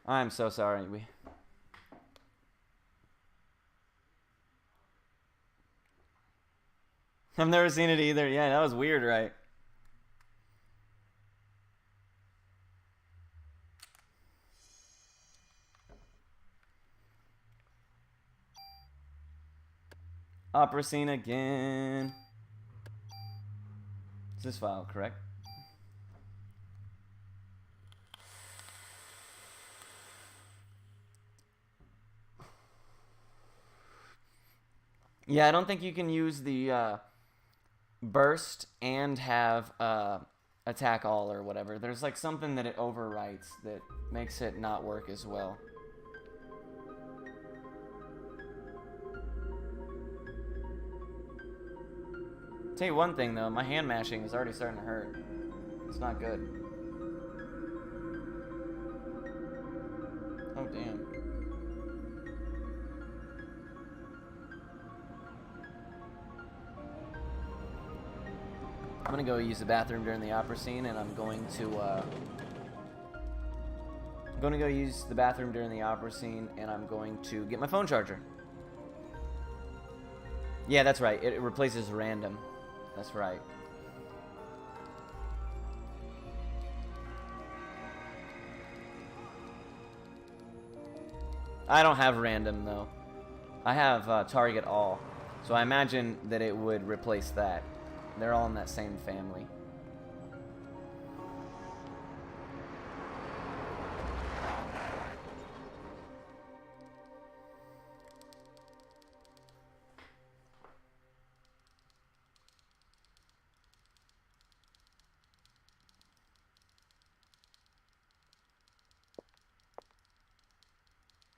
I'm so sorry. I've never seen it either. Yeah, that was weird, right? Opera scene again. Is this file correct? Yeah, I don't think you can use the burst and have attack all or whatever. There's like something that it overwrites that makes it not work as well. Tell you one thing though, my hand mashing is already starting to hurt. It's not good. Oh damn. I'm gonna go use the bathroom during the opera scene, and I'm going to go use the bathroom during the opera scene, and I'm going to get my phone charger. Yeah, that's right. It replaces random. That's right. I don't have random though. I have target all, so I imagine that it would replace that. They're all in that same family.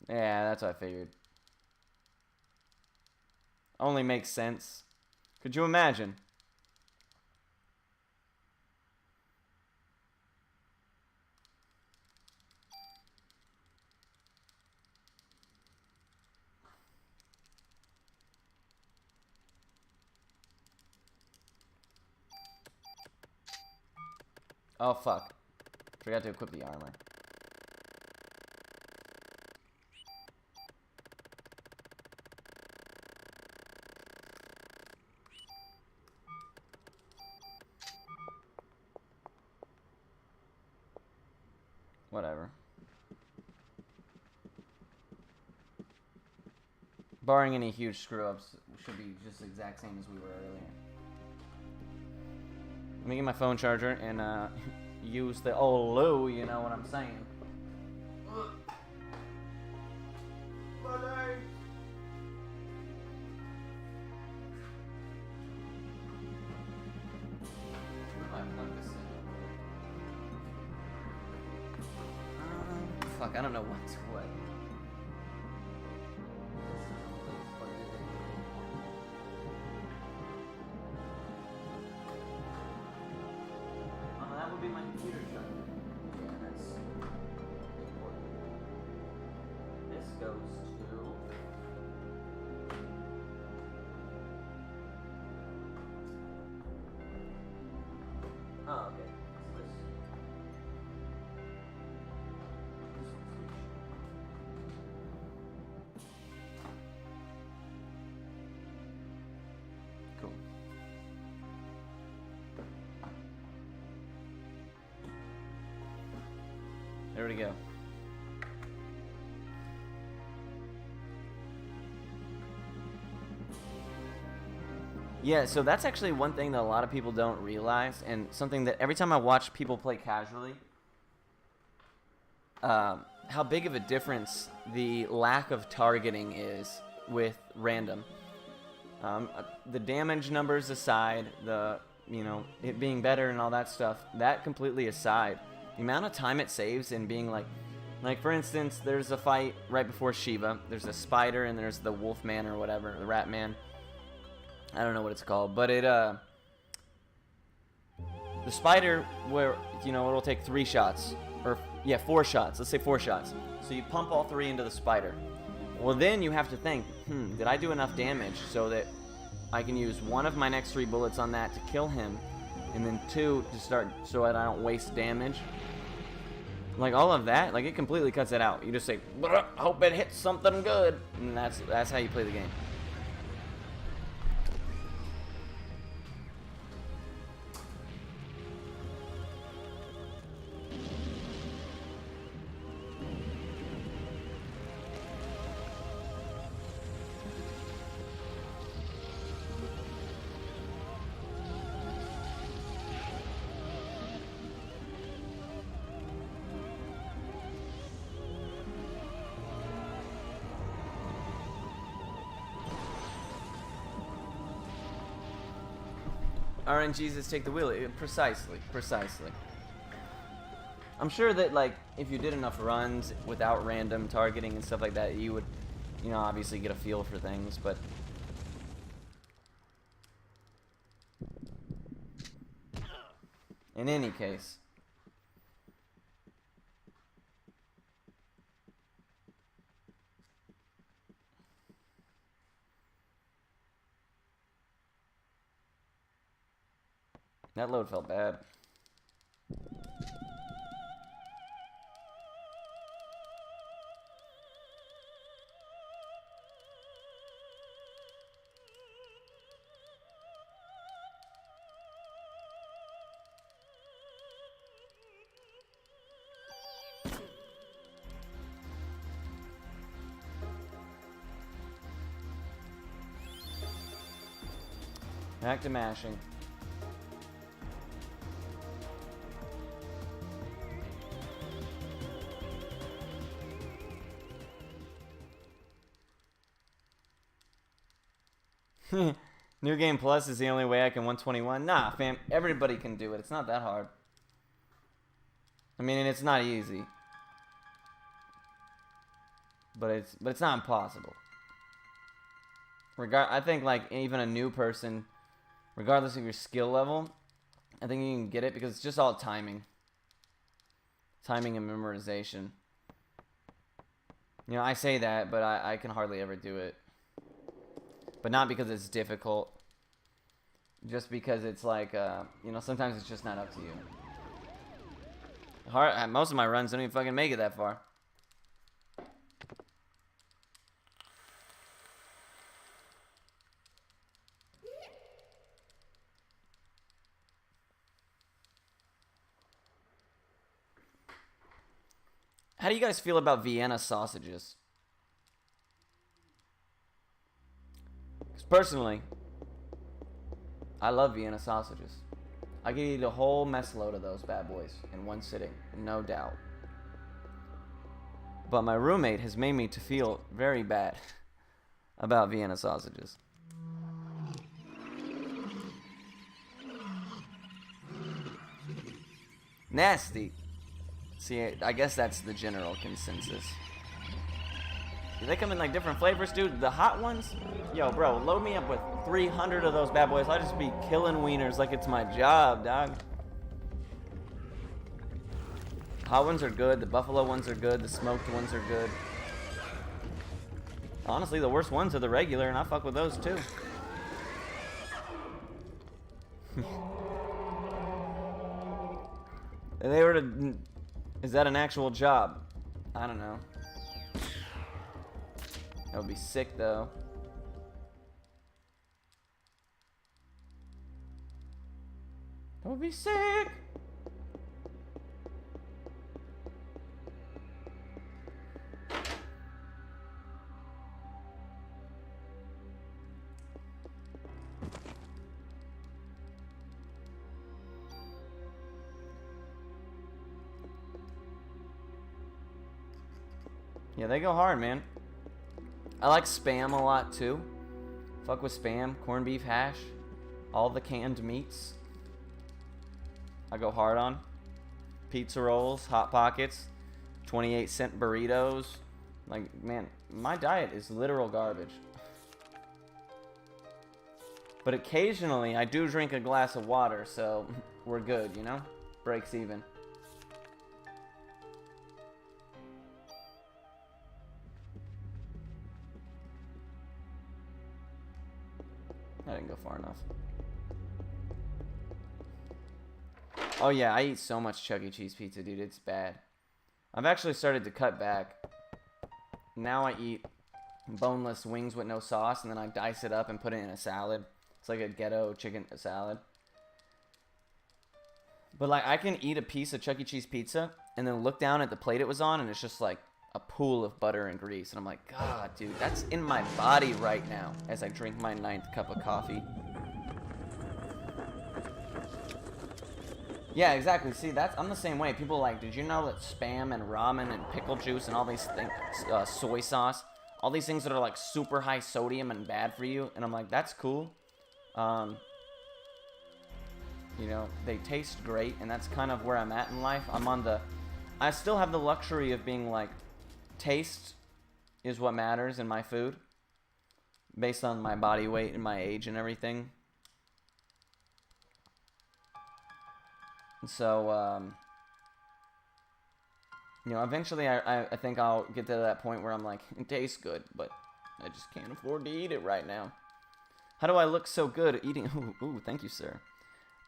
Yeah, that's what I figured. Only makes sense. Could you imagine? Oh, fuck. Forgot to equip the armor. Whatever. Barring any huge screw-ups, we should be just the exact same as we were earlier. Let me get my phone charger and use the old loo, you know what I'm saying. Fuck, I don't know what's what. That would be my computer charger. Yeah, that's important. This goes to... Oh, okay. So this... Cool. There we go. Yeah, so that's actually one thing that a lot of people don't realize, and something that every time I watch people play casually, how big of a difference the lack of targeting is with random. The damage numbers aside, it being better and all that stuff, that completely aside, the amount of time it saves in being like for instance, there's a fight right before Shiva. There's a spider and there's the wolf man or whatever, the rat man. I don't know what it's called, but the spider where it'll take 3 shots or 4 shots. Let's say 4 shots. So you pump all 3 into the spider. Well, then you have to think, did I do enough damage so that I can use 1 of my next 3 bullets on that to kill him, and then 2 to start so that I don't waste damage. Like all of that, like it completely cuts it out. You just say, hope it hits something good, and that's how you play the game. RNGs take the wheel. Precisely. I'm sure that, like, if you did enough runs without random targeting and stuff like that, you would, you know, obviously get a feel for things, but... in any case... that load felt bad. Back to mashing. New Game Plus is the only way I can 121. Nah, fam, everybody can do it. It's not that hard. I mean, it's not easy. But it's not impossible. I think, like, even a new person, regardless of your skill level, I think you can get it because it's just all timing. Timing and memorization. You know, I say that, but I can hardly ever do it. But not because it's difficult. Just because it's like, you know, sometimes it's just not up to you. Most of my runs don't even fucking make it that far. How do you guys feel about Vienna sausages? Because personally, I love Vienna sausages. I could eat a whole mess load of those bad boys in one sitting, no doubt. But my roommate has made me to feel very bad about Vienna sausages. Nasty. See, I guess that's the general consensus. Do they come in like different flavors, dude? The hot ones? Yo, bro, load me up with 300 of those bad boys. I'll just be killing wieners like it's my job, dog. Hot ones are good. The buffalo ones are good. The smoked ones are good. Honestly, the worst ones are the regular, and I fuck with those too. They were to... Is that an actual job? I don't know. That would be sick, though. That would be sick! Yeah, they go hard, man. I like Spam a lot, too. Fuck with Spam, corned beef hash, all the canned meats. I go hard on. Pizza rolls, Hot Pockets, 28-cent burritos. Like, man, my diet is literal garbage. But occasionally, I do drink a glass of water, so we're good, you know? Breaks even. I didn't go far enough. Oh yeah, I eat so much Chuck E. Cheese pizza, dude. It's bad. I've actually started to cut back. Now I eat boneless wings with no sauce, and then I dice it up and put it in a salad. It's like a ghetto chicken salad. But like, I can eat a piece of Chuck E. Cheese pizza and then look down at the plate it was on, and it's just like a pool of butter and grease. And I'm like, God, dude, that's in my body right now as I drink my 9th cup of coffee. Yeah, exactly. See, I'm the same way. People are like, did you know that Spam and ramen and pickle juice and all these things, soy sauce, all these things that are like super high sodium and bad for you? And I'm like, that's cool. You know, they taste great, and that's kind of where I'm at in life. I still have the luxury of being like, taste is what matters in my food, based on my body weight and my age and everything. And so, you know, eventually I think I'll get to that point where I'm like, it tastes good, but I just can't afford to eat it right now. How do I look so good eating? Ooh, thank you, sir.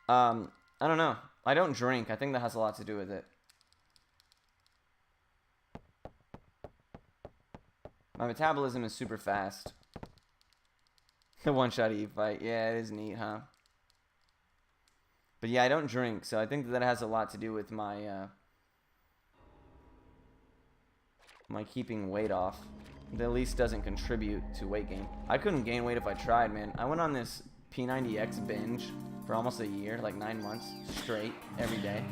I don't know. I don't drink. I think that has a lot to do with it. My metabolism is super fast. The one-shot eat fight. Yeah, it is neat, huh? But yeah, I don't drink, so I think that has a lot to do with my my keeping weight off. That at least doesn't contribute to weight gain. I couldn't gain weight if I tried, man. I went on this P90X binge for almost a year, like 9 months straight, every day.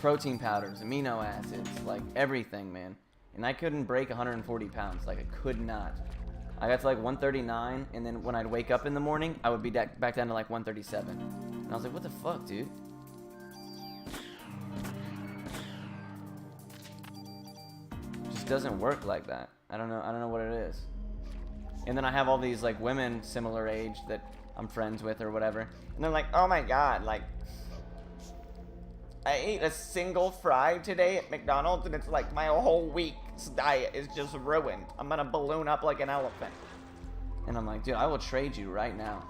Protein powders, amino acids, like everything, man. And I couldn't break 140 pounds. Like, I could not. I got to like 139, and then when I'd wake up in the morning, I would be back down to like 137. And I was like, what the fuck, dude? Just doesn't work like that. I don't know what it is. And then I have all these like women similar age that I'm friends with or whatever, and they're like, oh my god, like, I ate a single fry today at McDonald's, and it's like my whole week's diet is just ruined. I'm gonna balloon up like an elephant. And I'm like, dude, I will trade you right now.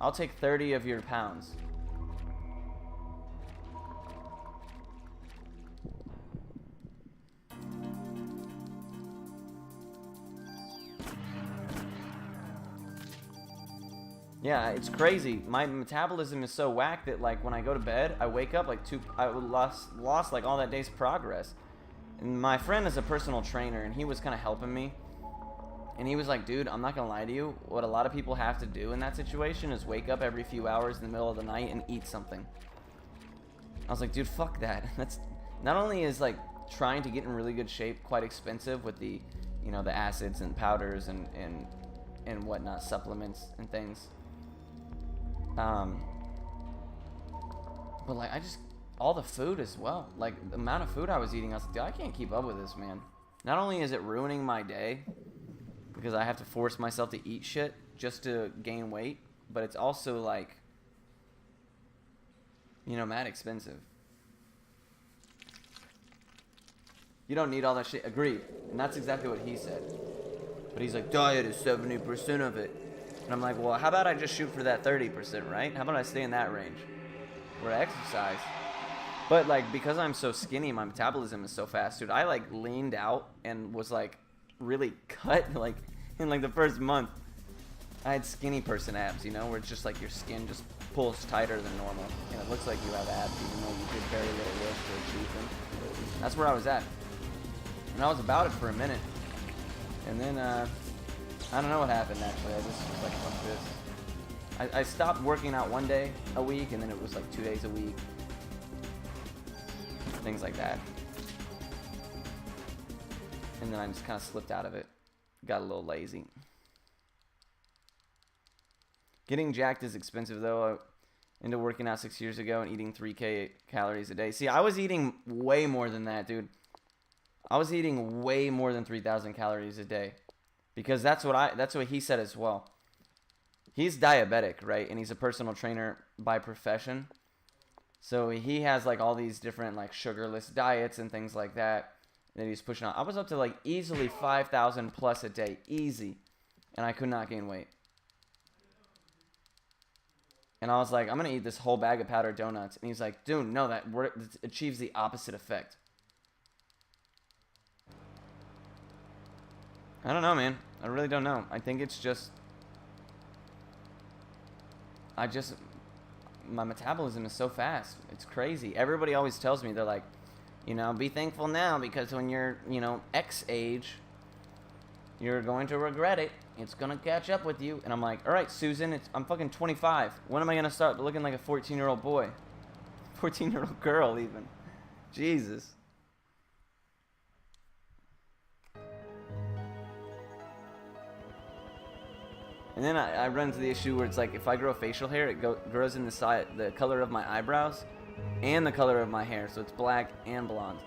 I'll take 30 of your pounds. Yeah, it's crazy. My metabolism is so whack that like when I go to bed, I wake up like I lost like all that day's progress. And my friend is a personal trainer, and he was kind of helping me. And he was like, dude, I'm not gonna lie to you. What a lot of people have to do in that situation is wake up every few hours in the middle of the night and eat something. I was like, dude, fuck that. That's not only is like trying to get in really good shape quite expensive with the, you know, the acids and powders and whatnot, supplements and things. But like all the food as well, like the amount of food I was eating, I was like, dude, I can't keep up with this, man. Not only is it ruining my day because I have to force myself to eat shit just to gain weight, but it's also like, you know, mad expensive. You don't need all that shit. Agreed. And that's exactly what he said. But he's like, diet is 70% of it. And I'm like, well, how about I just shoot for that 30%, right? How about I stay in that range? Where I exercise. But like, because I'm so skinny, my metabolism is so fast, dude. I like leaned out and was like really cut like in like the first month. I had skinny person abs, you know, where it's just like your skin just pulls tighter than normal. And it looks like you have abs even though you did very little work to achieve them. That's where I was at. And I was about it for a minute. And then, I don't know what happened actually. I just was like, fuck this. I stopped working out one day a week, and then it was like 2 days a week. Things like that. And then I just kind of slipped out of it. Got a little lazy. Getting jacked is expensive though. I into working out 6 years ago and eating 3K calories a day. See, I was eating way more than that, dude. I was eating way more than 3,000 calories a day. Because that's what he said as well. He's diabetic, right? And he's a personal trainer by profession. So he has like all these different like sugarless diets and things like that he's pushing on. I was up to like easily 5,000 plus a day, easy. And I could not gain weight. And I was like, I'm going to eat this whole bag of powdered donuts. And he's like, dude, no, that achieves the opposite effect. I don't know, man. I really don't know. I think it's just... my metabolism is so fast. It's crazy. Everybody always tells me, they're like, you know, be thankful now because when you're, you know, X age, you're going to regret it. It's going to catch up with you. And I'm like, all right, Susan, I'm fucking 25. When am I going to start looking like a 14-year-old boy? 14-year-old girl, even. Jesus. And then I run into the issue where it's like, if I grow facial hair, it grows in the color of my eyebrows and the color of my hair. So it's black and blonde.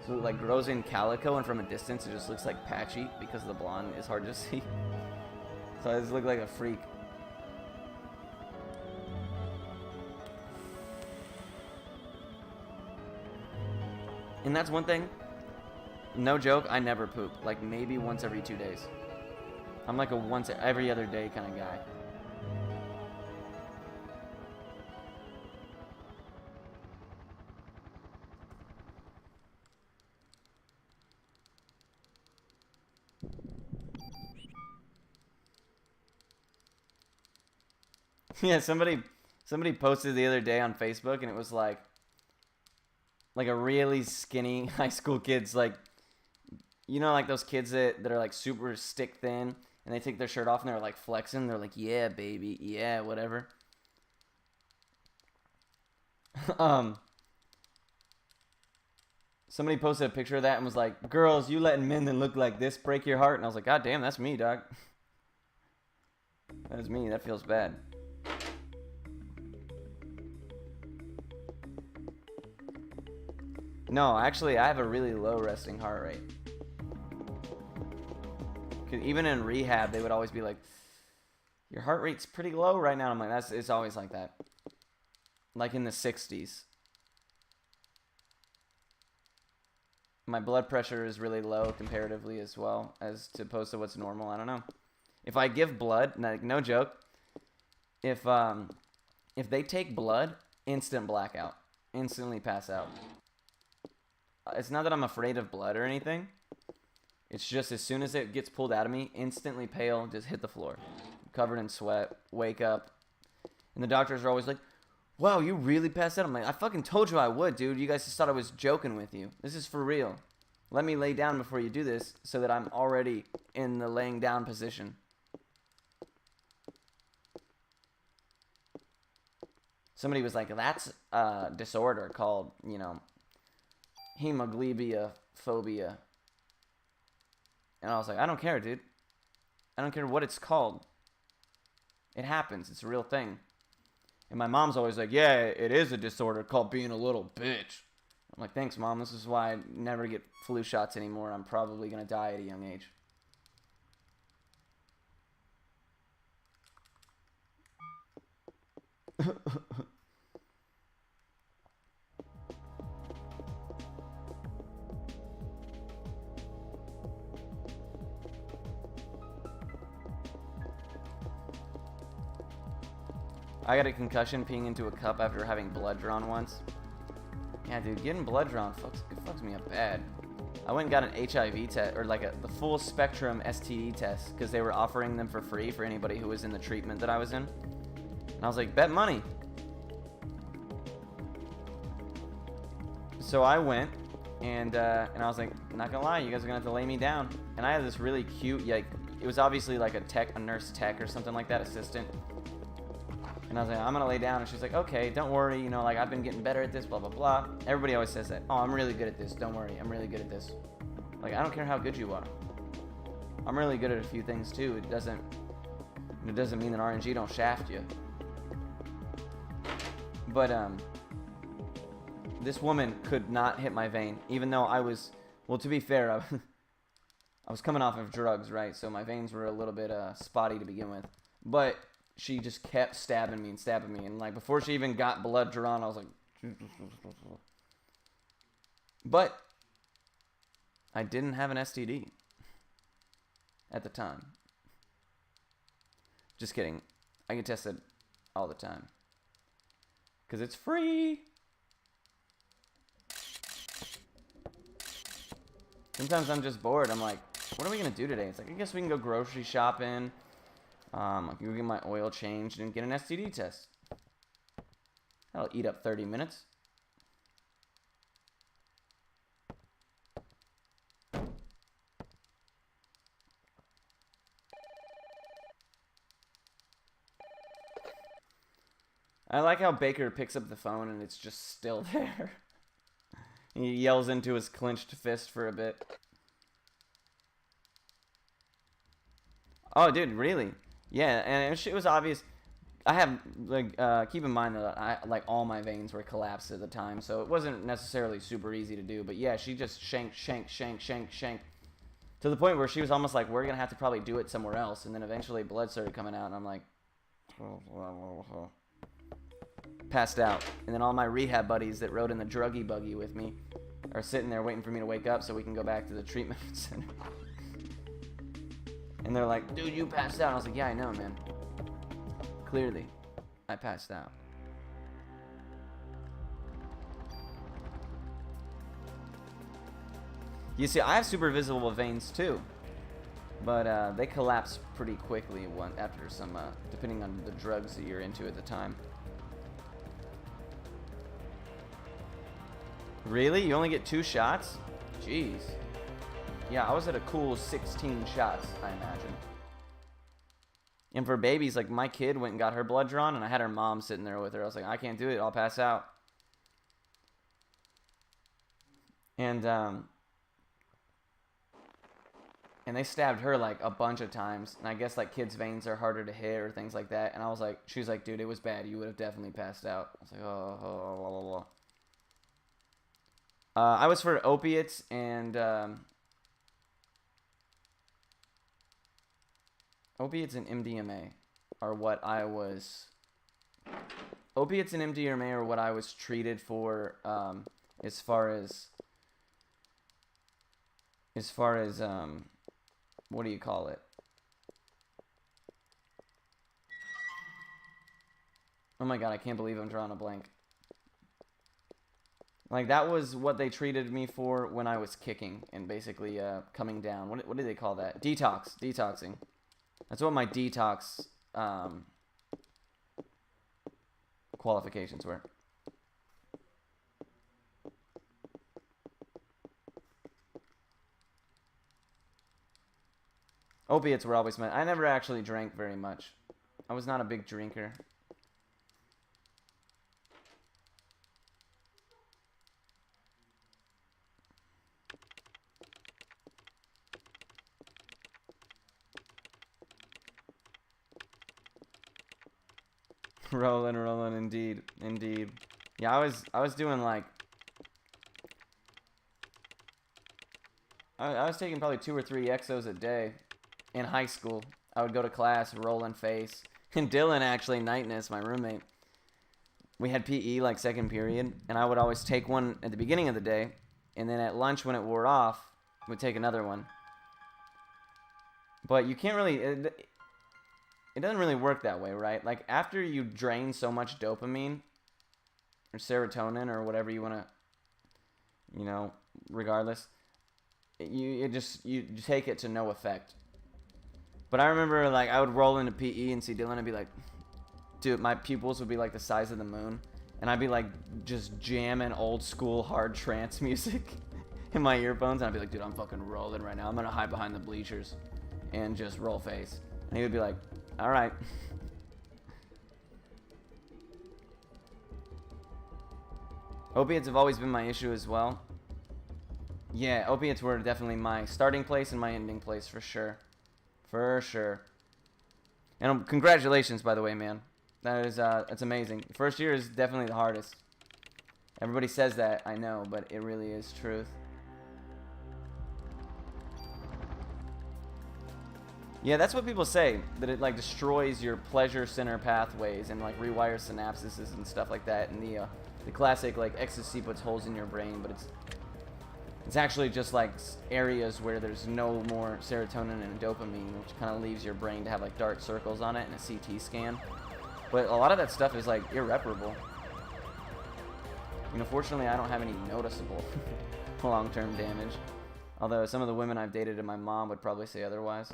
So it like grows in calico, and from a distance it just looks like patchy because the blonde is hard to see. So I just look like a freak. And that's one thing, no joke, I never poop. Like maybe once every 2 days. I'm like a once every other day kind of guy. Yeah, somebody posted the other day on Facebook, and it was like a really skinny high school kids, like, you know, like those kids that are like super stick thin, and they take their shirt off and they're like flexing. They're like, yeah, baby, yeah, whatever. Somebody posted a picture of that and was like, girls, you letting men that look like this break your heart? And I was like, god damn, that's me, dog. That is me. That feels bad. No, actually, I have a really low resting heart rate. 'Cause even in rehab, they would always be like, your heart rate's pretty low right now. I'm like, it's always like that. Like in the 60s. My blood pressure is really low comparatively as well as opposed to what's normal. I don't know. If I give blood, like, no joke, if they take blood, instant blackout. Instantly pass out. It's not that I'm afraid of blood or anything. It's just as soon as it gets pulled out of me, instantly pale, just hit the floor. Covered in sweat, wake up. And the doctors are always like, wow, you really passed out? I'm like, I fucking told you I would, dude. You guys just thought I was joking with you. This is for real. Let me lay down before you do this so that I'm already in the laying down position. Somebody was like, that's a disorder called, you know, hemoglobia phobia. And I was like, I don't care, dude. I don't care what it's called. It happens. It's a real thing. And my mom's always like, yeah, it is a disorder called being a little bitch. I'm like, thanks, Mom. This is why I never get flu shots anymore. I'm probably going to die at a young age. I got a concussion peeing into a cup after having blood drawn once. Yeah, dude, getting blood drawn fucks me up bad. I went and got an HIV test, or like the full spectrum STD test, because they were offering them for free for anybody who was in the treatment that I was in. And I was like, bet money. So I went, and I was like, not gonna lie, you guys are gonna have to lay me down. And I had this really cute, like, it was obviously like a nurse tech or something like that, assistant. And I was like, I'm gonna lay down. And she's like, okay, don't worry, you know, like, I've been getting better at this, blah, blah, blah. Everybody always says that. Oh, I'm really good at this. Don't worry, I'm really good at this. Like, I don't care how good you are. I'm really good at a few things too. It doesn't mean that RNG don't shaft you. But this woman could not hit my vein, even though I was, well, to be fair, I was coming off of drugs, right? So my veins were a little bit spotty to begin with. But she just kept stabbing me and stabbing me. And like, before she even got blood drawn, I was like, but I didn't have an STD at the time. Just kidding. I get tested all the time. Because it's free. Sometimes I'm just bored. I'm like, what are we going to do today? It's like, I guess we can go grocery shopping. I can go get my oil changed and get an STD test. That'll eat up 30 minutes. I like how Baker picks up the phone and it's just still there. He yells into his clenched fist for a bit. Oh, dude, really? Yeah, and it was obvious. I have, like, keep in mind that like, all my veins were collapsed at the time, so it wasn't necessarily super easy to do. But yeah, she just shank. To the point where she was almost like, we're going to have to probably do it somewhere else. And then eventually blood started coming out, and I'm like, passed out. And then all my rehab buddies that rode in the druggy buggy with me are sitting there waiting for me to wake up so we can go back to the treatment center. And they're like, dude, you passed out. And I was like, yeah, I know, man. Clearly, I passed out. You see, I have super visible veins too. But they collapse pretty quickly after some, depending on the drugs that you're into at the time. Really? You only get 2 shots? Jeez. Yeah, I was at a cool 16 shots, I imagine. And for babies, like my kid went and got her blood drawn, and I had her mom sitting there with her. I was like, I can't do it. I'll pass out. And they stabbed her like a bunch of times. And I guess like kids' veins are harder to hit or things like that. And I was like, she was like, dude, it was bad. You would have definitely passed out. I was like, oh. I was for opiates and opiates and MDMA are what I was. Opiates and MDMA are what I was treated for. As far as what do you call it? Oh my god, I can't believe I'm drawing a blank. Like, that was what they treated me for when I was kicking and basically coming down. What do they call that? Detoxing. That's what my detox qualifications were. Opiates were always I never actually drank very much. I was not a big drinker. Rolling, indeed. Yeah, I was doing like, I was taking probably 2 or 3 exos a day in high school. I would go to class, rolling face. And Dylan, actually, Nightness, my roommate, we had PE like second period, and I would always take one at the beginning of the day, and then at lunch when it wore off, we'd take another one. But you can't really, it doesn't really work that way, right? Like, after you drain so much dopamine or serotonin or whatever you want to, you know, regardless, you take it to no effect. But I remember, like, I would roll into PE and see Dylan and be like, dude, my pupils would be like the size of the moon, and I'd be like just jamming old school hard trance music in my earphones, and I'd be like, dude, I'm fucking rolling right now. I'm gonna hide behind the bleachers and just roll face. And he would be like, all right. Opiates have always been my issue as well. Yeah, opiates were definitely my starting place and my ending place for sure. For sure. And congratulations, by the way, man. That is, it's amazing. First year is definitely the hardest. Everybody says that, I know, but it really is truth. Yeah, that's what people say, that it like destroys your pleasure center pathways and like rewires synapses and stuff like that. And the classic like ecstasy puts holes in your brain, but it's actually just like areas where there's no more serotonin and dopamine, which kind of leaves your brain to have like dark circles on it in a CT scan. But a lot of that stuff is like irreparable. You know, fortunately, I don't have any noticeable long-term damage. Although some of the women I've dated and my mom would probably say otherwise.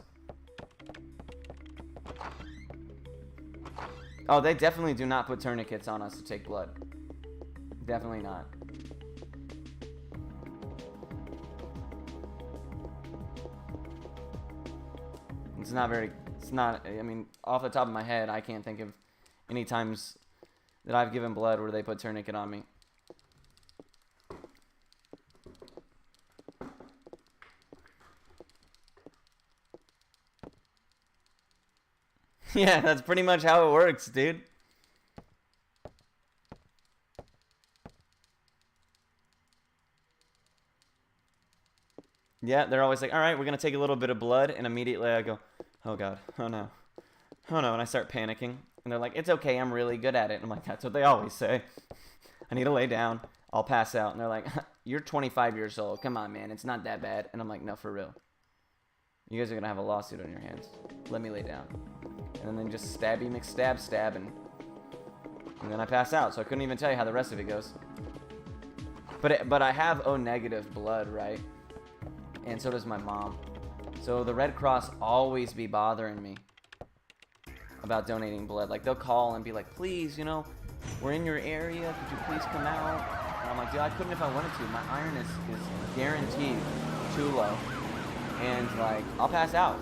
Oh, they definitely do not put tourniquets on us to take blood. Definitely not. It's not very, it's not, I mean, off the top of my head, I can't think of any times that I've given blood where they put tourniquet on me. Yeah, that's pretty much how it works, dude. Yeah, they're always like, all right, we're going to take a little bit of blood. And immediately I go, oh, God. Oh, no. Oh, no. And I start panicking. And they're like, it's okay. I'm really good at it. And I'm like, that's what they always say. I need to lay down. I'll pass out. And they're like, you're 25 years old. Come on, man. It's not that bad. And I'm like, no, for real. You guys are going to have a lawsuit on your hands. Let me lay down. And then just stabby McStab stab. And then I pass out. So I couldn't even tell you how the rest of it goes. But I have O negative blood, right? And so does my mom. So the Red Cross always be bothering me about donating blood. Like, they'll call and be like, please, you know, we're in your area. Could you please come out? And I'm like, dude, I couldn't if I wanted to. My iron is guaranteed too low. And, like, I'll pass out.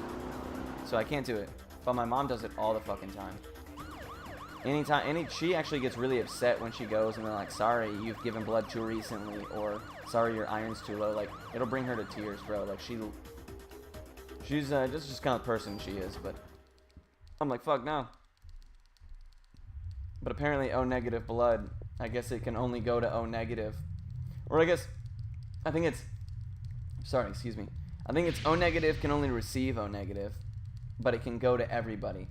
So I can't do it. But my mom does it all the fucking time. She actually gets really upset when she goes and they're like, sorry, you've given blood too recently, or sorry, your iron's too low. Like, it'll bring her to tears, bro. Like, she's just kind of person she is, but I'm like, fuck no. But apparently O negative blood, I guess it can only go to O negative. Or I think it's O negative can only receive O negative, but it can go to everybody.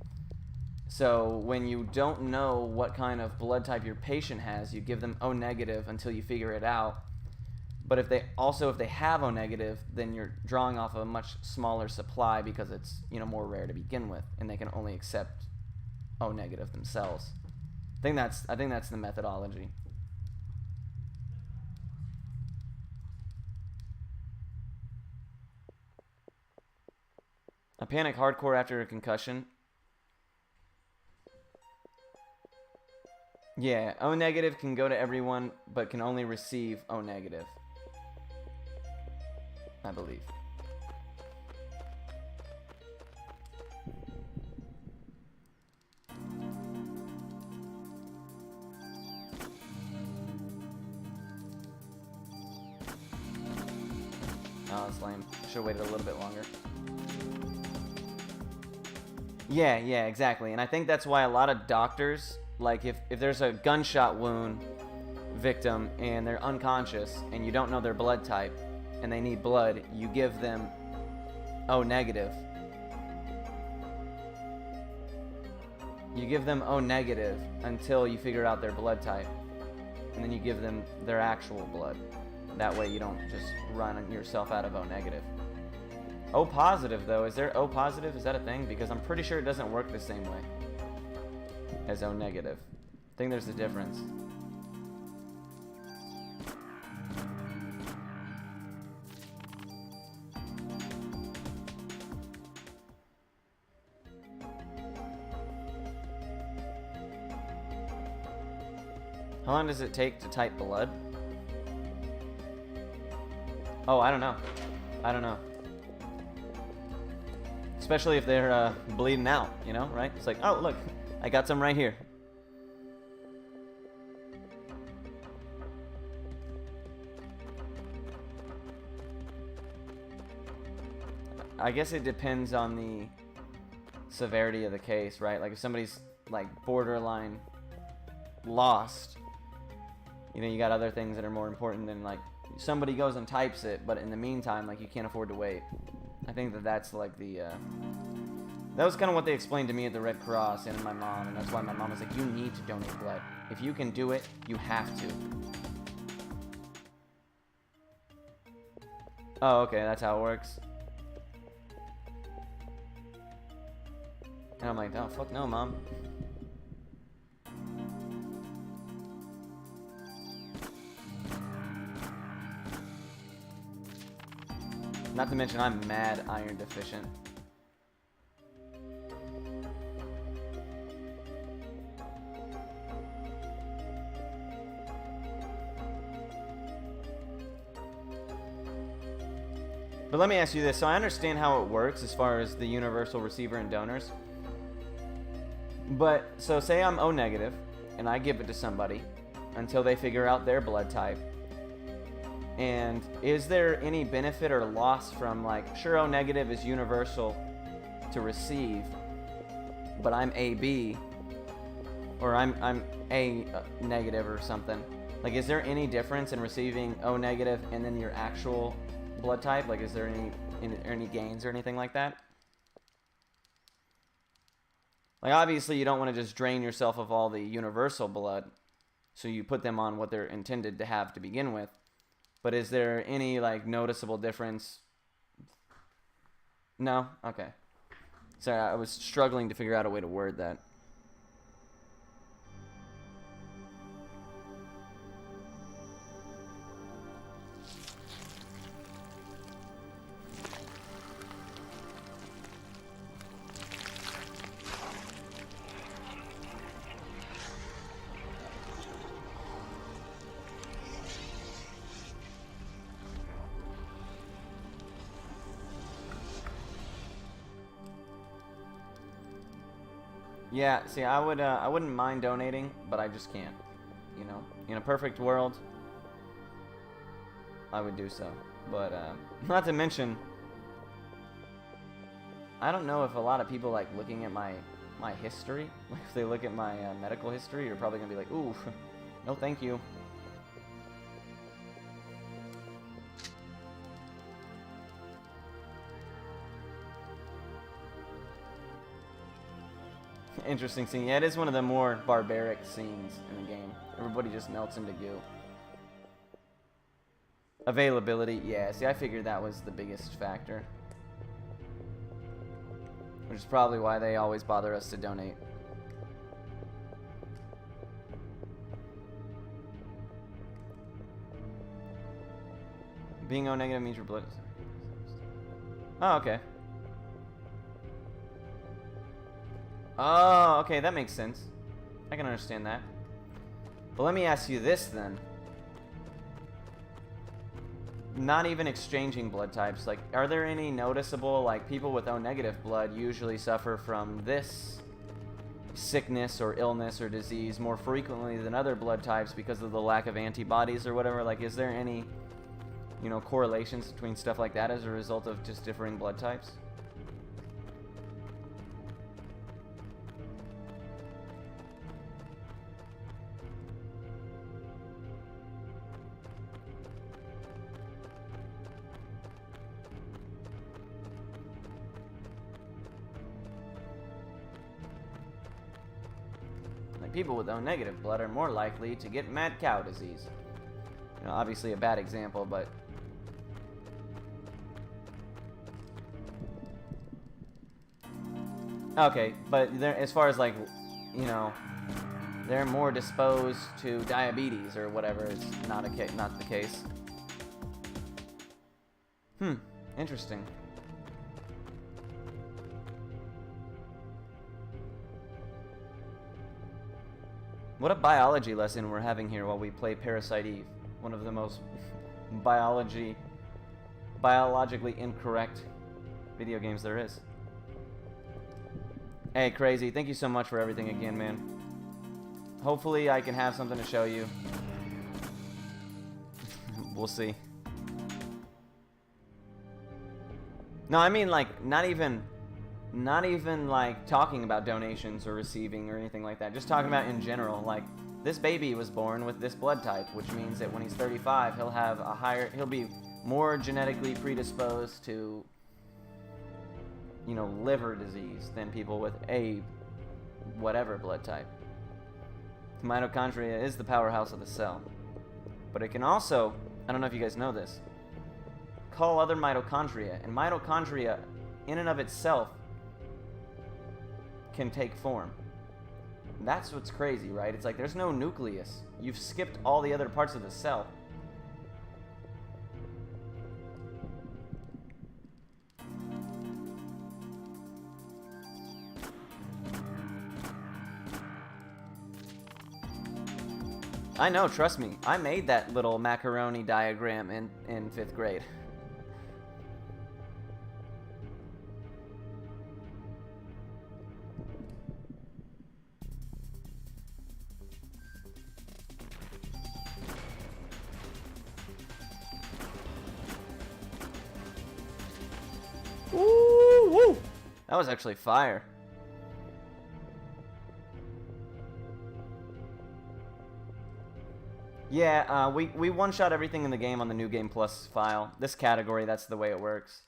So when you don't know what kind of blood type your patient has, you give them O negative until you figure it out. But if they have O negative, then you're drawing off a much smaller supply because it's, you know, more rare to begin with, and they can only accept O negative themselves. I think that's the methodology. I panic hardcore after a concussion. Yeah, O negative can go to everyone, but can only receive O negative, I believe. Oh, that's lame. Should have waited a little bit longer. Yeah, exactly. And I think that's why a lot of doctors, like if there's a gunshot wound victim and they're unconscious and you don't know their blood type and they need blood, you give them O negative. You give them O negative until you figure out their blood type. And then you give them their actual blood. That way you don't just run yourself out of O negative. O positive, though, is there O positive? Is that a thing? Because I'm pretty sure it doesn't work the same way as O negative. I think there's a difference. How long does it take to type blood? Oh, I don't know. Especially if they're bleeding out, you know, right? It's like, oh, look, I got some right here. I guess it depends on the severity of the case, right? Like if somebody's like borderline lost, you know, you got other things that are more important than like somebody goes and types it, but in the meantime, like you can't afford to wait. I think that's like the, that was kind of what they explained to me at the Red Cross and my mom, and that's why my mom was like, you need to donate blood. If you can do it, you have to. Oh, okay, that's how it works. And I'm like, oh, fuck no, Mom. Not to mention I'm mad iron deficient. But let me ask you this. So I understand how it works as far as the universal receiver and donors. But, so say I'm O negative, and I give it to somebody until they figure out their blood type. And is there any benefit or loss from, like, sure, O negative is universal to receive, but I'm AB, or I'm A negative or something. Like, is there any difference in receiving O negative and then your actual blood type? Like, is there any gains or anything like that? Like, obviously you don't want to just drain yourself of all the universal blood, so you put them on what they're intended to have to begin with. But is there any, like, noticeable difference? No? Okay. Sorry, I was struggling to figure out a way to word that. Yeah, see, I wouldn't mind donating, but I just can't. You know, in a perfect world, I would do so. But not to mention, I don't know if a lot of people like looking at my history. Like, if they look at my medical history, you're probably gonna be like, ooh, no, thank you. Interesting scene. Yeah, it is one of the more barbaric scenes in the game. Everybody just melts into goo. Availability, yeah. See, I figured that was the biggest factor. Which is probably why they always bother us to donate. Being O negative means your blood is... Oh, okay. Oh, okay, that makes sense. I can understand that. But let me ask you this then. Not even exchanging blood types, like, are there any noticeable, like, people with O negative blood usually suffer from this sickness or illness or disease more frequently than other blood types because of the lack of antibodies or whatever? Like, is there any, you know, correlations between stuff like that as a result of just differing blood types? People with O negative blood are more likely to get mad cow disease. You know, obviously a bad example, but okay, but as far as, like, you know, they're more disposed to diabetes or whatever is not the case. Interesting. What a biology lesson we're having here while we play Parasite Eve, one of the most biologically incorrect video games there is. Hey, Crazy, thank you so much for everything again, man. Hopefully I can have something to show you. We'll see. No, I mean, like, not even like talking about donations or receiving or anything like that. Just talking about in general. Like, this baby was born with this blood type, which means that when he's 35, he'll be more genetically predisposed to, you know, liver disease than people with a whatever blood type. Mitochondria is the powerhouse of the cell. But it can also, I don't know if you guys know this, call other mitochondria. And mitochondria, in and of itself, can take form. That's what's crazy, right? It's like there's no nucleus. You've skipped all the other parts of the cell. I know, trust me. I made that little macaroni diagram in 5th grade. Woo, woo. That was actually fire. Yeah, we one-shot everything in the game on the New Game Plus file. This category, that's the way it works.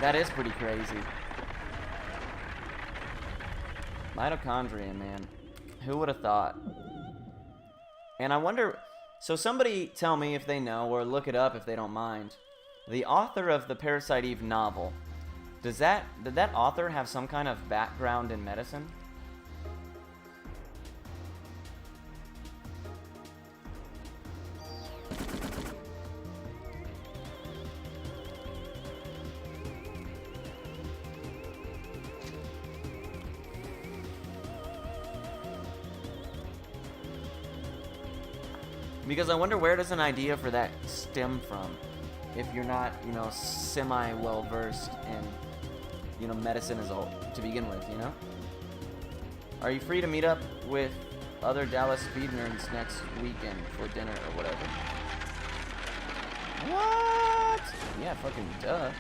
That is pretty crazy. Mitochondria, man. Who would have thought? And I wonder, so somebody tell me if they know, or look it up if they don't mind. The author of the Parasite Eve novel, did that author have some kind of background in medicine? Because I wonder, where does an idea for that stem from? If you're not, you know, semi-well versed in, you know, medicine as a to begin with, you know? Are you free to meet up with other Dallas speed nerds next weekend for dinner or whatever? What? Yeah, fucking duh.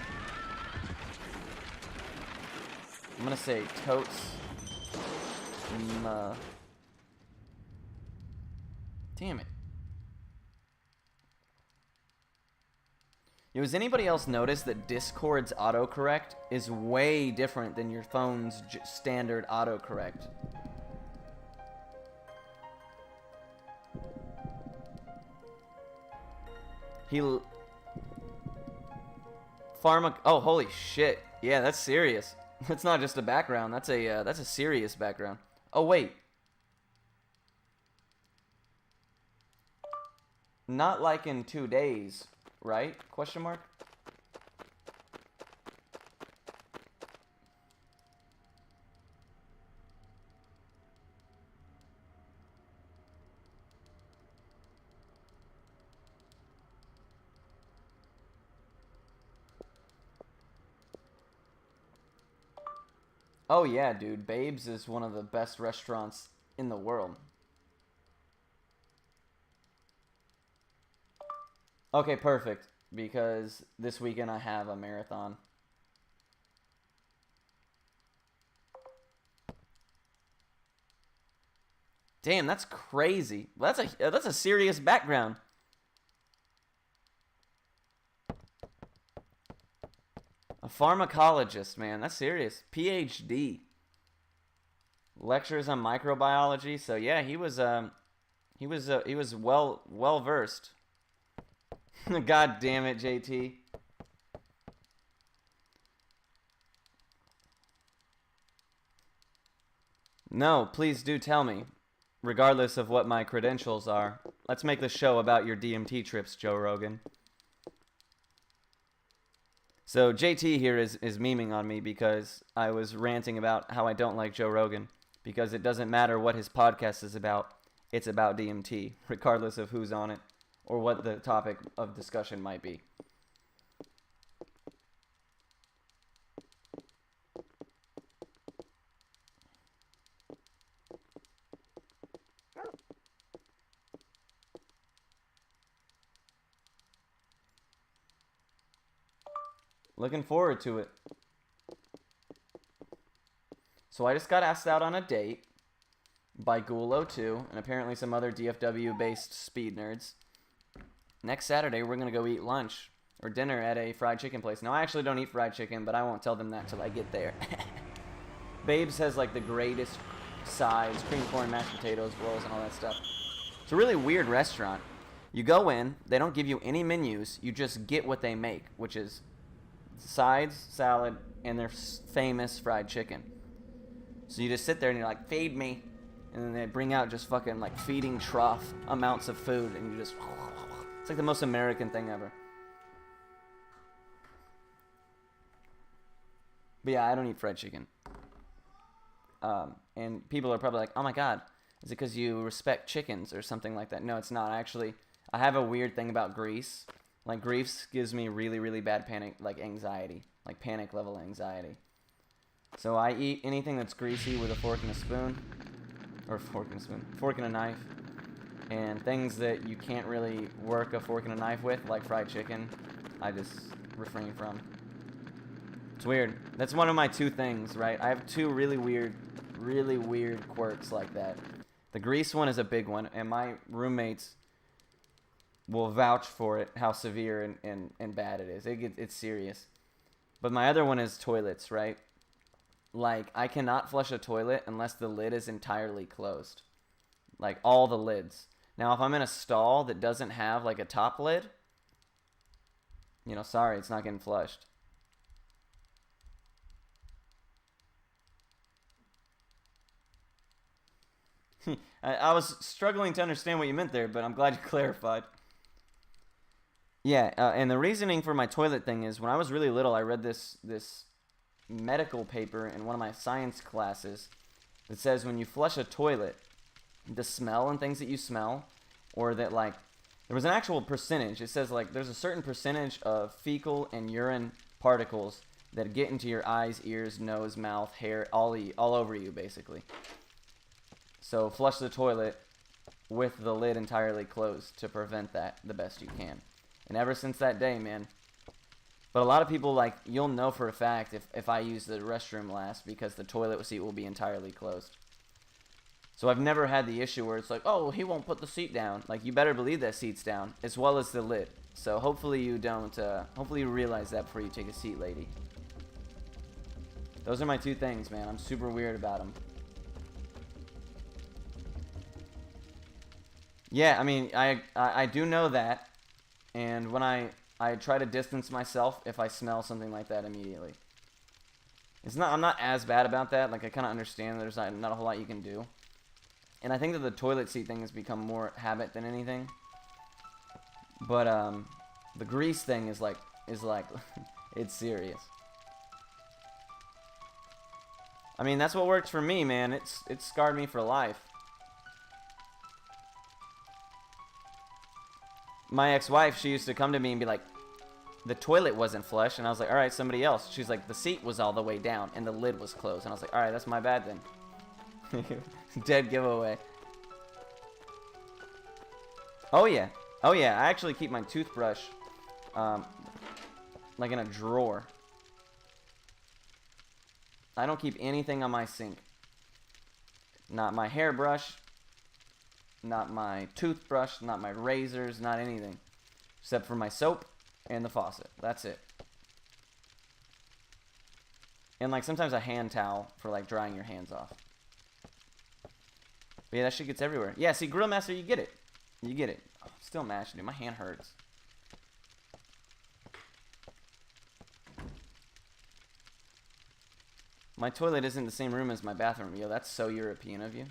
I'm gonna say totes. Damn it. Yo, has anybody else noticed that Discord's autocorrect is way different than your phone's standard autocorrect? Oh, holy shit. Yeah, that's serious. That's not just a background. That's a serious background. Oh, wait. Not like in 2 days. Right? Question mark? Oh yeah, dude. Babes is one of the best restaurants in the world. Okay, perfect. Because this weekend I have a marathon. Damn, that's crazy. That's a serious background. A pharmacologist, man. That's serious. PhD. Lectures on microbiology. So yeah, he was well versed. God damn it, JT. No, please do tell me, regardless of what my credentials are. Let's make the show about your DMT trips, Joe Rogan. So JT here is memeing on me because I was ranting about how I don't like Joe Rogan, because it doesn't matter what his podcast is about, it's about DMT, regardless of who's on it or what the topic of discussion might be. Looking forward to it. So I just got asked out on a date by Ghoul02 and apparently some other DFW-based speed nerds. Next Saturday, we're going to go eat lunch or dinner at a fried chicken place. Now, I actually don't eat fried chicken, but I won't tell them that till I get there. Babes has like the greatest sides, cream corn, mashed potatoes, rolls, and all that stuff. It's a really weird restaurant. You go in, they don't give you any menus, you just get what they make, which is sides, salad, and their famous fried chicken. So you just sit there and you're like, feed me. and then they bring out just fucking like feeding trough amounts of food, and you just, it's like the most American thing ever. But yeah, I don't eat fried chicken. And people are probably like, oh my god, is it because you respect chickens or something like that? No, it's not. Actually, I have a weird thing about grease. Like, grease gives me really, really bad panic, like anxiety, like panic level anxiety. So I eat anything that's greasy with a fork and a spoon, or fork and a knife, and things that you can't really work a fork and a knife with, like fried chicken, I just refrain from. It's weird. That's one of my two things, right? I have two really weird quirks like that. The grease one is a big one, and my roommates will vouch for it, how severe and bad it is. It's serious. But my other one is toilets, right? Like, I cannot flush a toilet unless the lid is entirely closed. Like, all the lids. Now, if I'm in a stall that doesn't have, like, a top lid, you know, sorry, it's not getting flushed. I was struggling to understand what you meant there, but I'm glad you clarified. Yeah, and the reasoning for my toilet thing is when I was really little, I read this medical paper in one of my science classes that says when you flush a toilet, the smell and things that you smell, or that, like, there was an actual percentage. It says, like, there's a certain percentage of fecal and urine particles that get into your eyes, ears, nose, mouth, hair, all over you, basically. So flush the toilet with the lid entirely closed to prevent that the best you can. And ever since that day, man. But a lot of people, like, you'll know for a fact if I use the restroom last because the toilet seat will be entirely closed. So I've never had the issue where it's like, oh, he won't put the seat down. Like, you better believe that seat's down, as well as the lid. So hopefully you don't, hopefully you realize that before you take a seat, lady. Those are my two things, man. I'm super weird about them. Yeah, I mean, I do know that, and when I try to distance myself if I smell something like that immediately. I'm not as bad about that. Like, I kind of understand there's not a whole lot you can do, and I think that the toilet seat thing has become more habit than anything. But the grease thing is like it's serious. I mean, that's what works for me, man. It's scarred me for life. My ex-wife, she used to come to me and be like, the toilet wasn't flush, and I was like, all right, somebody else. She's like, the seat was all the way down, and the lid was closed, and I was like, all right, that's my bad then. Dead giveaway. Oh yeah, I actually keep my toothbrush, like in a drawer. I don't keep anything on my sink. Not my hairbrush. Not my toothbrush, not my razors, not anything. Except for my soap and the faucet. That's it. And, like, sometimes a hand towel for, like, drying your hands off. But yeah, that shit gets everywhere. Yeah, see, Grill Master, you get it. You get it. Oh, still mashing, dude. My hand hurts. My toilet isn't the same room as my bathroom. Yo, that's so European of you.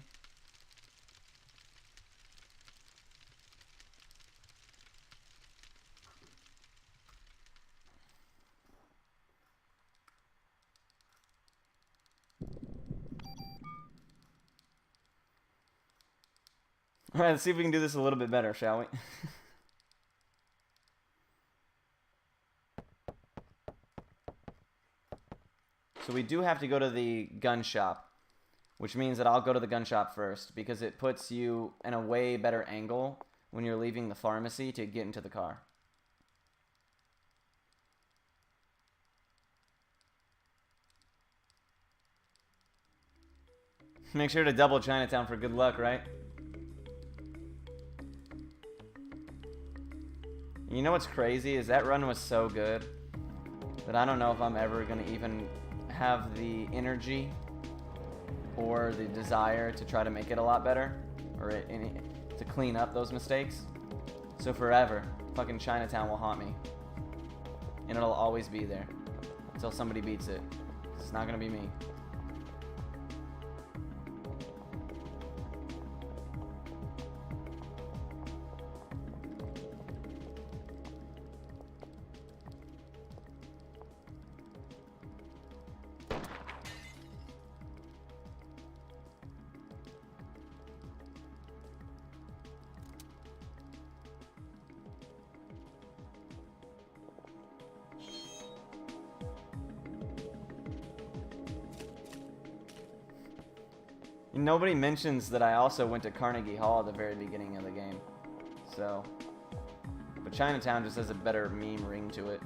Alright, let's see if we can do this a little bit better, shall we? So we do have to go to the gun shop, which means that I'll go to the gun shop first, because it puts you in a way better angle when you're leaving the pharmacy to get into the car. Make sure to double Chinatown for good luck, right? You know what's crazy is that run was so good that I don't know if I'm ever going to even have the energy or the desire to try to make it a lot better or to clean up those mistakes. So forever, fucking Chinatown will haunt me. And it'll always be there until somebody beats it. It's not going to be me. Nobody mentions that I also went to Carnegie Hall at the very beginning of the game. So, but Chinatown just has a better meme ring to it.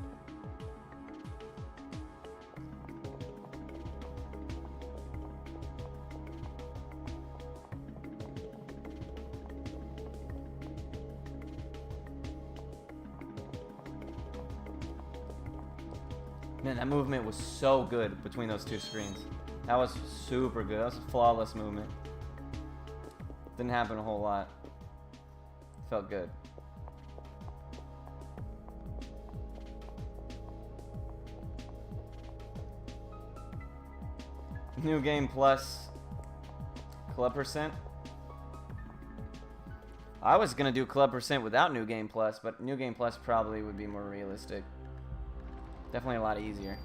Man, that movement was so good between those two screens. That was super good. That was a flawless movement. Didn't happen a whole lot. Felt good. New Game Plus Club Percent. I was gonna do Club Percent without New Game Plus, but New Game Plus probably would be more realistic. Definitely a lot easier.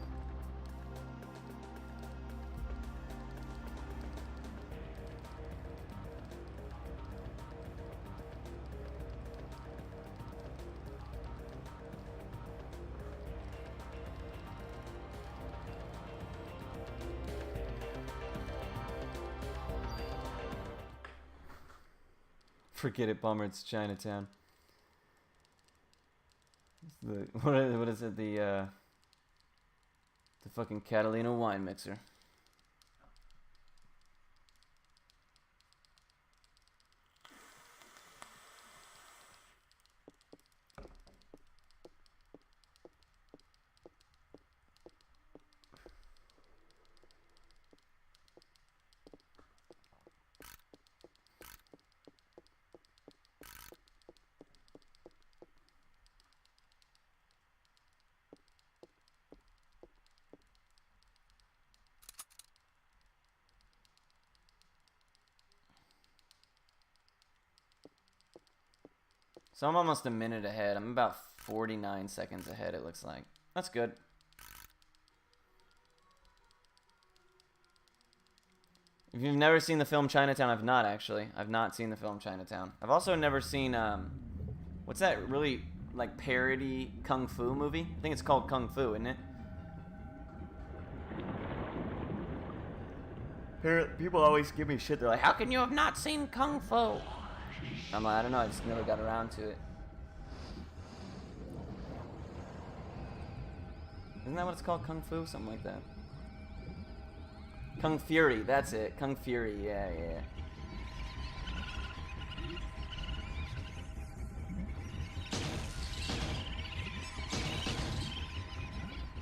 Forget it, bummer. It's Chinatown. What is it? The fucking Catalina wine mixer. So I'm almost a minute ahead. I'm about 49 seconds ahead, it looks like. That's good. If you've never seen the film Chinatown, I've not actually. I've not seen the film Chinatown. I've also never seen, what's that really, like, parody Kung Fu movie? I think it's called Kung Fu, isn't it? People always give me shit. They're like, how can you have not seen Kung Fu? I'm like, I don't know, I just never got around to it. Isn't that what it's called? Kung Fu? Something like that. Kung Fury, that's it. Kung Fury, yeah.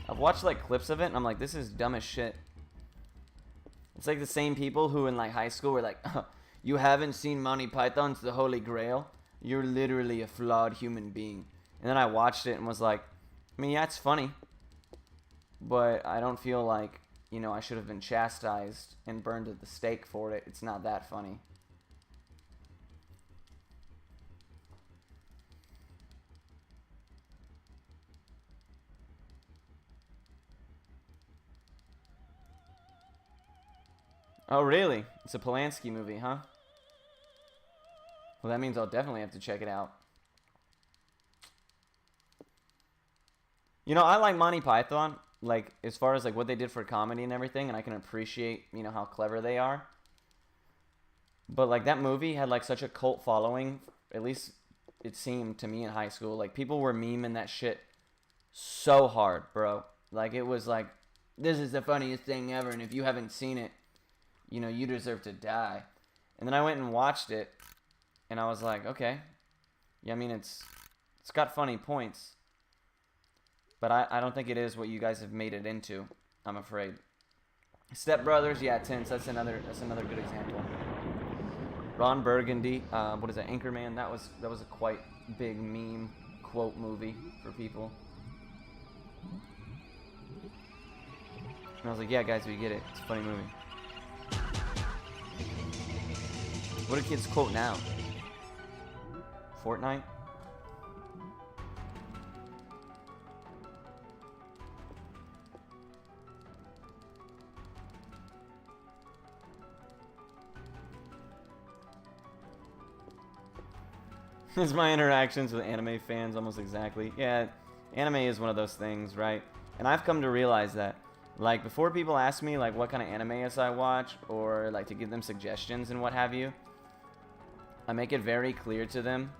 I've watched like clips of it and I'm like, this is dumb as shit. It's like the same people who in like high school were like, oh, you haven't seen Monty Python's The Holy Grail? You're literally a flawed human being. And then I watched it and was like, I mean, yeah, it's funny. But I don't feel like, you know, I should have been chastised and burned at the stake for it. It's not that funny. Oh, really? It's a Polanski movie, huh? Well, that means I'll definitely have to check it out. You know, I like Monty Python, like, as far as, like, what they did for comedy and everything, and I can appreciate, you know, how clever they are. But, like, that movie had, like, such a cult following, at least it seemed to me in high school. Like, people were memeing that shit so hard, bro. Like, it was like, this is the funniest thing ever, and if you haven't seen it, you know, you deserve to die. And then I went and watched it, and I was like, okay. Yeah, I mean, it's got funny points. But I don't think it is what you guys have made it into, I'm afraid. Step Brothers, yeah, Tense, that's another good example. Ron Burgundy, what is that, Anchorman? That was a quite big meme quote movie for people. And I was like, yeah, guys, we get it. It's a funny movie. What do kids quote now? Fortnite? It's my interactions with anime fans almost exactly. Yeah, anime is one of those things, right? And I've come to realize that Like, before people ask me, like, what kind of animes I watch, or, like, to give them suggestions and what have you, I make it very clear to them.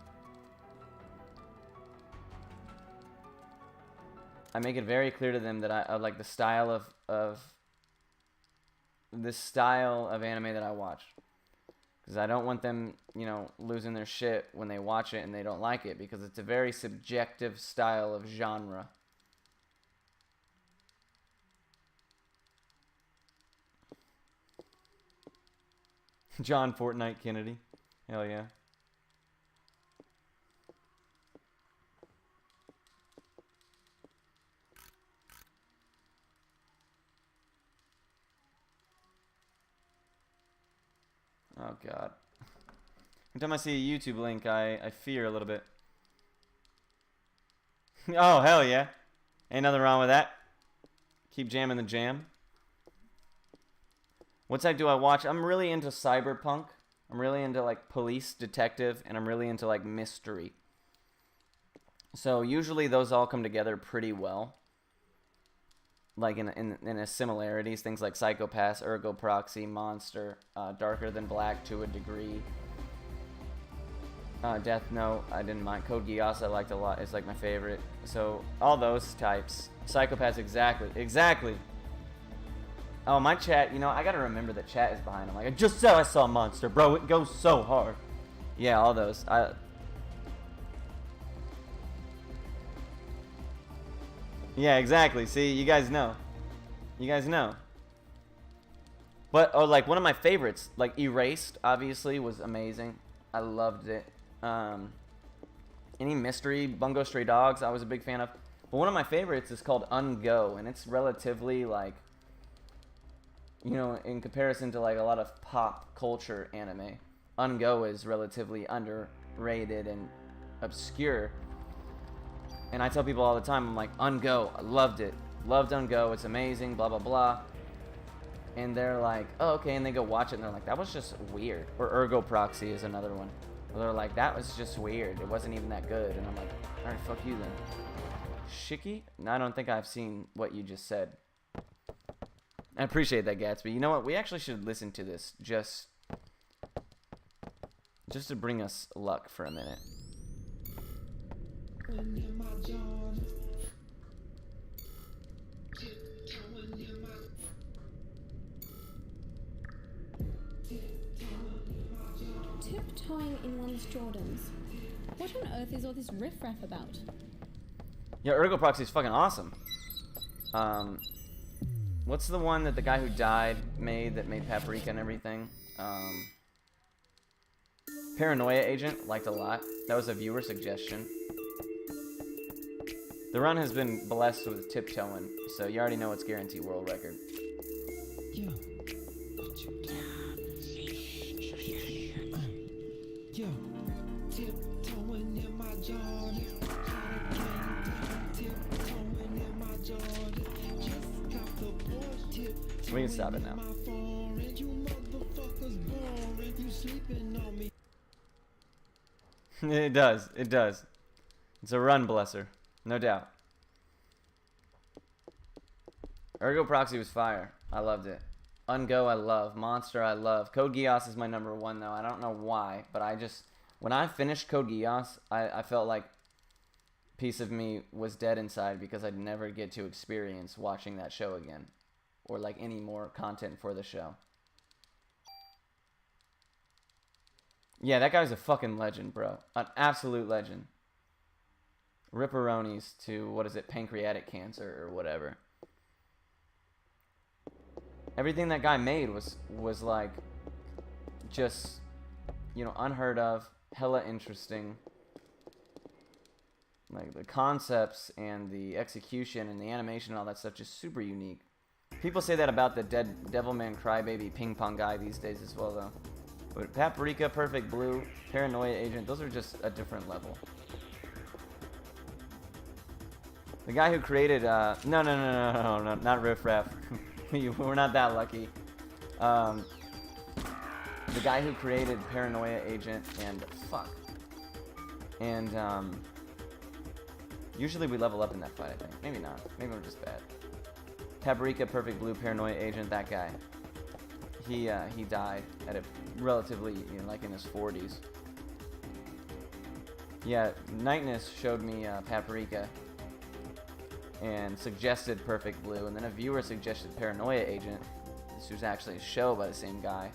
I make it very clear to them that I like the style of this style of anime that I watch. Because I don't want them, you know, losing their shit when they watch it and they don't like it, because it's a very subjective style of genre. John Fortnite Kennedy. Hell yeah. Oh god. Every time I see a YouTube link, I fear a little bit. Oh, hell yeah. Ain't nothing wrong with that. Keep jamming the jam. What type do I watch? I'm really into cyberpunk. I'm really into like police, detective, and I'm really into like mystery. So usually those all come together pretty well. Like in a similarities, things like Psychopaths, Ergo Proxy, Monster, Darker Than Black to a degree. Death Note, I didn't mind. Code Geass, I liked a lot. It's like my favorite. So all those types. Psychopaths, exactly. Oh, my chat, you know, I gotta remember that chat is behind them. Like, I just said I saw Monster, bro. It goes so hard. Yeah, all those. Yeah, exactly. See, you guys know. You guys know. But, oh, like, one of my favorites, like, Erased, obviously, was amazing. I loved it. Any mystery, Bungo Stray Dogs, I was a big fan of. But one of my favorites is called Ungo, and it's relatively, like, you know, in comparison to, like, a lot of pop culture anime, Ungo is relatively underrated and obscure. And I tell people all the time, I'm like, Ungo, I loved it. Loved Ungo, it's amazing, blah, blah, blah. And they're like, oh, okay, and they go watch it, and they're like, that was just weird. Or Ergo Proxy is another one. Where they're like, that was just weird. It wasn't even that good. And I'm like, alright, fuck you then. Shiki? No, I don't think I've seen what you just said. I appreciate that, Gatsby. You know what? We actually should listen to this just to bring us luck for a minute. Tiptoeing in one's Jordans. What on earth is all this riffraff about? Yeah, Ergo Proxy is fucking awesome. What's the one that the guy who died made that made Paprika and everything? Paranoia Agent, liked a lot. That was a viewer suggestion. The run has been blessed with tiptoeing, so you already know it's guaranteed world record. Yeah. Yeah. Tiptoeing in my Jordan. Tiptoeing in my Jordan. Just got the porch tip. We can stop it now. You motherfuckers boring. You sleeping on me. It does. It does. It's a run blesser. No doubt. Ergo Proxy was fire. I loved it. Ungo, I love. Monster, I love. Code Geass is my number one, though. I don't know why, but I just... When I finished Code Geass, I felt like a piece of me was dead inside because I'd never get to experience watching that show again. Or, like, any more content for the show. Yeah, that guy's a fucking legend, bro. An absolute legend. Ripperonis to, what is it, pancreatic cancer or whatever. Everything that guy made was like, just, you know, unheard of, hella interesting. Like, the concepts and the execution and the animation and all that stuff, just super unique. People say that about the Devilman Crybaby ping pong guy these days as well, though. But Paprika, Perfect Blue, Paranoia Agent, those are just a different level. The guy who created, no, not Riff Raff. We're not that lucky. The guy who created Paranoia Agent and, fuck. And, usually we level up in that fight, I think. Maybe not. Maybe we're just bad. Paprika, Perfect Blue, Paranoia Agent, that guy. He died at a relatively, you know, like in his 40s. Yeah, Nightness showed me Paprika and suggested Perfect Blue, and then a viewer suggested Paranoia Agent. This was actually a show by the same guy.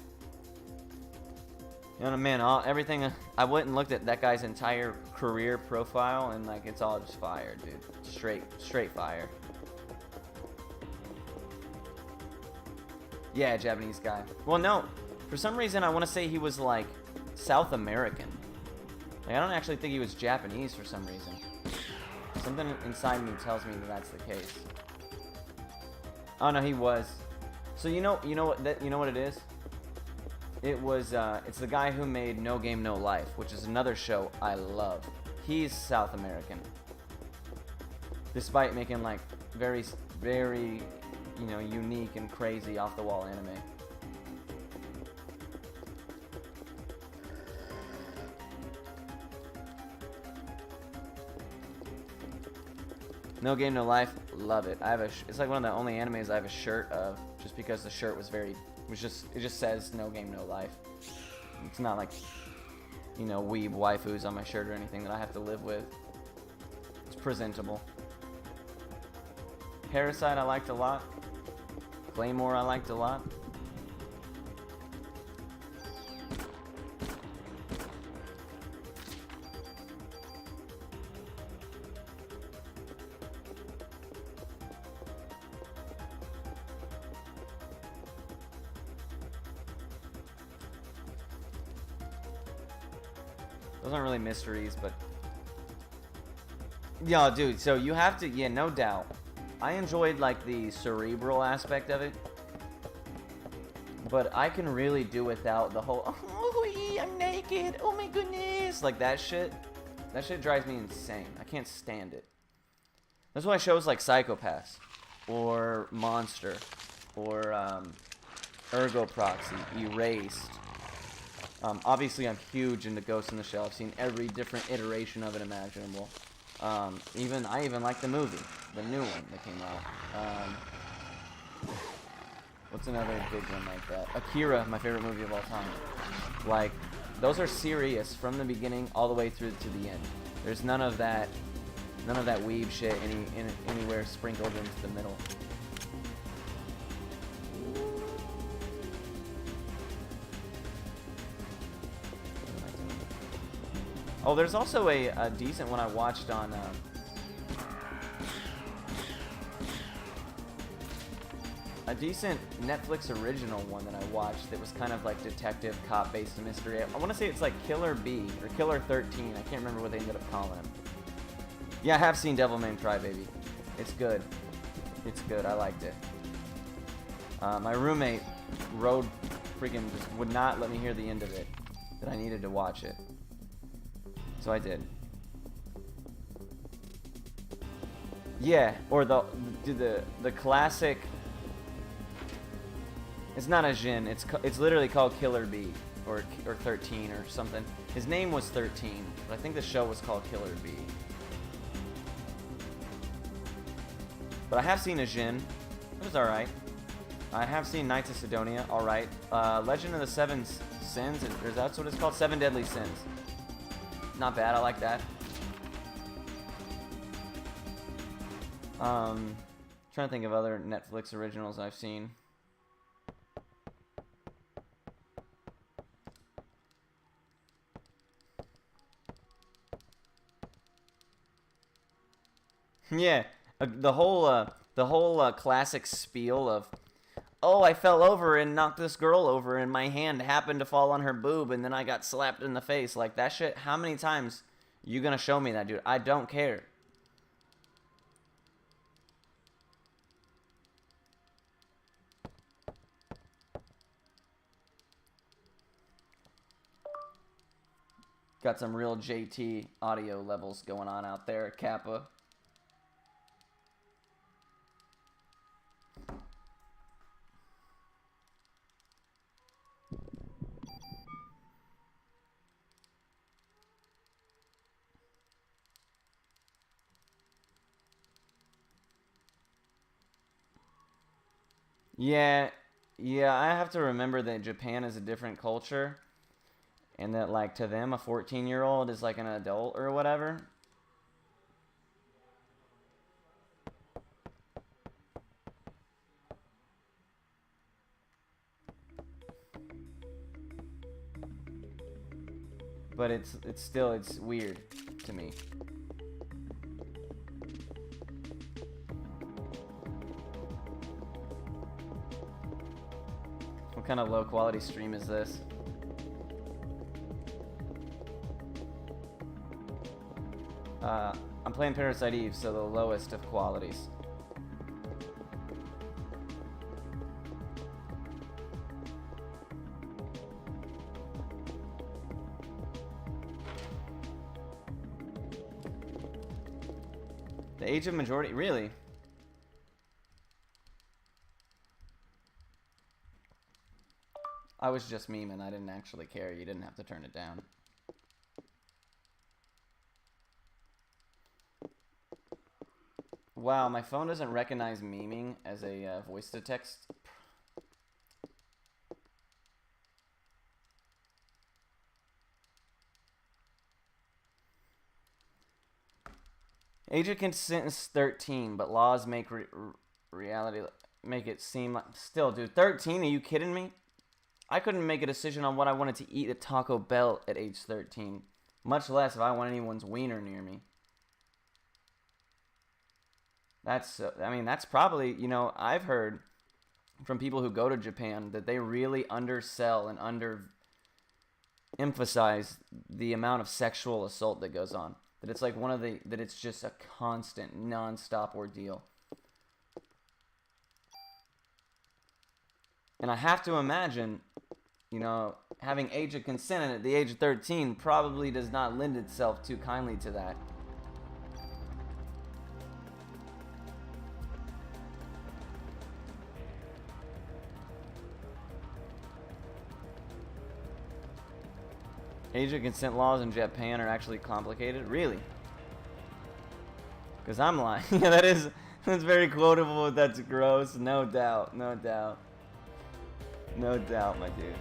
You know, man, everything, I went and looked at that guy's entire career profile, and like, it's all just fire, dude. Straight fire. Yeah, Japanese guy. Well, no, for some reason I want to say he was like South American. Like, I don't actually think he was Japanese for some reason. Something inside me tells me that that's the case. Oh no, he was. So you know what it is? It was it's the guy who made No Game No Life, which is another show I love. He's South American. Despite making like very, you know, unique and crazy off the wall anime. No Game No Life, love it. I have it's like one of the only animes I have a shirt of, just because the shirt was it just says No Game No Life. It's not like, you know, weeb waifus on my shirt or anything that I have to live with. It's presentable. Parasite I liked a lot. Claymore I liked a lot. Those aren't really mysteries, but... Yo, dude, so you have to... Yeah, no doubt. I enjoyed, like, the cerebral aspect of it. But I can really do without the whole... Oh, I'm naked! Oh my goodness! Like, that shit. That shit drives me insane. I can't stand it. That's why shows like Psychopaths. Or Monster. Or, Ergo Proxy. Erased. Obviously, I'm huge into Ghost in the Shell. I've seen every different iteration of it imaginable. I even like the movie, the new one that came out. What's another big one like that? Akira, my favorite movie of all time. Like, those are serious from the beginning all the way through to the end. There's none of that weeb shit anywhere sprinkled into the middle. Oh, there's also a decent one I watched on... a decent Netflix original one that I watched that was kind of like detective cop-based mystery. I want to say it's like Killer B or Killer 13. I can't remember what they ended up calling him. Yeah, I have seen Devilman Crybaby. It's good. It's good. I liked it. My roommate freaking just would not let me hear the end of it. That I needed to watch it. So I did. Yeah, or the classic. It's not a Jin. It's literally called Killer B or 13 or something. His name was 13, but I think the show was called Killer B. But I have seen a Jin. It was all right. I have seen Knights of Sidonia. All right. Legend of the Seven Sins. Is that what it's called? Seven Deadly Sins. Not bad, I like that. Trying to think of other Netflix originals I've seen. Yeah, the whole classic spiel of, oh, I fell over and knocked this girl over and my hand happened to fall on her boob and then I got slapped in the face. Like, that shit, how many times you gonna show me that, dude? I don't care. Got some real JT audio levels going on out there at Kappa. Yeah, yeah, I have to remember that Japan is a different culture, and that, like, to them, a 14-year-old is like an adult or whatever. But it's still, it's weird to me. What kind of low quality stream is this? I'm playing Parasite Eve, so the lowest of qualities. The age of majority, really? I was just memeing, I didn't actually care, you didn't have to turn it down. Wow, my phone doesn't recognize memeing as a voice to text. Age of consent is 13, but laws make reality make it seem like still, dude. 13? Are you kidding me? I couldn't make a decision on what I wanted to eat at Taco Bell at age 13, much less if I want anyone's wiener near me. That's, I mean, that's probably, you know, I've heard from people who go to Japan that they really undersell and emphasize the amount of sexual assault that goes on. That it's like that it's just a constant, non-stop ordeal. And I have to imagine, you know, having age of consent at the age of 13 probably does not lend itself too kindly to that. Age of consent laws in Japan are actually complicated? Really? Because I'm lying. Yeah, that's very quotable. That's gross. No doubt. No doubt. No doubt, my dude.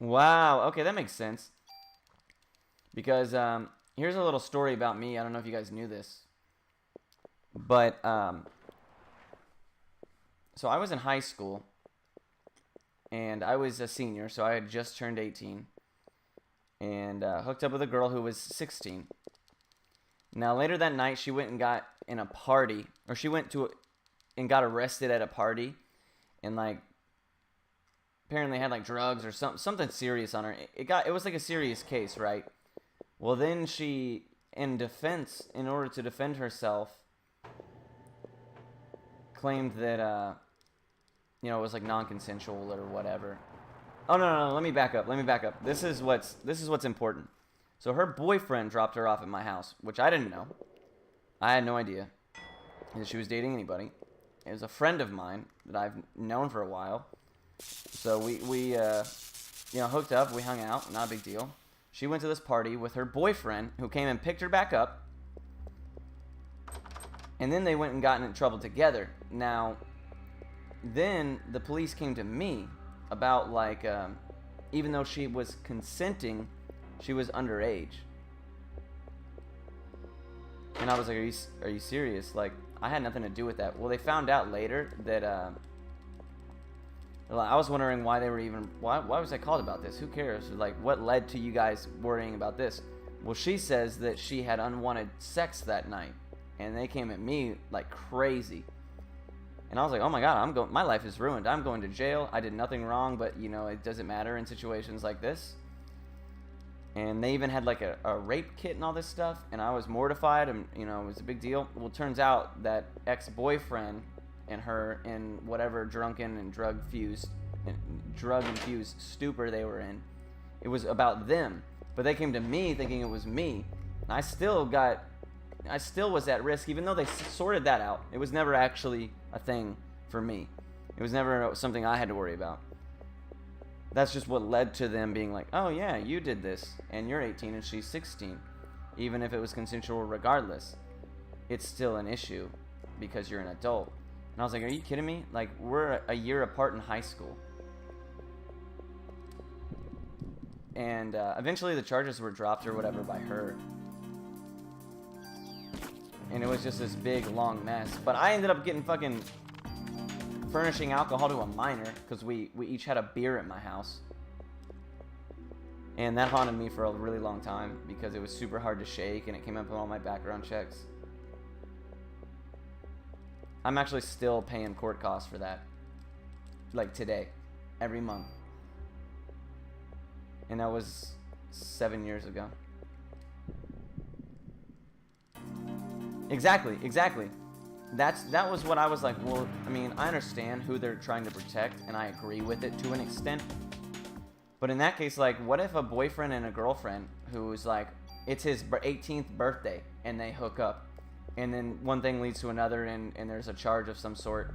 Wow. Okay, that makes sense. Because here's a little story about me. I don't know if you guys knew this. But so I was in high school. And I was a senior, so I had just turned 18. And hooked up with a girl who was 16. Now, later that night, she went and got in a party. Or she went to and got arrested at a party. And, like, apparently had like drugs or something serious on her. It was like a serious case, right? Well, then she, in order to defend herself, claimed that you know, it was like non-consensual or whatever. Oh no, let me back up. This is what's important. So her boyfriend dropped her off at my house, which I didn't know. I had no idea that she was dating anybody. It was a friend of mine that I've known for a while. So we you know, hooked up, we hung out, not a big deal. She went to this party with her boyfriend, who came and picked her back up. And then they went and got in trouble together. Now, then the police came to me about, like, even though she was consenting, she was underage. And I was like, are you serious? Like, I had nothing to do with that. Well, they found out later that, I was wondering why they were even... Why was I called about this? Who cares? Like, what led to you guys worrying about this? Well, she says that she had unwanted sex that night. And they came at me like crazy. And I was like, oh my god, my life is ruined. I'm going to jail. I did nothing wrong, but, you know, it doesn't matter in situations like this. And they even had like a rape kit and all this stuff. And I was mortified, and, you know, it was a big deal. Well, it turns out that ex-boyfriend and her, in whatever drunken and drug-infused stupor they were in, It was about them. But they came to me thinking it was me. And I still was at risk, even though they sorted that out. It was never actually a thing for me. It was never something I had to worry about. That's just what led to them being like, oh yeah, you did this, and you're 18 and she's 16. Even if it was consensual regardless, it's still an issue because you're an adult. And I was like, are you kidding me? Like, we're a year apart in high school. And eventually the charges were dropped or whatever by her. And it was just this big, long mess. But I ended up getting fucking furnishing alcohol to a minor because we each had a beer at my house. And that haunted me for a really long time because it was super hard to shake and it came up in all my background checks. I'm actually still paying court costs for that. Like today. Every month. And that was 7 years ago. Exactly. That was what I was like, well, I mean, I understand who they're trying to protect, and I agree with it to an extent. But in that case, like, what if a boyfriend and a girlfriend who's like, it's his 18th birthday, and they hook up, and then one thing leads to another, and there's a charge of some sort.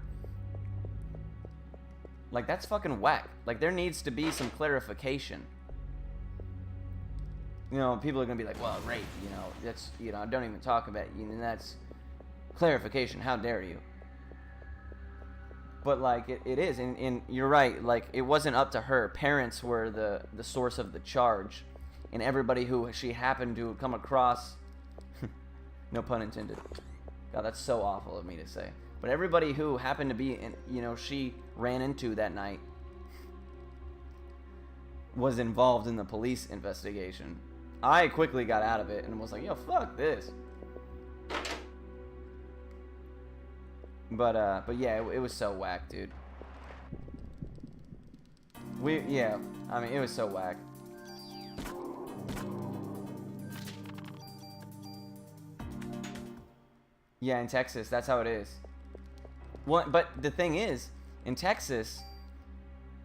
Like, that's fucking whack. Like, there needs to be some clarification. You know, people are gonna be like, well, rape, you know, that's, you know, don't even talk about it, you know, that's clarification, how dare you. But like it is, and you're right, like it wasn't up to her. Parents were the source of the charge, and everybody who she happened to come across, no pun intended, God, that's so awful of me to say, but everybody who happened to be in, you know, she ran into that night was involved in the police investigation. I quickly got out of it and was like, yo, fuck this. But yeah, it was so whack, dude. Yeah, I mean, it was so whack. Yeah, in Texas, that's how it is. Well, but the thing is, in Texas,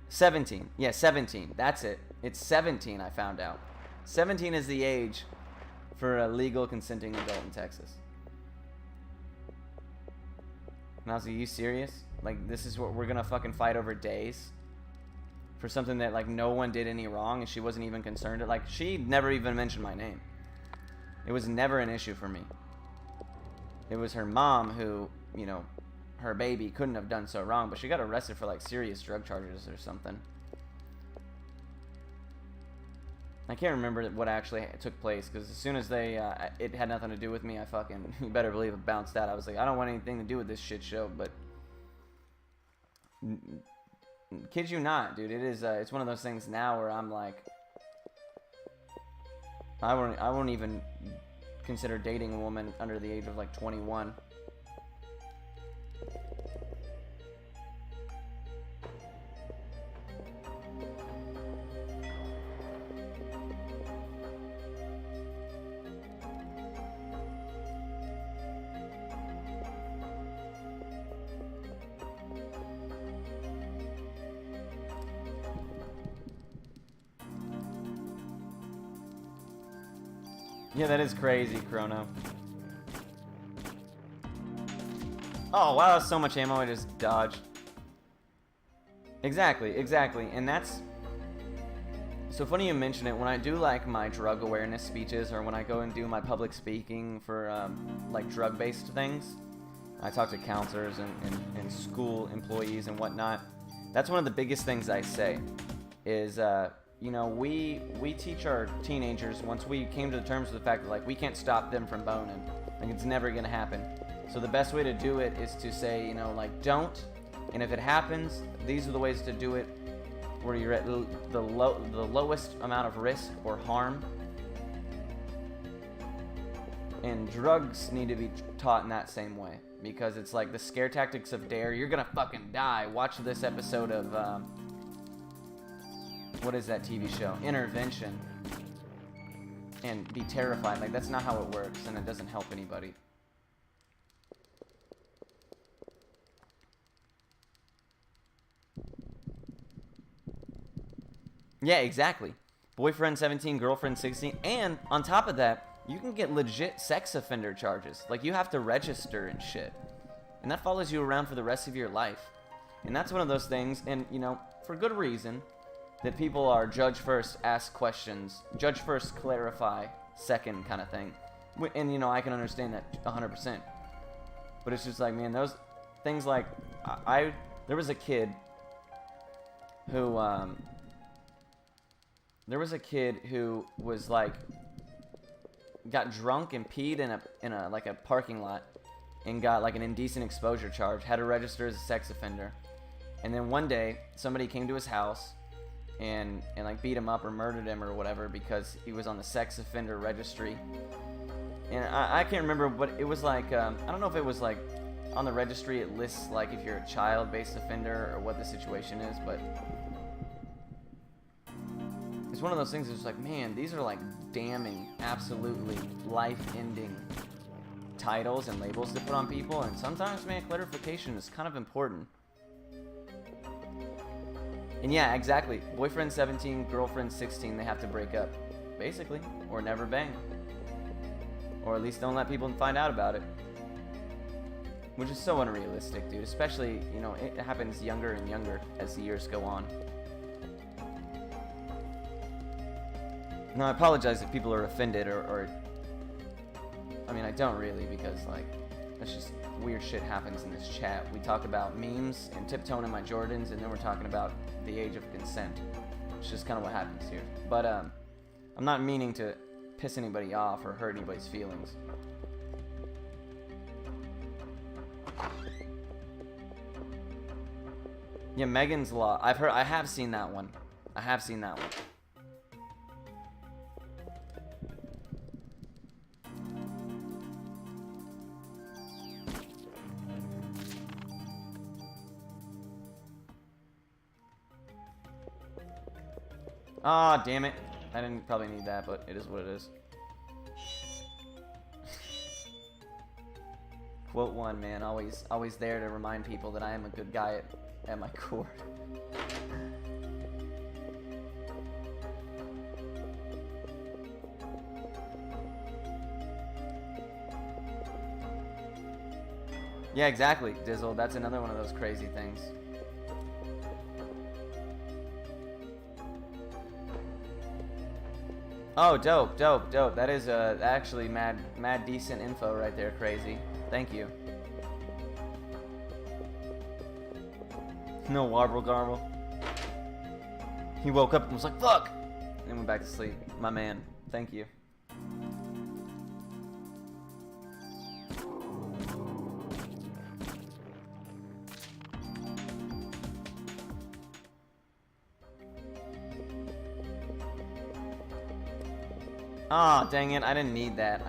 17. Yeah, 17. That's it. It's 17, I found out. 17 is the age for a legal consenting adult in Texas. And I was like, are you serious? Like, this is what we're gonna fucking fight over days? For something that, like, no one did any wrong and she wasn't even concerned. Like, she never even mentioned my name. It was never an issue for me. It was her mom who, you know, her baby couldn't have done so wrong, but she got arrested for, like, serious drug charges or something. I can't remember what actually took place, because as soon as they, it had nothing to do with me, I fucking, you better believe it bounced out. I was like, I don't want anything to do with this shit show, but kid you not, dude, it is, it's one of those things now where I'm like, I won't even consider dating a woman under the age of like 21. Yeah, that is crazy, Chrono. Oh, wow, that's so much ammo I just dodged. Exactly. And that's... So funny you mention it. When I do, like, my drug awareness speeches, or when I go and do my public speaking for, like, drug-based things, I talk to counselors and school employees and whatnot. That's one of the biggest things I say, is, you know, we teach our teenagers, once we came to the terms with the fact that, like, we can't stop them from boning. Like, it's never gonna happen. So the best way to do it is to say, you know, like, don't. And if it happens, these are the ways to do it, where you're at the lowest amount of risk or harm. And drugs need to be taught in that same way, because it's like the scare tactics of dare. You're gonna fucking die. Watch this episode of, what is that TV show? Intervention. And be terrified. Like, that's not how it works, and it doesn't help anybody. Yeah, exactly. boyfriend 17, girlfriend 16, and on top of that, you can get legit sex offender charges. Like, you have to register and shit. And that follows you around for the rest of your life. And that's one of those things, and, you know, for good reason, that people are judge first, ask questions, judge first, clarify second kind of thing. And, you know, I can understand that 100%. But it's just like, man, those things like, there was a kid who, was like, got drunk and peed in a like a parking lot and got like an indecent exposure charge, had to register as a sex offender. And then one day somebody came to his house and like beat him up or murdered him or whatever because he was on the sex offender registry. And I can't remember, but it was like, I don't know if it was like on the registry it lists like if you're a child-based offender or what the situation is, but it's one of those things that's like, man, these are like damning, absolutely life-ending titles and labels to put on people, and sometimes, man, clarification is kind of important. And yeah, exactly. Boyfriend 17, girlfriend 16, they have to break up, basically, or never bang. Or at least don't let people find out about it. Which is so unrealistic, dude. Especially, you know, it happens younger and younger as the years go on. No, I apologize if people are offended or I mean, I don't really, because, like, that's just weird shit happens in this chat. We talk about memes and tiptoeing in my Jordans, and then we're talking about the age of consent. It's just kind of what happens here. But, I'm not meaning to piss anybody off or hurt anybody's feelings. Yeah, Megan's Law. I have seen that one. I have seen that one. Ah, damn it. I didn't probably need that, but it is what it is. Quote one, man. Always there to remind people that I am a good guy at my core. Yeah, exactly, Dizzle. That's another one of those crazy things. Oh, dope. That is actually mad decent info right there, crazy. Thank you. No warble garble. He woke up and was like, fuck! And went back to sleep. My man. Thank you. Ah, dang it, I didn't need that.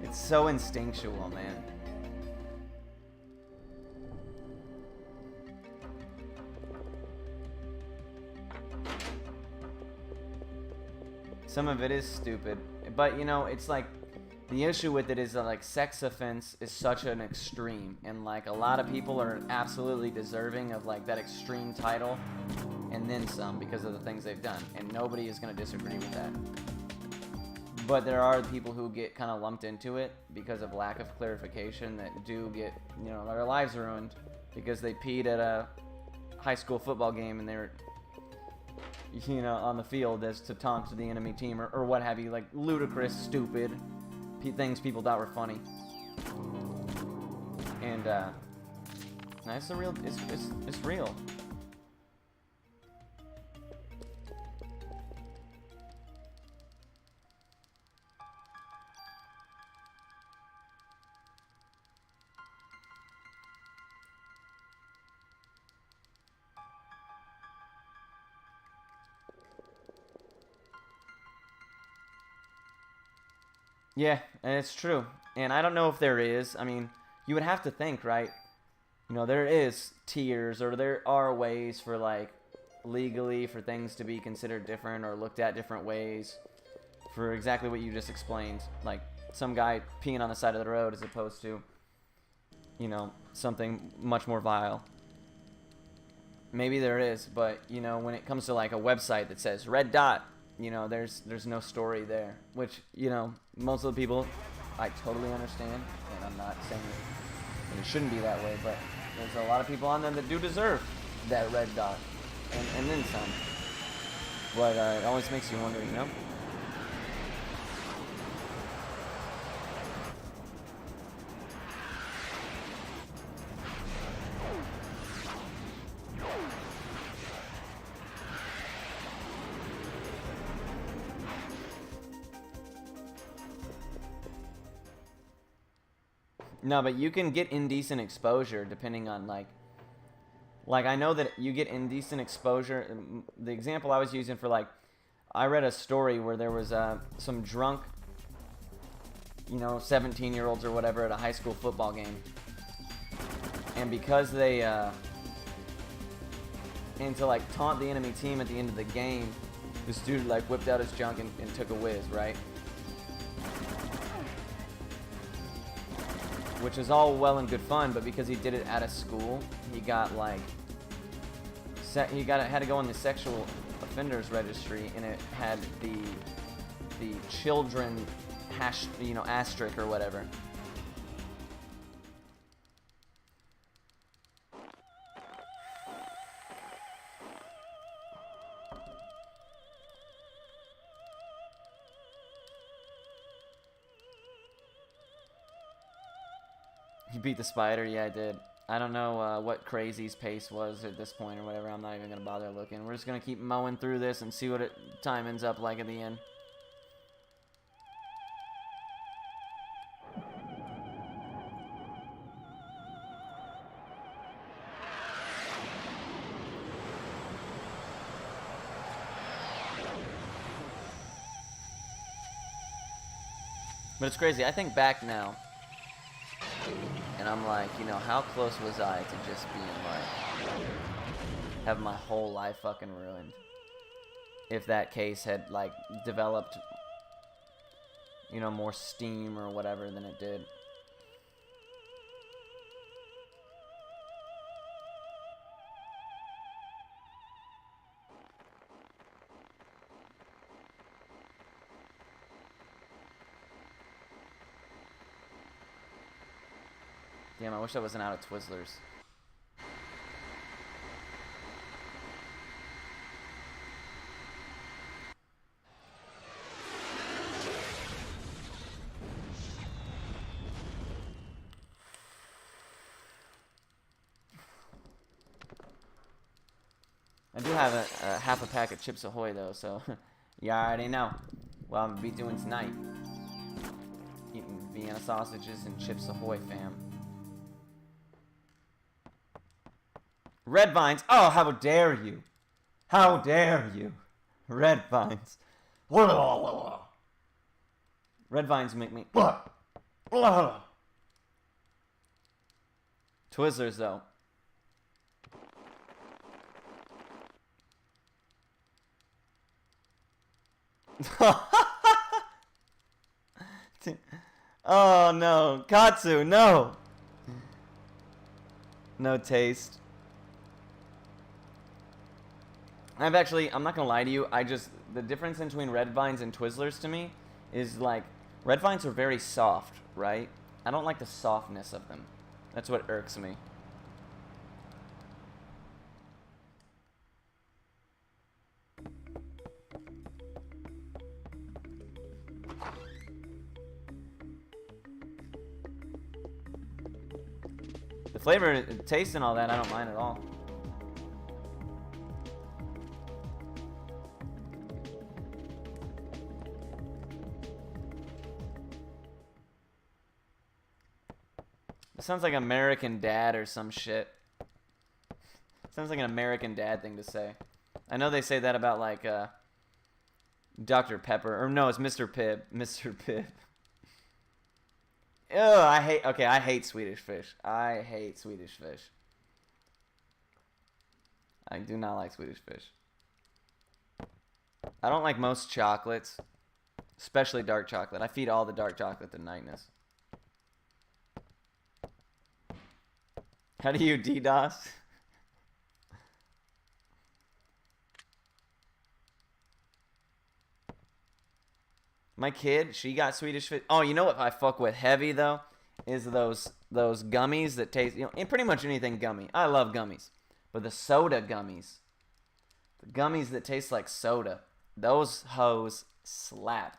It's so instinctual, man. Some of it is stupid, but you know, it's like, the issue with it is that, like, sex offense is such an extreme, and like a lot of people are absolutely deserving of like that extreme title and then some because of the things they've done, and nobody is going to disagree with that. But there are people who get kind of lumped into it because of lack of clarification that do get, you know, their lives ruined because they peed at a high school football game and they're, you know, on the field as to taunt the enemy team or what have you, like ludicrous, stupid things people thought were funny. And it's a real, it's real. Yeah, and it's true. And I don't know if there is. I mean, you would have to think, right? You know, there is tiers, or there are ways for, like, legally for things to be considered different or looked at different ways for exactly what you just explained. Like, some guy peeing on the side of the road as opposed to, you know, something much more vile. maybe there is, but you know, when it comes to like a website that says red dot, you know, there's no story there, which, you know, most of the people, I totally understand, and I'm not saying it shouldn't be that way, but there's a lot of people on there that do deserve that red dot, and then some. But it always makes you wonder, you know? No, but you can get indecent exposure depending on like I know that you get indecent exposure. The example I was using for like, I read a story where there was some drunk, you know, 17-year-olds or whatever at a high school football game, and because they and to like taunt the enemy team at the end of the game, this dude like whipped out his junk and took a whiz, right? Which is all well and good fun, but because he did it at a school, he got like had to go on the sexual offenders registry, and it had the children asterisk or whatever. You beat the spider? Yeah, I did. I don't know what Crazy's pace was at this point or whatever. I'm not even going to bother looking. We're just going to keep mowing through this and see what time ends up like at the end. But it's crazy. I think back now, and I'm like, you know, how close was I to just being like, have my whole life fucking ruined if that case had like developed, you know, more steam or whatever than it did. Damn, I wish I wasn't out of Twizzlers. I do have a half a pack of Chips Ahoy though, so you already know what I'm gonna be doing tonight. Eating Vienna sausages and Chips Ahoy, fam. Red Vines. Oh, how dare you! How dare you! Red Vines. Red Vines make me. Twizzlers though. Oh no, Katsu, no. No taste. I'm not gonna lie to you, the difference between Red Vines and Twizzlers to me is like, Red Vines are very soft, right? I don't like the softness of them. That's what irks me. The flavor, taste and all that, I don't mind at all. It sounds like American Dad or some shit. Sounds like an American Dad thing to say. I know they say that about like Dr. Pepper, or no, it's Mr. Pibb. Mr. Pibb. Ugh, I hate Swedish Fish. I hate Swedish Fish. I do not like Swedish Fish. I don't like most chocolates, especially dark chocolate. I feed all the dark chocolate to Nightness. How do you DDoS? My kid, she got Swedish Fish. Oh, you know what I fuck with heavy though? Is those gummies that taste, you know, and pretty much anything gummy. I love gummies. But the soda gummies. The gummies that taste like soda. Those hoes slap.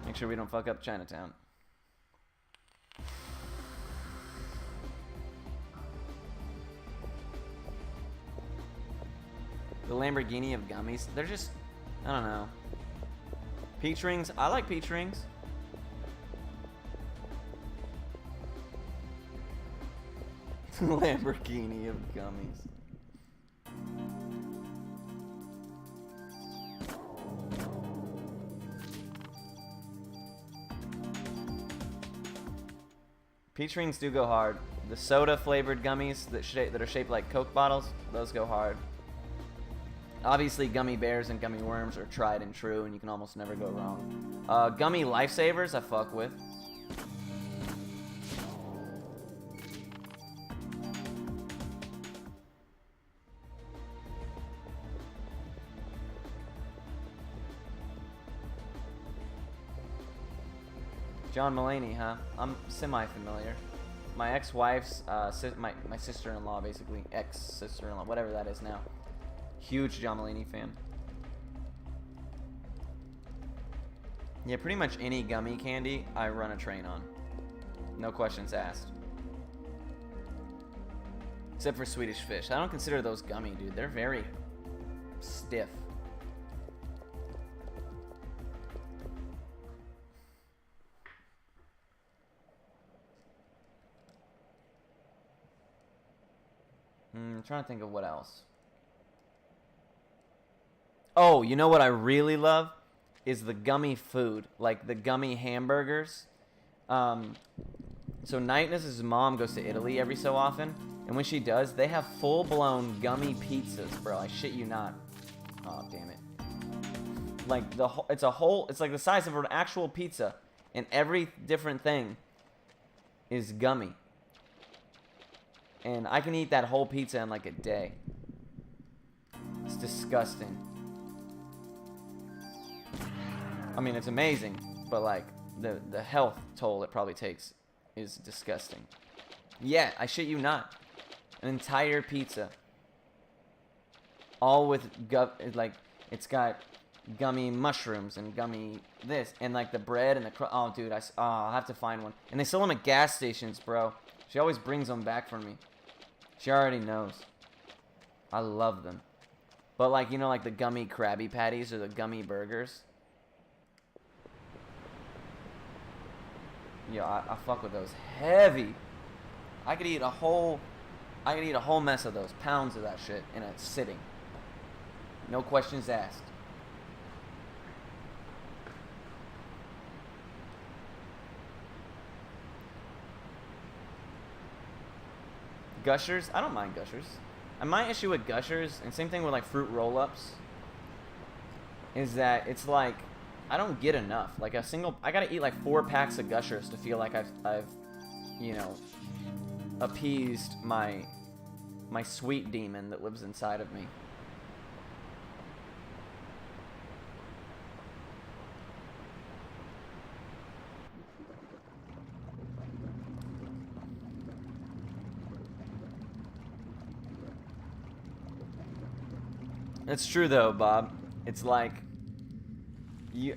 Make sure we don't fuck up Chinatown. The Lamborghini of gummies. They're just, I don't know. Peach rings. I like peach rings. Lamborghini of gummies. Peach rings do go hard. The soda flavored gummies that are shaped like Coke bottles, those go hard. Obviously, gummy bears and gummy worms are tried and true, and you can almost never go wrong. Gummy lifesavers, I fuck with. John Mulaney, huh? I'm semi-familiar. My ex-wife's, my sister-in-law, basically, ex-sister-in-law, whatever that is now. Huge John Mulaney fan. Yeah, pretty much any gummy candy I run a train on. No questions asked. Except for Swedish Fish. I don't consider those gummy, dude. They're very stiff. I'm trying to think of what else. Oh, you know what I really love? Is the gummy food. Like the gummy hamburgers. So Nightness's mom goes to Italy every so often. And when she does, they have full-blown gummy pizzas, bro. I shit you not. Oh, damn it. Like, it's like the size of an actual pizza. And every different thing is gummy. And I can eat that whole pizza in like a day. It's disgusting. I mean, it's amazing, but like the health toll it probably takes is disgusting. Yeah, I shit you not. An entire pizza. All with like it's got gummy mushrooms and gummy this and like the bread and the oh dude, I'll have to find one. And they sell them at gas stations, bro. She always brings them back for me. She already knows. I love them. But like, you know, like the gummy Krabby Patties or the gummy burgers. Yeah, I fuck with those heavy. I could eat a whole mess of those, pounds of that shit in a sitting. No questions asked. Gushers? I don't mind Gushers. My issue with Gushers, and same thing with like fruit roll-ups, is that it's like I don't get enough. Like I gotta eat like 4 packs of Gushers to feel like I've you know, appeased my sweet demon that lives inside of me. It's true though, Bob. It's like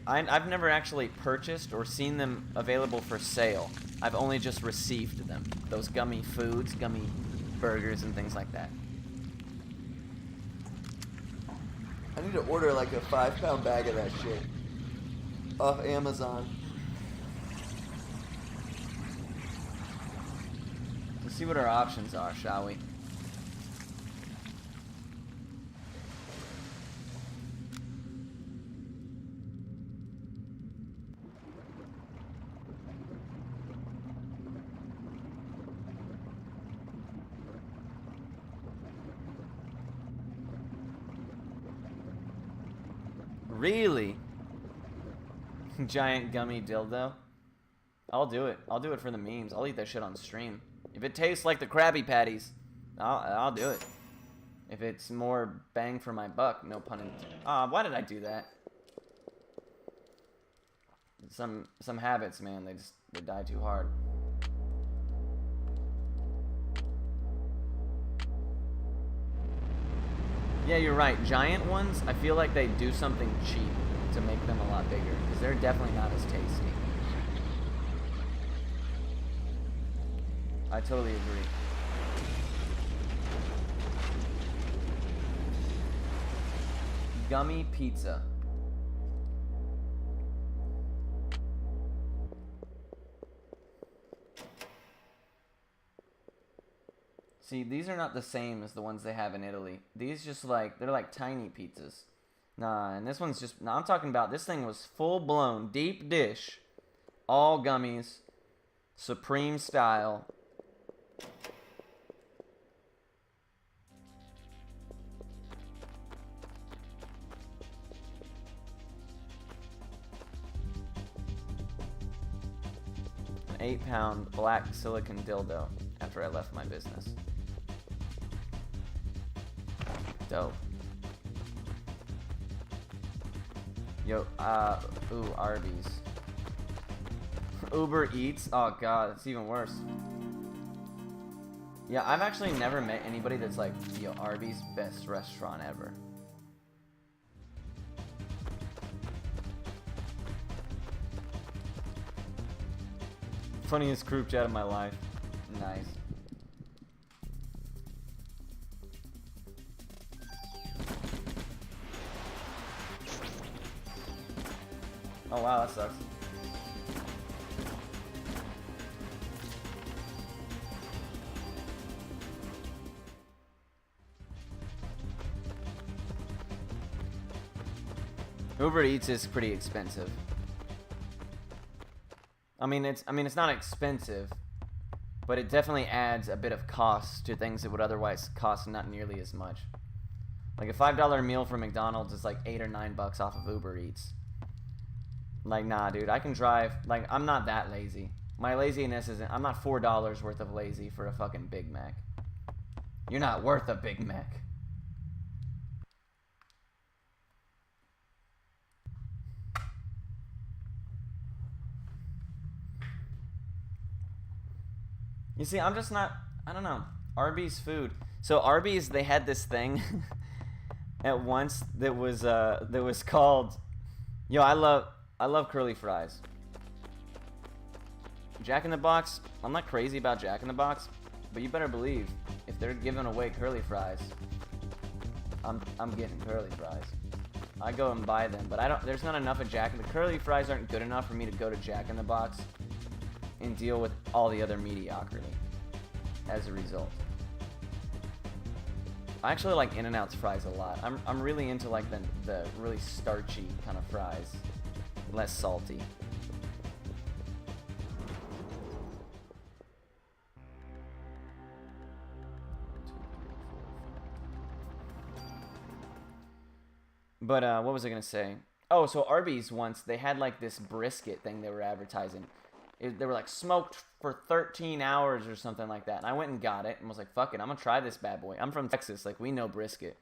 I've never actually purchased or seen them available for sale. I've only just received them. Those gummy foods, gummy burgers and things like that. I need to order like a 5-pound bag of that shit off Amazon. Let's see what our options are, shall we? Really? Giant gummy dildo? I'll do it. I'll do it for the memes. I'll eat that shit on stream. If it tastes like the Krabby Patties, I'll do it. If it's more bang for my buck, no pun intended. Why did I do that? Some habits, man, they die too hard. Yeah, you're right. Giant ones, I feel like they do something cheap to make them a lot bigger, because they're definitely not as tasty. I totally agree. Gummy pizza. See, these are not the same as the ones they have in Italy. These just like, they're like tiny pizzas. Nah, and this one's just, nah, I'm talking about, this thing was full-blown, deep dish, all gummies, supreme style. An 8-pound black silicone dildo after I left my business. Dope. Yo, ooh, Arby's. Uber Eats? Oh god, it's even worse. Yeah, I've actually never met anybody that's like, yo, Arby's, best restaurant ever. Funniest group chat of my life. Nice. Oh wow, that sucks. Uber Eats is pretty expensive. I mean it's not expensive, but it definitely adds a bit of cost to things that would otherwise cost not nearly as much. Like a $5 meal from McDonald's is like $8 or $9 off of Uber Eats. Like, nah, dude, I can drive. Like, I'm not that lazy. My laziness isn't, I'm not $4 worth of lazy for a fucking Big Mac. You're not worth a Big Mac. You see, I'm just not, I don't know. Arby's food. So Arby's, they had this thing at once that was called, yo, I love curly fries. Jack in the Box, I'm not crazy about Jack in the Box, but you better believe if they're giving away curly fries, I'm getting curly fries. I go and buy them, but there's not enough of the curly fries aren't good enough for me to go to Jack in the Box and deal with all the other mediocrity as a result. I actually like In-N-Out's fries a lot. I'm really into like the really starchy kind of fries. Less salty. But what was I gonna say? Oh, so Arby's once, they had like this brisket thing they were advertising. They were like smoked for 13 hours or something like that. And I went and got it and was like, fuck it, I'm gonna try this bad boy. I'm from Texas, like we know brisket.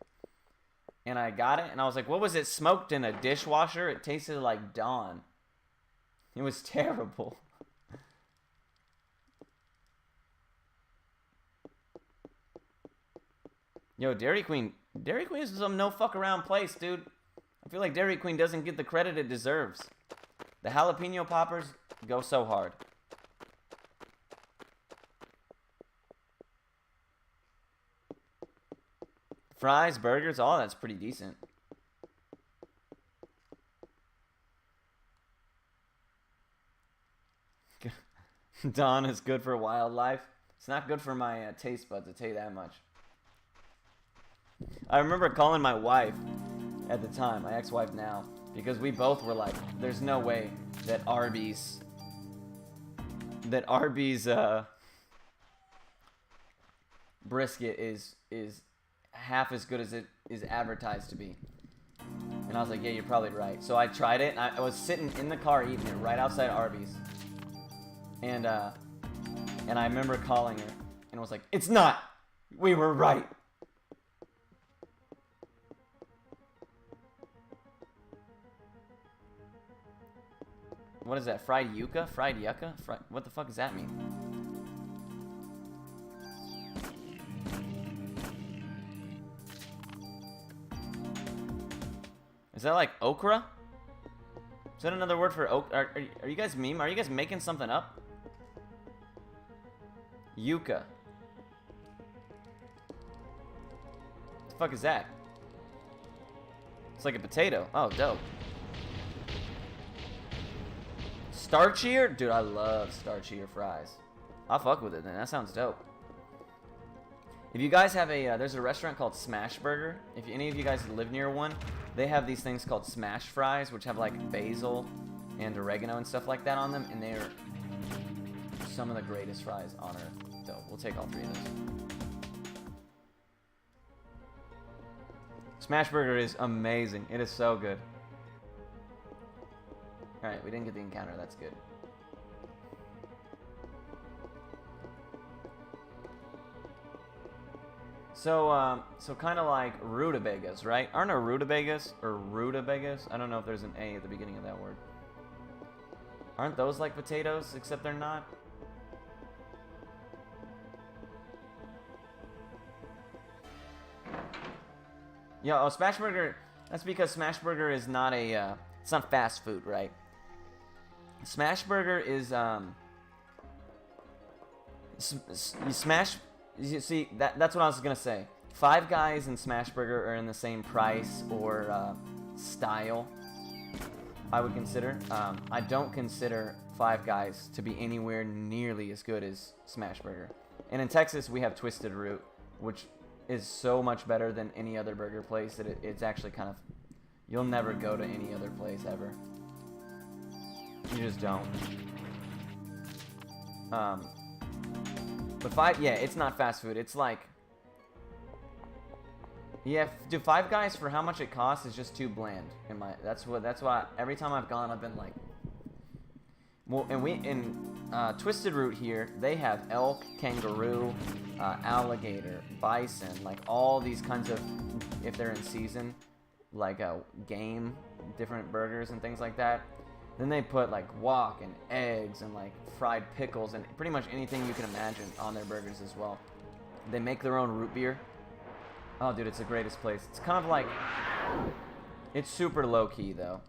And I got it and I was like, what was it smoked in a dishwasher? It tasted like Dawn. It was terrible. Yo, Dairy Queen is some no fuck around place, dude. I feel like Dairy Queen doesn't get the credit it deserves. The jalapeno poppers go so hard. Fries, burgers, all that's pretty decent. Dawn is good for wildlife. It's not good for my taste buds, I'll tell you that much. I remember calling my wife at the time, my ex-wife now, because we both were like, there's no way that Arby's brisket is half as good as it is advertised to be. And I was like, yeah, you're probably right. So I tried it, and I was sitting in the car eating it right outside Arby's. And I remember calling her, And it was like, it's not. We were right. What is that? Fried yucca? Fried yucca? What the fuck does that mean? Is that like okra? Is that another word for okra? Are you guys meme? Are you guys making something up? Yucca. What the fuck is that? It's like a potato. Oh, dope. Starchier? Dude, I love starchier fries. I'll fuck with it then. That sounds dope. If you guys have a, there's a restaurant called Smash Burger. If any of you guys live near one, they have these things called smash fries, which have like basil and oregano and stuff like that on them, and they are some of the greatest fries on earth. So we'll take all three of those. Smash Burger is amazing. It is so good. Alright, we didn't get the encounter. That's good. So kind of like rutabagas, right? Aren't a rutabagas or rutabagas? I don't know if there's an A at the beginning of that word. Aren't those like potatoes, except they're not? Yeah, oh, Smash Burger, that's because Smash Burger is not a, it's not fast food, right? Smash Burger is, you see, that's what I was gonna say. Five Guys and Smash Burger are in the same price or style, I would consider. I don't consider Five Guys to be anywhere nearly as good as Smash Burger. And in Texas, we have Twisted Root, which is so much better than any other burger place that it's actually kind of, you'll never go to any other place ever. You just don't. But yeah, it's not fast food. It's like, yeah, do Five Guys for how much it costs is just too bland. That's why every time I've gone, I've been like, well, and in Twisted Root here, they have elk, kangaroo, alligator, bison, like all these kinds of, if they're in season, like game, different burgers and things like that. Then they put like wok and eggs and like fried pickles and pretty much anything you can imagine on their burgers as well. They make their own root beer. Oh, dude, it's the greatest place. It's kind of like, it's super low key though.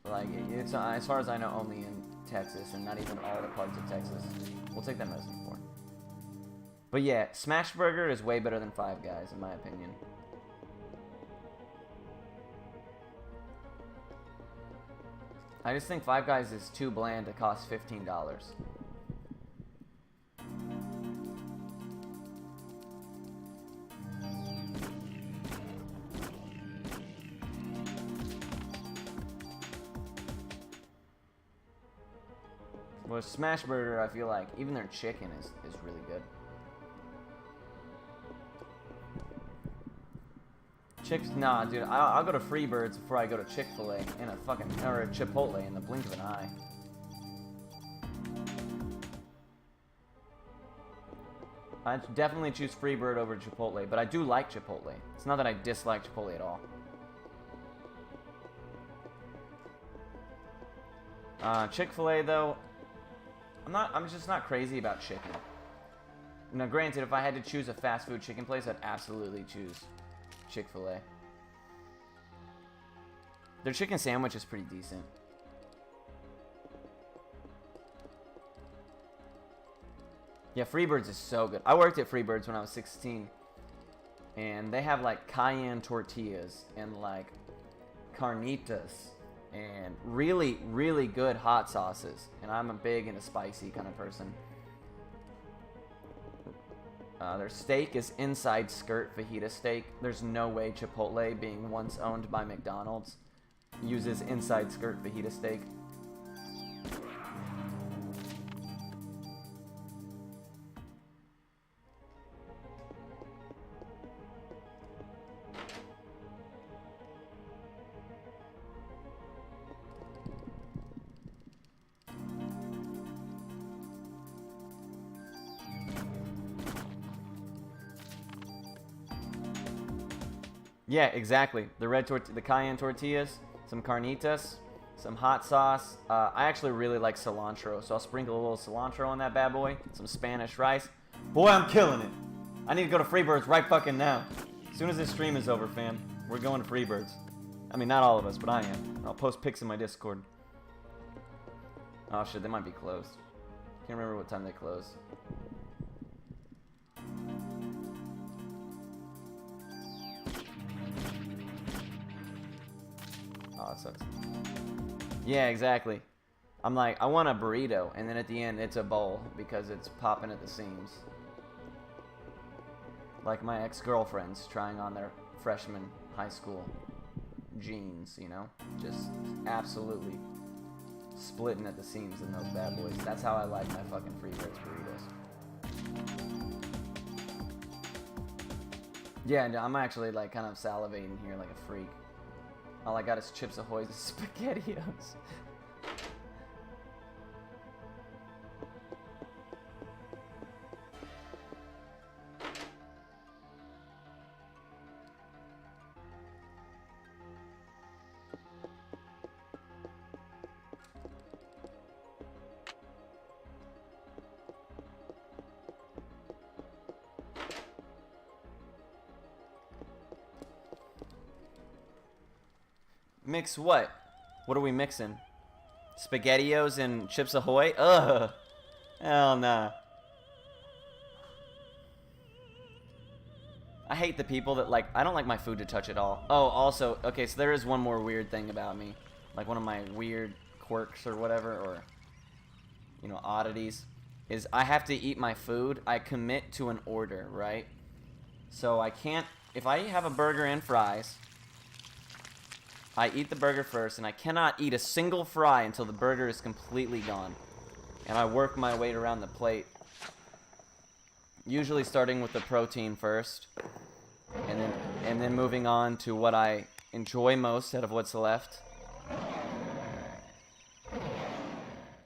Like it's as far as I know, only in Texas and not even all the parts of Texas. We'll take that medicine for. But yeah, Smash Burger is way better than Five Guys in my opinion. I just think Five Guys is too bland to cost $15. With Smash Burger, I feel like even their chicken is really good. Nah, dude, I'll go to Freebirds before I go to Chick-fil-A in a fucking, or a Chipotle in the blink of an eye. I'd definitely choose Freebird over Chipotle, but I do like Chipotle. It's not that I dislike Chipotle at all. Chick-fil-A though, I'm just not crazy about chicken. Now granted, if I had to choose a fast food chicken place, I'd absolutely choose Chick-fil-A. Their chicken sandwich is pretty decent. Yeah, Freebirds is so good. I worked at Freebirds when I was 16. And they have like cayenne tortillas and like carnitas and really, really good hot sauces. And I'm a big and a spicy kind of person. Their steak is inside skirt fajita steak. There's no way Chipotle, being once owned by McDonald's, uses inside skirt fajita steak. Yeah, exactly. The cayenne tortillas, some carnitas, some hot sauce. I actually really like cilantro, so I'll sprinkle a little cilantro on that bad boy. Some Spanish rice. Boy, I'm killing it. I need to go to Freebirds right fucking now. As soon as this stream is over, fam, we're going to Freebirds. I mean, not all of us, but I am. I'll post pics in my Discord. Oh shit, they might be closed. Can't remember what time they close. Oh, that sucks. Yeah, exactly. I'm like, I want a burrito, and then at the end, it's a bowl because it's popping at the seams. Like my ex-girlfriends trying on their freshman high school jeans, you know? Just absolutely splitting at the seams in those bad boys. That's how I like my fucking Freebirds burritos. Yeah, and I'm actually like kind of salivating here like a freak. All I got is Chips Ahoy's and SpaghettiOs. Mix what? What are we mixing? SpaghettiOs and Chips Ahoy? Ugh. Hell nah. I hate the people that like, I don't like my food to touch at all. Oh, also, okay, so there is one more weird thing about me. Like one of my weird quirks or whatever, or, you know, oddities, is I have to eat my food. I commit to an order, right? So I can't, if I have a burger and fries, I eat the burger first, and I cannot eat a single fry until the burger is completely gone. And I work my way around the plate. Usually starting with the protein first, and then moving on to what I enjoy most out of what's left.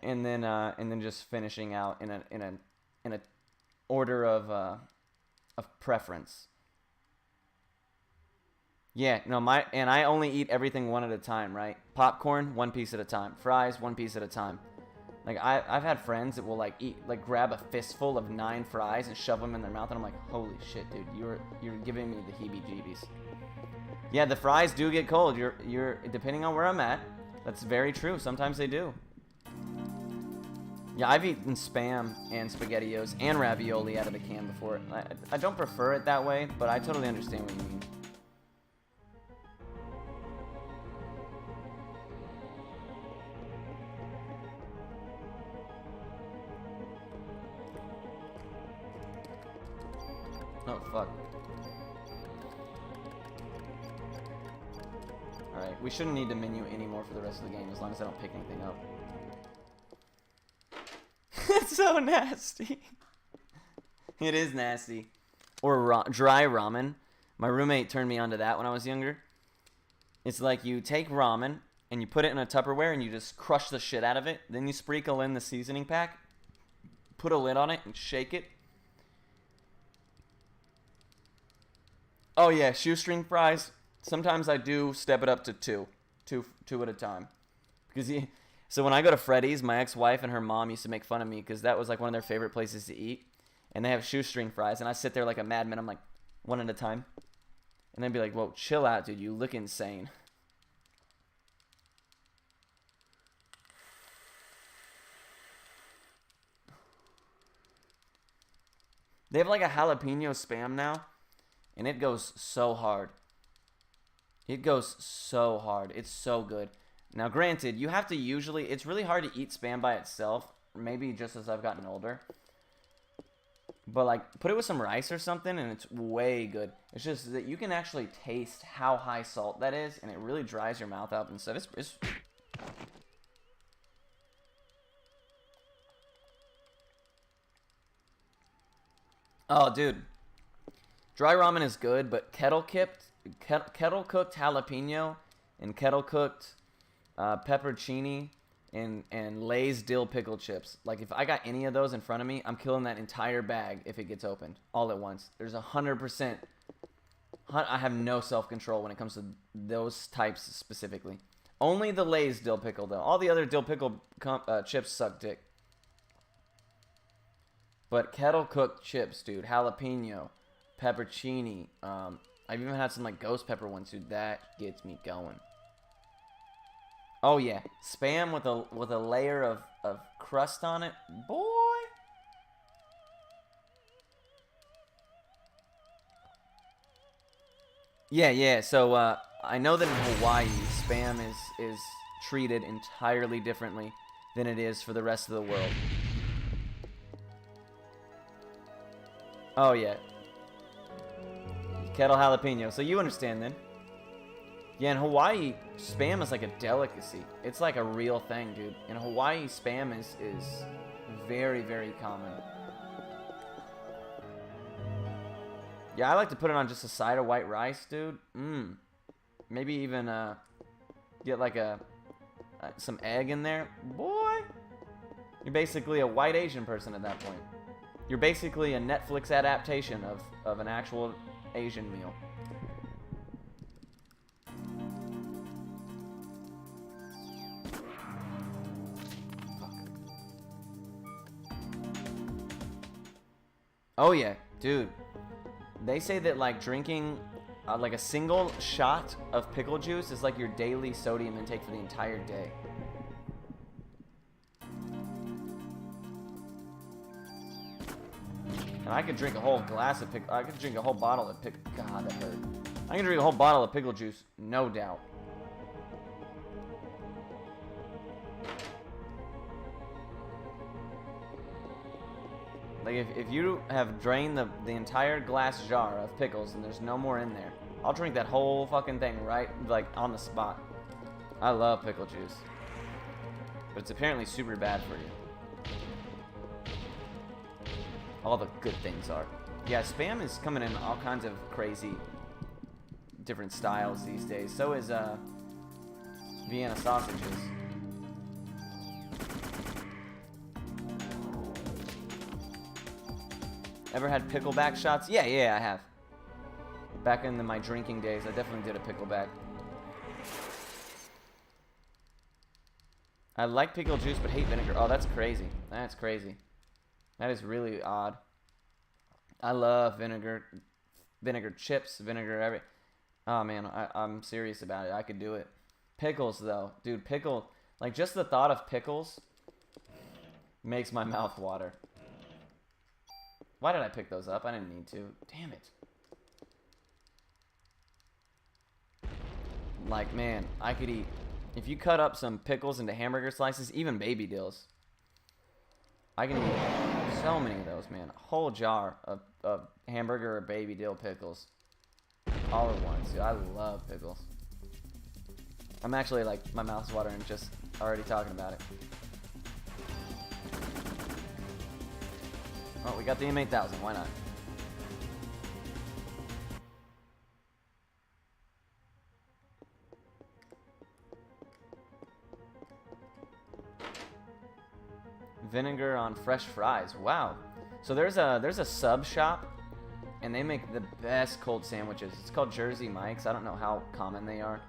And then just finishing out in a order of preference. Yeah, no, I only eat everything one at a time, right? Popcorn, one piece at a time. Fries, one piece at a time. Like I've had friends that will like grab a fistful of 9 fries and shove them in their mouth, and I'm like, holy shit, dude, you're giving me the heebie-jeebies. Yeah, the fries do get cold. You're depending on where I'm at. That's very true. Sometimes they do. Yeah, I've eaten Spam and SpaghettiOs and ravioli out of the can before. I don't prefer it that way, but I totally understand what you mean. Oh, fuck. Alright, we shouldn't need to menu anymore for the rest of the game as long as I don't pick anything up. It's so nasty. It is nasty. Or dry ramen. My roommate turned me onto that when I was younger. It's like you take ramen and you put it in a Tupperware and you just crush the shit out of it. Then you sprinkle in the seasoning pack, put a lid on it, and shake it. Oh yeah, shoestring fries. Sometimes I do step it up to two at a time. So when I go to Freddy's, my ex-wife and her mom used to make fun of me because that was like one of their favorite places to eat. And they have shoestring fries, and I sit there like a madman. I'm like, one at a time. And they'd be like, whoa, chill out, dude. You look insane. They have like a jalapeno Spam now. And it goes so hard. It goes so hard. It's so good. Now, granted, you have to usually... It's really hard to eat Spam by itself. Maybe just as I've gotten older. But, like, put it with some rice or something, and it's way good. It's just that you can actually taste how high salt that is, and it really dries your mouth out and stuff. It's Oh, dude. Dry ramen is good, but kettle cooked jalapeno and kettle cooked peppercini and Lay's dill pickle chips. Like if I got any of those in front of me, I'm killing that entire bag if it gets opened all at once. There's 100% I have no self-control when it comes to those types specifically. Only the Lay's dill pickle, though. All the other dill pickle chips suck dick. But kettle-cooked chips, dude. Jalapeno, peppercini. I've even had some, like, ghost pepper ones, dude. That gets me going. Oh, yeah. Spam with a layer of crust on it. Boy! Yeah. So, I know that in Hawaii, Spam is treated entirely differently than it is for the rest of the world. Oh, yeah. Kettle jalapeno. So you understand, then. Yeah, in Hawaii, Spam is like a delicacy. It's like a real thing, dude. In Hawaii, Spam is very, very common. Yeah, I like to put it on just a side of white rice, dude. Maybe even get like some egg in there. Boy, you're basically a white Asian person at that point. You're basically a Netflix adaptation of an actual Asian meal. Oh yeah, dude. They say that like drinking like a single shot of pickle juice is like your daily sodium intake for the entire day. And I could drink a whole glass of I could drink a whole bottle of God, that hurt. I can drink a whole bottle of pickle juice, no doubt. Like, if you have drained the entire glass jar of pickles and there's no more in there, I'll drink that whole fucking thing right, like, on the spot. I love pickle juice. But it's apparently super bad for you. All the good things are. Yeah, Spam is coming in all kinds of crazy different styles these days. So is, Vienna sausages. Ever had pickleback shots? Yeah, I have. Back in my drinking days, I definitely did a pickleback. I like pickle juice, but hate vinegar. Oh, that's crazy. That's crazy. That is really odd. I love vinegar. Vinegar chips, vinegar every... Oh, man, I'm serious about it. I could do it. Pickles, though. Dude, like, just the thought of pickles makes my mouth water. Why did I pick those up? I didn't need to. Damn it. Like, man, I could eat... If you cut up some pickles into hamburger slices, even baby dills, I can eat so many of those, man. A whole jar of hamburger or baby dill pickles. All at once. Dude, I love pickles. I'm actually, like, my mouth's watering just already talking about it. Oh, we got the M8000. Why not? Vinegar on fresh fries. Wow. So there's a sub shop, and they make the best cold sandwiches. It's called Jersey Mike's. I don't know how common they are.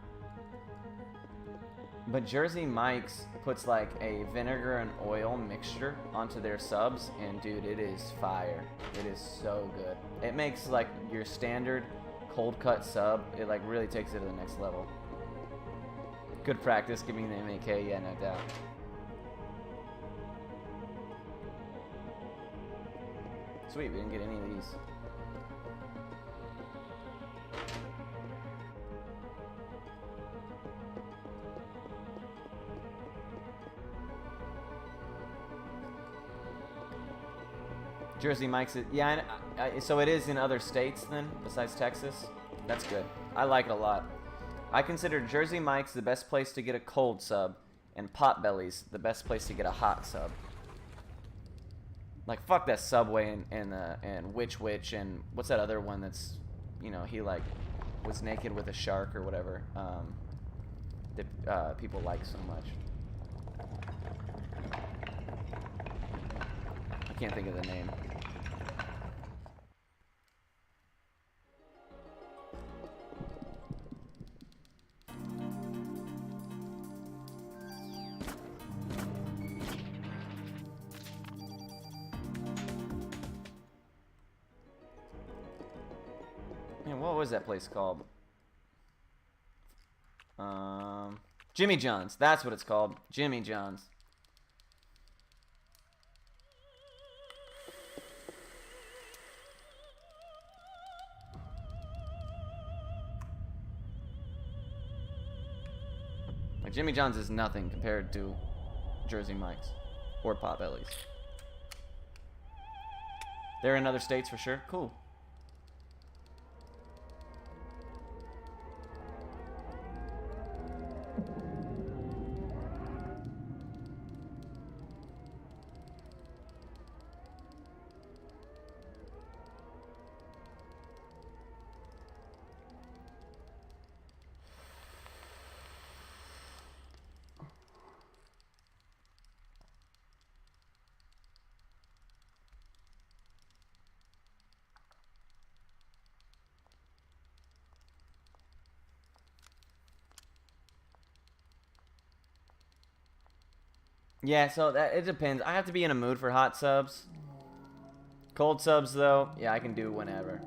But Jersey Mike's puts like a vinegar and oil mixture onto their subs, and dude, it is fire. It is so good. It makes like your standard cold cut sub, it like really takes it to the next level. Good practice giving the MAK, yeah, no doubt. Sweet, we didn't get any of these. Jersey Mike's, yeah, so it is in other states then, besides Texas? That's good. I like it a lot. I consider Jersey Mike's the best place to get a cold sub, and Potbelly's the best place to get a hot sub. Like, fuck that Subway and Witch, and what's that other one that's, you know, he, like, was naked with a shark or whatever, that people like so much. I can't think of the name. Man, what was that place called? Jimmy John's. That's what it's called. Jimmy John's. Like, Jimmy John's is nothing compared to Jersey Mike's or Potbelly's. They're in other states for sure. Cool. Yeah, so that it depends. I have to be in a mood for hot subs. Cold subs, though, yeah, I can do whenever.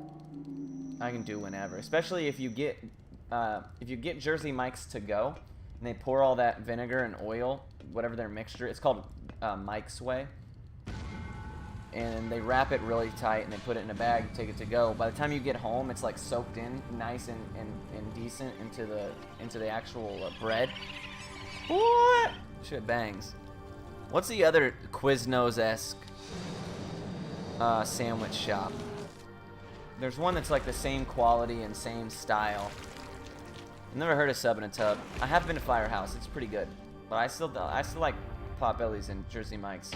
I can do whenever, especially if you get Jersey Mike's to go, and they pour all that vinegar and oil, whatever their mixture. It's called Mike's Way, and they wrap it really tight and they put it in a bag, take it to go. By the time you get home, it's like soaked in, nice and decent into the actual bread. What? Shit bangs. What's the other Quiznos-esque sandwich shop? There's one that's like the same quality and same style. I've never heard of Sub in a Tub. I have been to Firehouse. It's pretty good. But I still like Potbelly's and Jersey Mike's.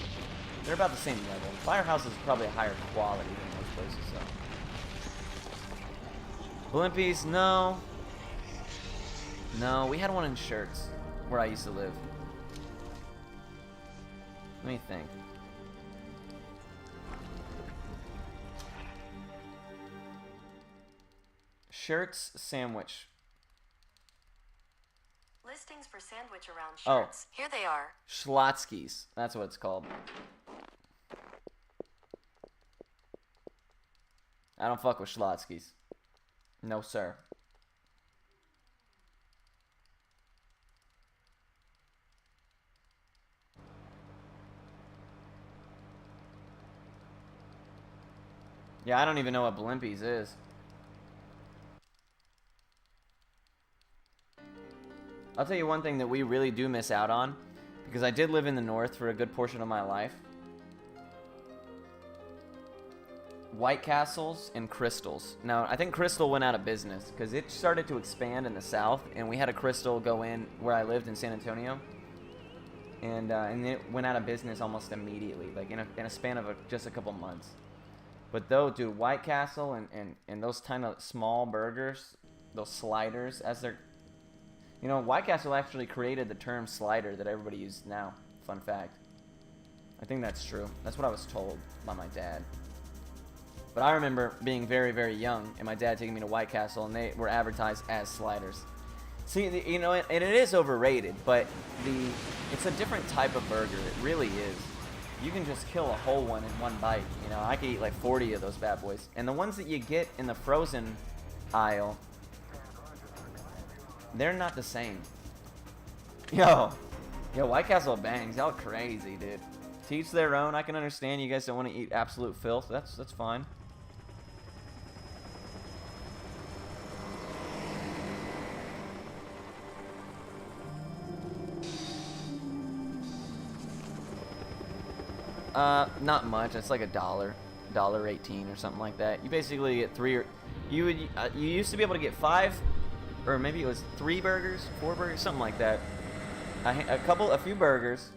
They're about the same level. Firehouse is probably a higher quality than those places, so. Blimpies, no. No, we had one in Shirts where I used to live. Let me think. Shirts sandwich. Listings for sandwich around Shirts. Here they are. Schlotsky's. That's what it's called. I don't fuck with Schlotsky's. No, sir. Yeah, I don't even know what Blimpies is. I'll tell you one thing that we really do miss out on, because I did live in the north for a good portion of my life. White Castles and Crystals. Now, I think Crystal went out of business because it started to expand in the south, and we had a Crystal go in where I lived in San Antonio, and it went out of business almost immediately, like in a span of just a couple months. But though, dude, White Castle and those kind of small burgers, those sliders, as they're, you know, White Castle actually created the term slider that everybody uses now. Fun fact. I think that's true. That's what I was told by my dad. But I remember being very, very young and my dad taking me to White Castle, and they were advertised as sliders. See, you know, and it is overrated, but it's a different type of burger. It really is. You can just kill a whole one in one bite. You know, I could eat like 40 of those bad boys. And the ones that you get in the frozen aisle, they're not the same. Yo, White Castle bangs. Y'all crazy, dude. To each their own. I can understand you guys don't want to eat absolute filth. That's fine. Not much. It's like $1.18 or something like that. You basically get you used to be able to get 5, or maybe it was 3 burgers, 4 burgers, something like that. A few burgers,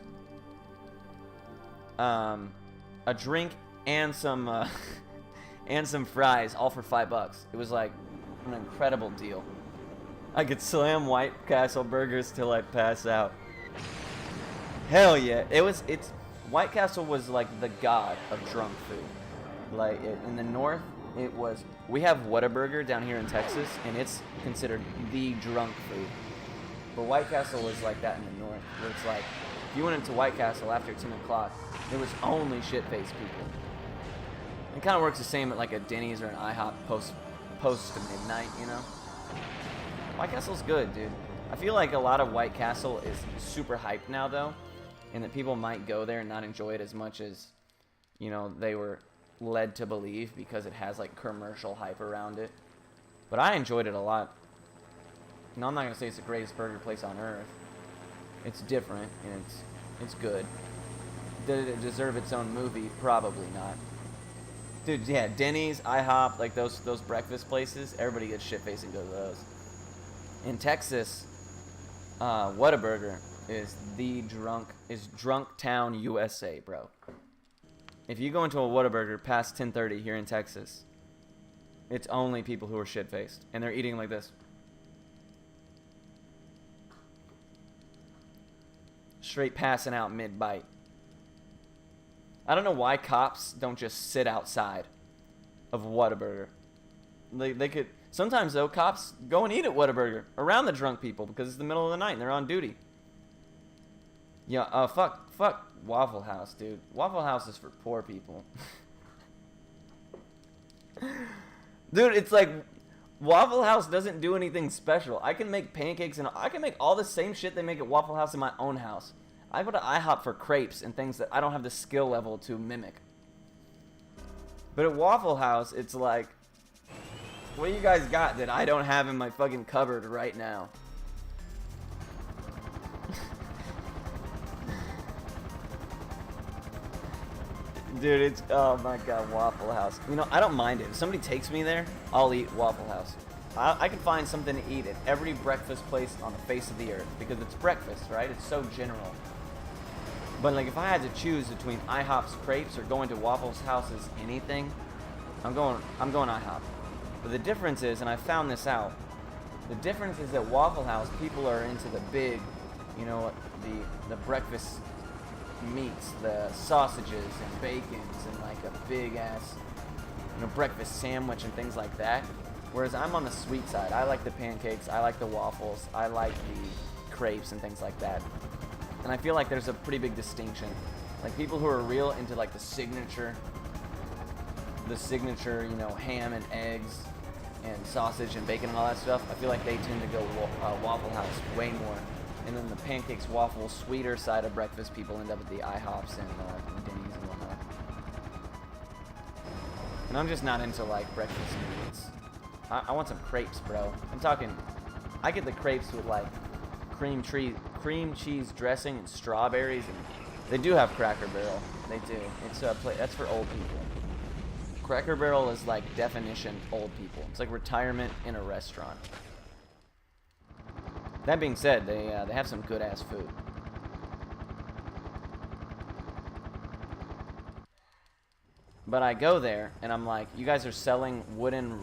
a drink, and some and some fries, all for $5. It was like an incredible deal. I could slam White Castle burgers till I pass out. Hell yeah! White Castle was like the god of drunk food. Like in the north, we have Whataburger down here in Texas, and it's considered the drunk food. But White Castle was like that in the north, where it's like, if you went into White Castle after 10 o'clock, there was only shit-faced people. It kind of works the same at like a Denny's or an IHOP post to midnight, you know? White Castle's good, dude. I feel like a lot of White Castle is super hyped now, though, and that people might go there and not enjoy it as much as, you know, they were led to believe because it has, like, commercial hype around it. But I enjoyed it a lot. No, I'm not going to say it's the greatest burger place on earth. It's different, and it's good. Did it deserve its own movie? Probably not. Dude, yeah, Denny's, IHOP, like those breakfast places, everybody gets shit-faced and goes to those. In Texas, Whataburger is drunk town USA, bro. If you go into a Whataburger past 10:30 here in Texas, it's only people who are shit-faced, and they're eating like this. Straight passing out mid-bite. I don't know why cops don't just sit outside of Whataburger. They could... Sometimes, though, cops go and eat at Whataburger around the drunk people because it's the middle of the night and they're on duty. Yeah, fuck Waffle House, dude. Waffle House is for poor people. Dude, it's like... Waffle House doesn't do anything special. I can make pancakes and I can make all the same shit they make at Waffle House in my own house. I go to IHOP for crepes and things that I don't have the skill level to mimic. But at Waffle House, it's like, what do you guys got that I don't have in my fucking cupboard right now? Dude, it's, oh my god, Waffle House. You know, I don't mind it. If somebody takes me there, I'll eat Waffle House. I can find something to eat at every breakfast place on the face of the earth because it's breakfast, right? It's so general. But like, if I had to choose between IHOP's crepes or going to Waffle House's anything, I'm going IHOP. But the difference is, and I found this out, the difference is that Waffle House, people are into the big, you know, the breakfast meats, the sausages and bacons and like a big ass, you know, breakfast sandwich and things like that. Whereas I'm on the sweet side. I like the pancakes, I like the waffles, I like the crepes and things like that. And I feel like there's a pretty big distinction. Like people who are real into like the signature, you know, ham and eggs and sausage and bacon and all that stuff, I feel like they tend to go Waffle House way more. And then the pancakes, waffles, sweeter side of breakfast, people end up at the IHOPs and Denny's and whatnot. And I'm just not into like breakfast meats. I want some crepes, bro. I'm talking, I get the crepes with like cream cheese dressing and strawberries, and they do have Cracker Barrel. They do. It's that's for old people. Cracker Barrel is like definition old people. It's like retirement in a restaurant. That being said, they have some good ass food. But I go there and I'm like, you guys are selling wooden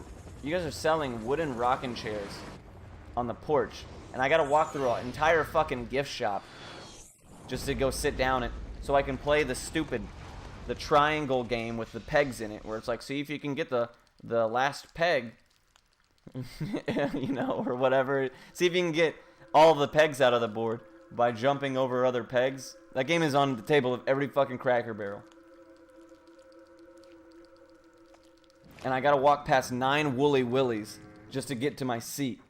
rocking chairs on the porch, and I gotta walk through an entire fucking gift shop just to go sit down and so I can play the triangle game with the pegs in it, where it's like, see if you can get the last peg, you know, or whatever. See if you can get all the pegs out of the board by jumping over other pegs. That game is on the table of every fucking Cracker Barrel. And I gotta walk past 9 Woolly Willies just to get to my seat.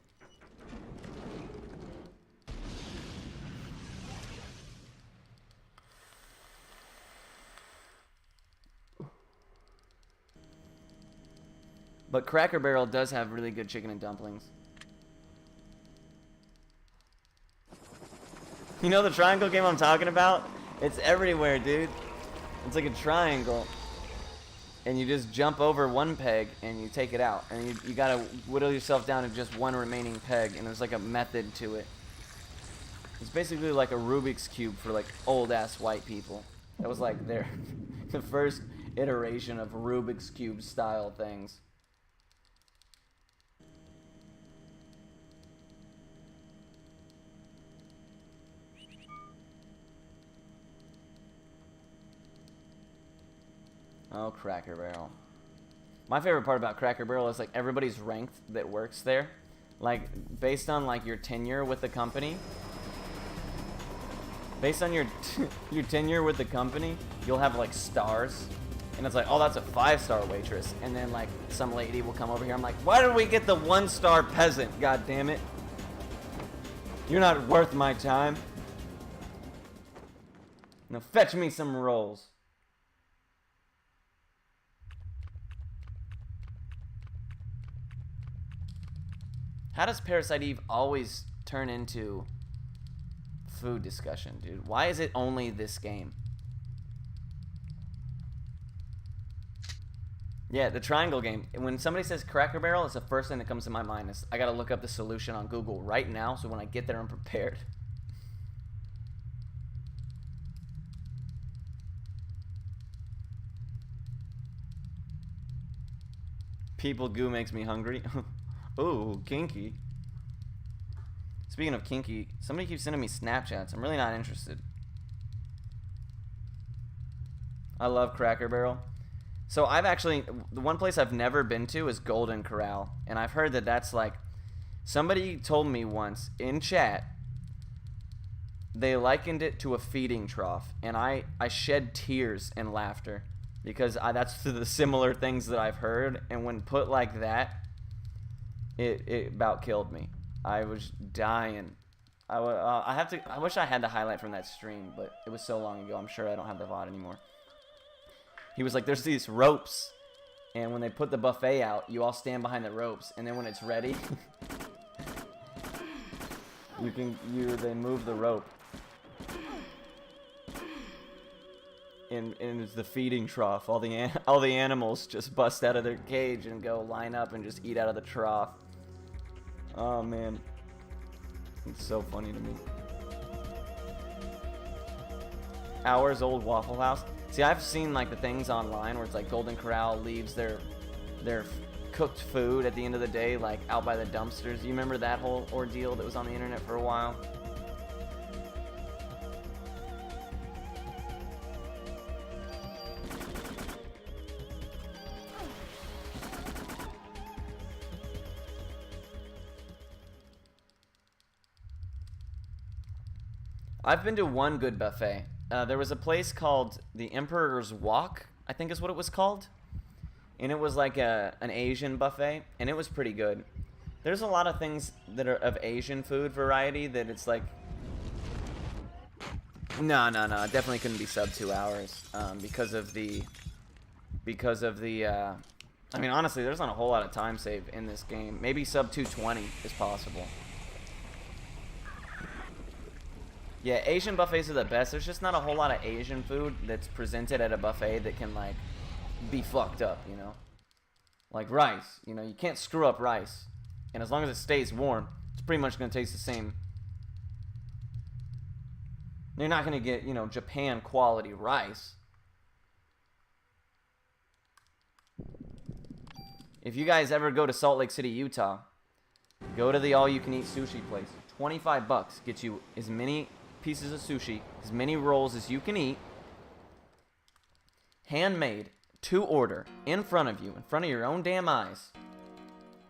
But Cracker Barrel does have really good chicken and dumplings. You know the triangle game I'm talking about? It's everywhere, dude. It's like a triangle. And you just jump over one peg and you take it out. And you gotta whittle yourself down to just one remaining peg. And there's like a method to it. It's basically like a Rubik's Cube for like old ass white people. That was like the first iteration of Rubik's Cube style things. Oh, Cracker Barrel. My favorite part about Cracker Barrel is like everybody's ranked that works there. Like based on like your tenure with the company. Based on your tenure with the company, you'll have like stars. And it's like, oh, that's a 5-star waitress. And then like some lady will come over here. I'm like, why did we get the 1-star peasant? God damn it. You're not worth my time. Now fetch me some rolls. How does Parasite Eve always turn into food discussion, dude? Why is it only this game? Yeah, the triangle game. When somebody says Cracker Barrel, it's the first thing that comes to my mind. Is I gotta look up the solution on Google right now, so when I get there, I'm prepared. People goo makes me hungry. Ooh, kinky. Speaking of kinky, somebody keeps sending me Snapchats. I'm really not interested. I love Cracker Barrel. So I've actually, the one place I've never been to is Golden Corral. And I've heard that that's like, somebody told me once in chat, they likened it to a feeding trough. And I shed tears and laughter. Because that's the similar things that I've heard. And when put like that, it about killed me. I was dying. I wish I had the highlight from that stream, but it was so long ago. I'm sure I don't have the VOD anymore. He was like, there's these ropes, and when they put the buffet out, you all stand behind the ropes, and then when it's ready, they move the rope. And it's the feeding trough. All the animals just bust out of their cage and go line up and just eat out of the trough. Oh man, it's so funny to me. Hours old Waffle House. See, I've seen like the things online where it's like Golden Corral leaves their cooked food at the end of the day, like out by the dumpsters. You remember that whole ordeal that was on the internet for a while? I've been to one good buffet. There was a place called the Emperor's Walk, I think is what it was called. And it was like an Asian buffet, and it was pretty good. There's a lot of things that are of Asian food variety that it's like... No, it definitely couldn't be sub 2 hours because of the... I mean, honestly, there's not a whole lot of time save in this game. Maybe sub 220 is possible. Yeah, Asian buffets are the best. There's just not a whole lot of Asian food that's presented at a buffet that can, like, be fucked up, you know? Like rice, you know, you can't screw up rice. And as long as it stays warm, it's pretty much going to taste the same. You're not going to get, you know, Japan quality rice. If you guys ever go to Salt Lake City, Utah, go to the all-you-can-eat sushi place. $25 gets you as many pieces of sushi, as many rolls as you can eat, handmade, to order, in front of you, in front of your own damn eyes.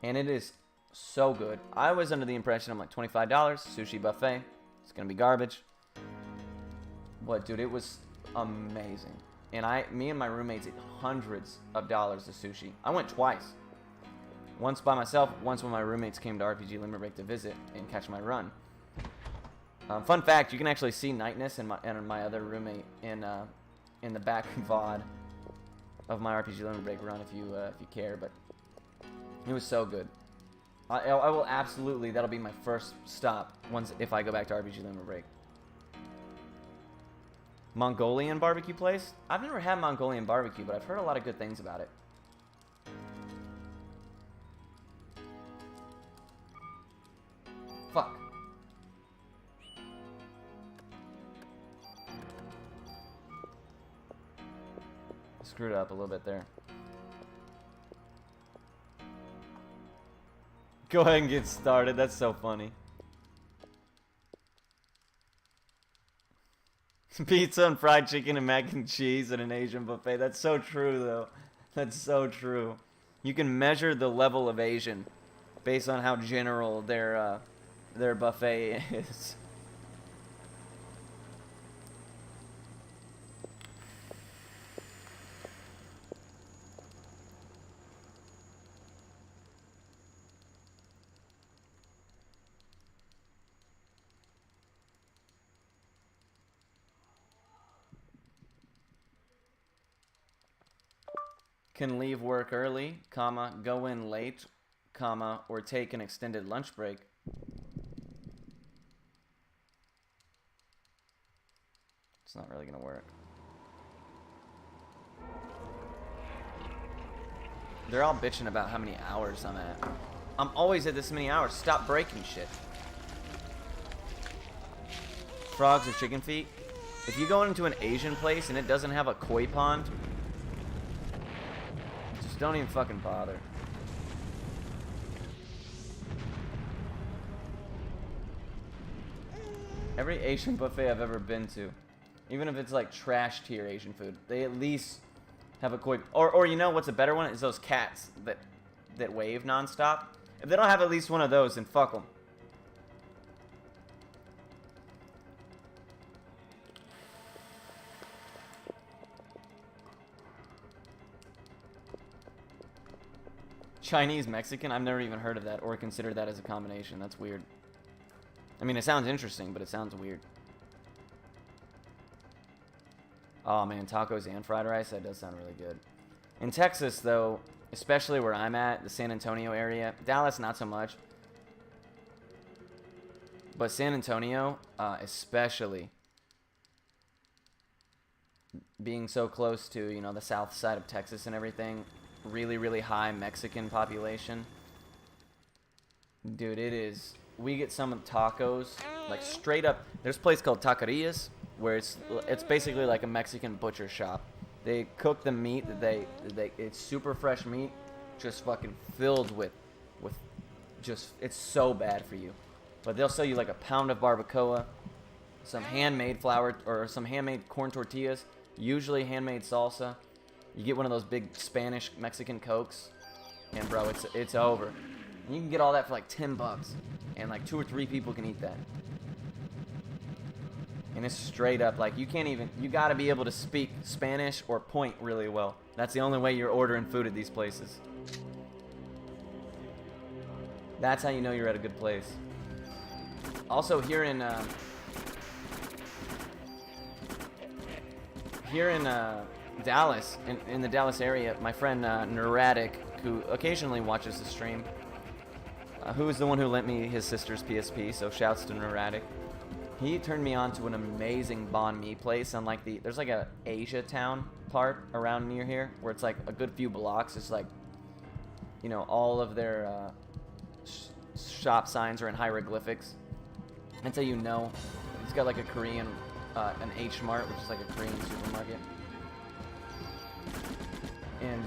And it is so good. I was under the impression I'm like $25 sushi buffet. It's gonna be garbage. But dude, it was amazing. And me and my roommates ate hundreds of dollars of sushi. I went twice. Once by myself, once when my roommates came to RPG Limit Break to visit and catch my run. Fun fact, you can actually see Nightness and my other roommate in the back VOD of my RPG Limit Break run if you care, but it was so good. I will absolutely, that'll be my first stop if I go back to RPG Limit Break. Mongolian barbecue place? I've never had Mongolian barbecue, but I've heard a lot of good things about it. Fuck. Screwed up a little bit there. Go ahead and get started. That's so funny. Pizza and fried chicken and mac and cheese at an Asian buffet. That's so true, though. That's so true. You can measure the level of Asian based on how general their buffet is. can leave work early, comma, go in late, comma, or take an extended lunch break. It's not really gonna work. They're all bitching about how many hours I'm at. I'm always at this many hours. Stop breaking shit. Frogs or chicken feet? If you go into an Asian place and it doesn't have a koi pond, just don't even fucking bother. Every Asian buffet I've ever been to, even if it's like trash tier Asian food, they at least have a koi. Or you know what's a better one? Is those cats that wave nonstop. If they don't have at least one of those, then fuck them. Chinese Mexican? I've never even heard of that or considered that as a combination. That's weird. I mean, it sounds interesting, but it sounds weird. Oh man, tacos and fried rice? That does sound really good. In Texas, though, especially where I'm at, the San Antonio area, Dallas not so much, but San Antonio, especially, being so close to, you know, the south side of Texas and everything, really, really high Mexican population. Dude, it is. We get some of the tacos, like straight up. There's a place called Taquerias, where it's basically like a Mexican butcher shop. They cook the meat it's super fresh meat, just fucking filled with just, it's so bad for you. But they'll sell you like a pound of barbacoa, some handmade flour or some handmade corn tortillas, usually handmade salsa. You get one of those big Spanish Mexican Cokes, and bro, it's over. And you can get all that for like $10, and like 2 or 3 people can eat that. And it's straight up, like, you gotta be able to speak Spanish or point really well. That's the only way you're ordering food at these places. That's how you know you're at a good place. Also, here in Dallas, in the Dallas area, my friend Neurotic, who occasionally watches the stream, who is the one who lent me his sister's PSP, so shouts to Neurotic. He turned me on to an amazing banh mi place on like there's like a Asia town part around near here where it's like a good few blocks. It's like, you know, all of their shop signs are in hieroglyphics. And so you know, it's got like a Korean, an H Mart, which is like a Korean supermarket. And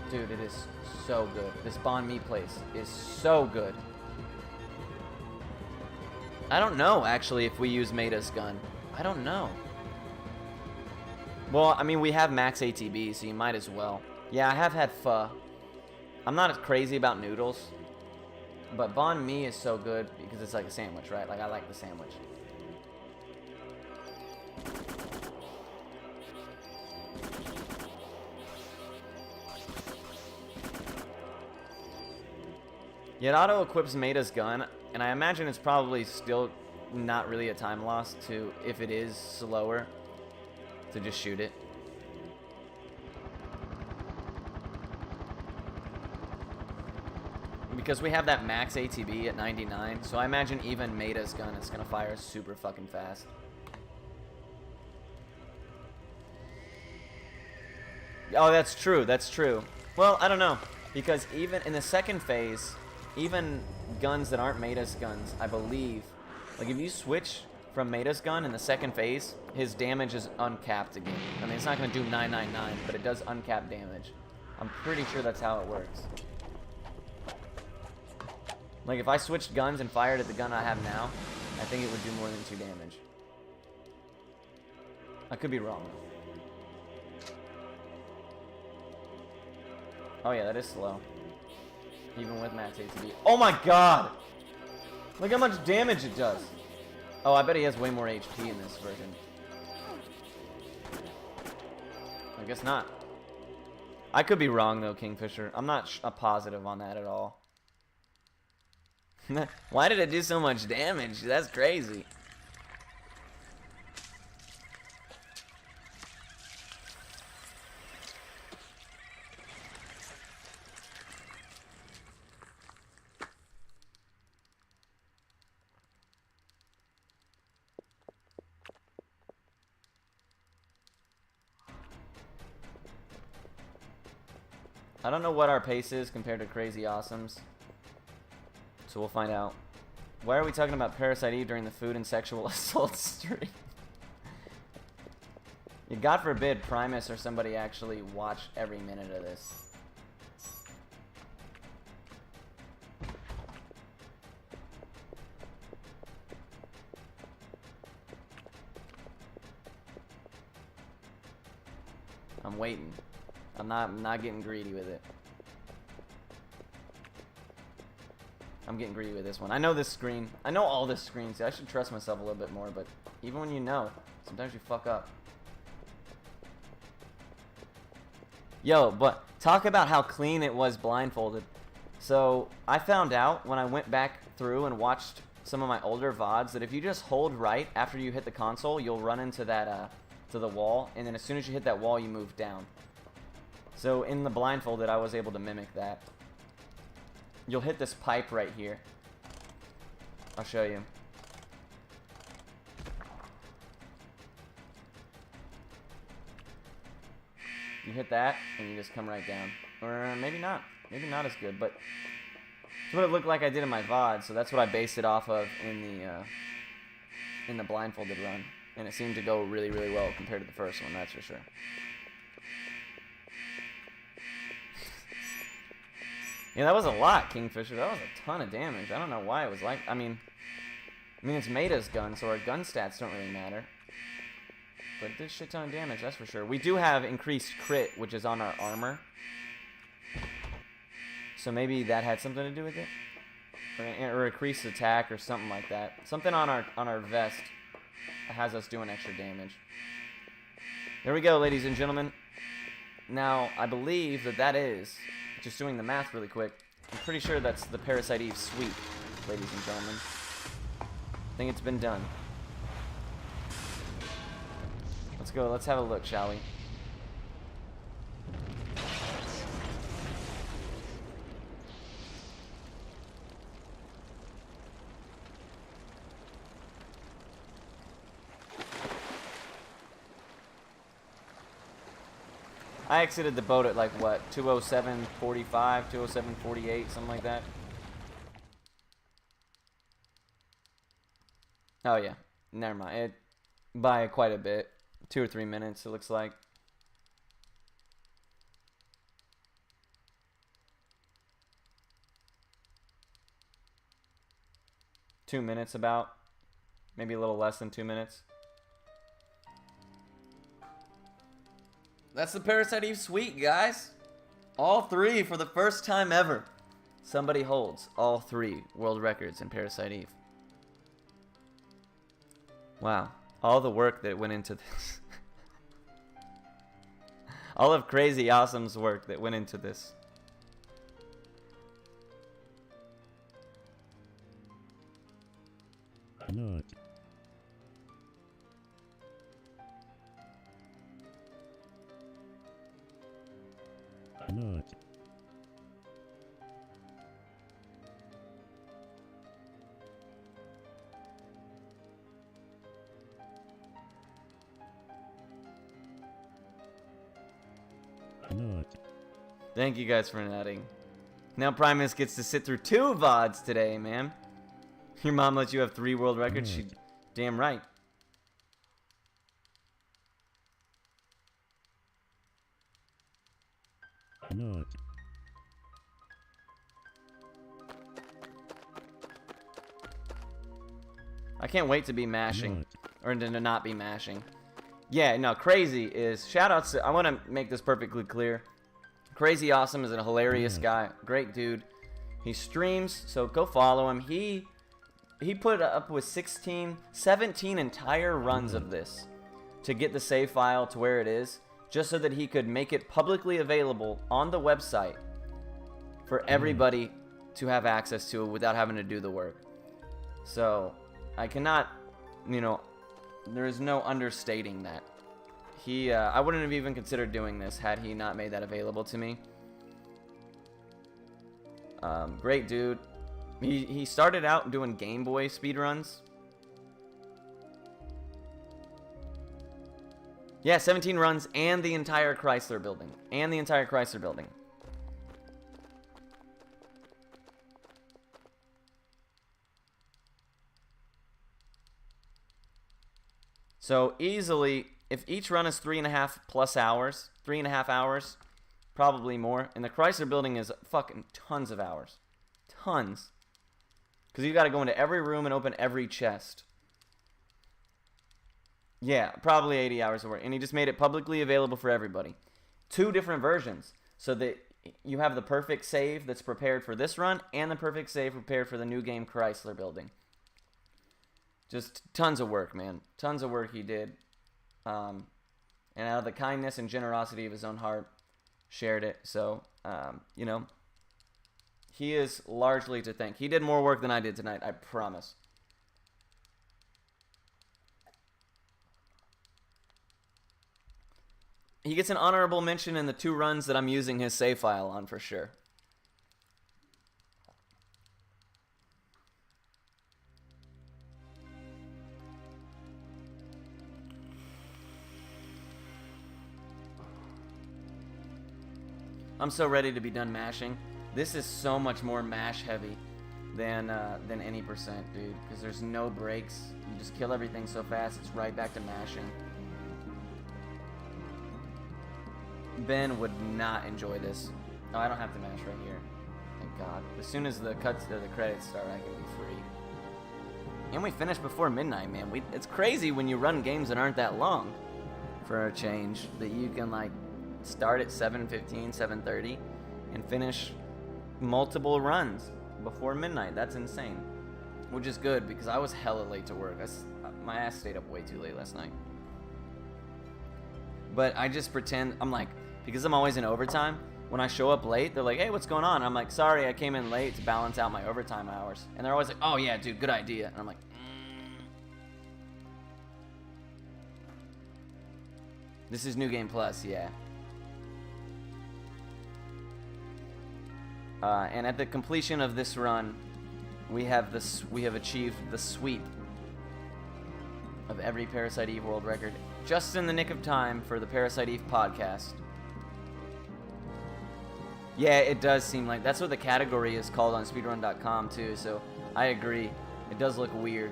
dude, it is so good. This banh mi place is so good. I don't know, actually, if we use Maida's gun. I don't know. Well, I mean, we have max ATB, so you might as well. Yeah, I have had pho. I'm not as crazy about noodles, but banh mi is so good because it's like a sandwich, right? Like, I like the sandwich. Yet auto equips Maida's gun, and I imagine it's probably still not really a time loss to, if it is slower, to just shoot it. Because we have that max ATB at 99, so I imagine even Maida's gun is gonna fire super fucking fast. Oh, that's true, that's true. Well, I don't know, because even in the second phase, even guns that aren't Maida's guns, I believe, like if you switch from Maida's gun in the second phase, his damage is uncapped again. I mean, it's not going to do 999, but it does uncap damage. I'm pretty sure that's how it works. Like if I switched guns and fired at the gun I have now, I think it would do more than 2 damage. I could be wrong. Oh yeah, that is slow. Even with max ATB. Oh my god! Look how much damage it does. Oh, I bet he has way more HP in this version. I guess not. I could be wrong though, Kingfisher. I'm not positive on that at all. Why did it do so much damage? That's crazy. I don't know what our pace is compared to Crazy Awesomes. So we'll find out. Why are we talking about Parasite Eve during the food and sexual assault stream? God forbid Primus or somebody actually watch every minute of this. I'm waiting. I'm not getting greedy with it. I'm getting greedy with this one. I know this screen. I know all this screen, so I should trust myself a little bit more, but even when you know, sometimes you fuck up. Yo, but talk about how clean it was blindfolded. So I found out when I went back through and watched some of my older VODs that if you just hold right after you hit the console, you'll run into that to the wall, and then as soon as you hit that wall, you move down. So in the blindfolded, I was able to mimic that. You'll hit this pipe right here. I'll show you. You hit that, and you just come right down. Or maybe not. Maybe not as good, but it's what it looked like I did in my VOD, so that's what I based it off of in the blindfolded run. And it seemed to go really, really well compared to the first one, that's for sure. Yeah, that was a lot, Kingfisher. That was a ton of damage. I don't know why it was like... I mean, it's Meta's gun, so our gun stats don't really matter. But it did shit ton of damage, that's for sure. We do have increased crit, which is on our armor. So maybe that had something to do with it? Or increased attack or something like that. Something on our vest has us doing extra damage. There we go, ladies and gentlemen. Now, I believe that is... Just doing the math really quick. I'm pretty sure that's the Parasite Eve sweep, ladies and gentlemen. I think it's been done. Let's go. Let's have a look, shall we? I exited the boat at like what, 207.45, 207.48, something like that. Oh yeah, never mind. It by quite a bit, 2 or 3 minutes. It looks like. Two minutes about, maybe a little less than 2 minutes. That's the Parasite Eve suite, guys. All 3 for the first time ever. Somebody holds all 3 world records in Parasite Eve. Wow. All the work that went into this. All of Crazy Awesome's work that went into this. Not. Not. Not. Thank you guys for nutting. Now Primus gets to sit through 2 VODs today, man. Your mom lets you have 3 world records? She damn right. Not. I can't wait to be mashing. Or to not be mashing. Yeah, no, Crazy is... Shoutouts to... I want to make this perfectly clear. Crazy Awesome is a hilarious guy. Great dude. He streams, so go follow him. He put up with 17 entire runs of this to get the save file to where it is, just so that he could make it publicly available on the website for everybody to have access to without having to do the work. So, I cannot, there is no understating that. I wouldn't have even considered doing this had he not made that available to me. Great dude. He started out doing Game Boy speedruns. Yeah, 17 runs and the entire Chrysler building. So easily, if each run is 3.5+ hours, 3.5 hours, probably more. And the Chrysler Building is fucking tons of hours. Tons. Because you got to go into every room and open every chest. Yeah, probably 80 hours of work. And he just made it publicly available for everybody. 2 different versions. So that you have the perfect save that's prepared for this run and the perfect save prepared for the new game Chrysler Building. Just tons of work, man. Tons of work he did. And out of the kindness and generosity of his own heart, shared it. So, you know, he is largely to thank. He did more work than I did tonight, I promise. He gets an honorable mention in the 2 runs that I'm using his save file on for sure. I'm so ready to be done mashing. This is so much more mash heavy than any percent, dude. Because there's no breaks. You just kill everything so fast, it's right back to mashing. Ben would not enjoy this. No, I don't have to mash right here. Thank God. As soon as the cuts or the credits start, I can be free. And we finish before midnight, man. It's crazy when you run games that aren't that long. For a change, that you can like start at 7:15, 7:30, and finish multiple runs before midnight. That's insane. Which is good because I was hella late to work. My ass stayed up way too late last night. But I just pretend, I'm like, because I'm always in overtime, when I show up late, they're like, hey, what's going on? I'm like, sorry, I came in late to balance out my overtime hours. And they're always like, oh yeah, dude, good idea. And I'm like, This is New Game Plus, yeah. And at the completion of this run, we have achieved the sweep of every Parasite Eve world record, just in the nick of time for the Parasite Eve podcast. Yeah, it does seem like that's what the category is called on speedrun.com too. So I agree, it does look weird.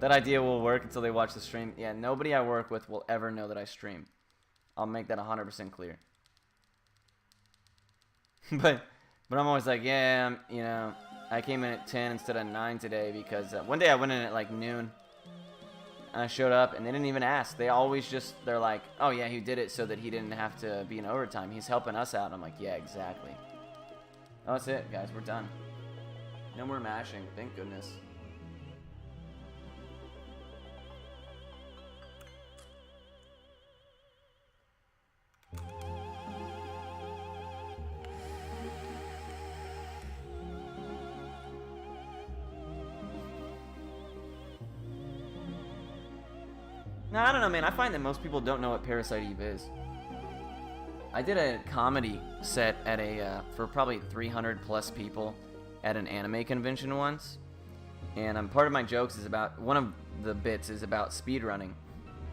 That idea will work until they watch the stream. Yeah, nobody I work with will ever know that I stream. I'll make that 100% clear. but I'm always like, yeah, you know, I came in at 10 instead of 9 today because one day I went in at like noon. And I showed up and they didn't even ask. They always just, they're like, oh yeah, he did it so that he didn't have to be in overtime. He's helping us out. And I'm like, yeah, exactly. Oh, that's it, guys. We're done. No more mashing. Thank goodness. No, I don't know, man. I find that most people don't know what Parasite Eve is. I did a comedy set at for probably 300 plus people at an anime convention once. And part of my jokes is about, one of the bits is about speedrunning.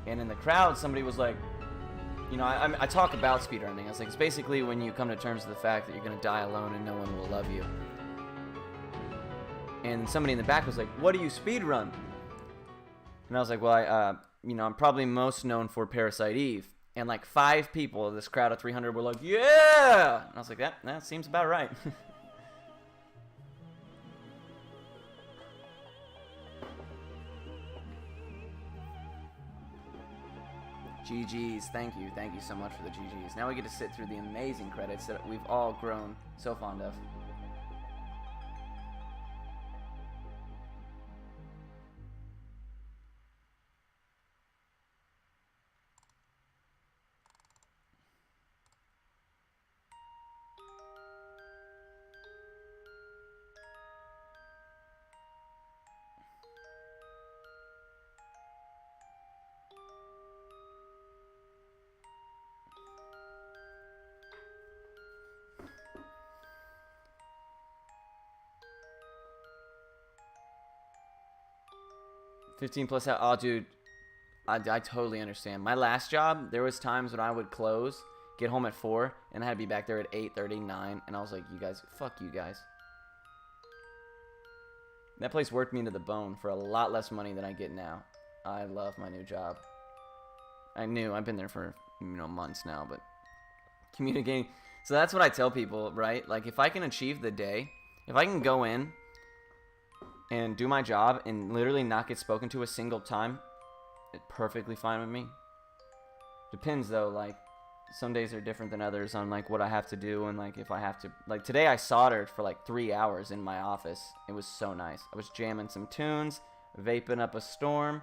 And in the crowd, somebody was like, you know, I talk about speedrunning. I was like, it's basically when you come to terms with the fact that you're going to die alone and no one will love you. And somebody in the back was like, what do you speedrun? And I was like, well, you know, I'm probably most known for Parasite Eve. And like 5 people of this crowd of 300 were like, yeah! And I was like, that seems about right. GG's, thank you so much for the GG's. Now we get to sit through the amazing credits that we've all grown so fond of. $15 plus out. Oh, dude, I totally understand. My last job, there was times when I would close, get home at 4, and I had to be back there at 8:30, 9, and I was like, you guys, fuck you guys. That place worked me to the bone for a lot less money than I get now. I love my new job. I've been there for, months now, but communicating. So that's what I tell people, right? Like, if I can achieve the day, if I can go in and do my job and literally not get spoken to a single time, it's perfectly fine with me. Depends, though. Like, some days are different than others on, like, what I have to do. And, like, if I have to... Like, today I soldered for, like, 3 hours in my office. It was so nice. I was jamming some tunes, vaping up a storm,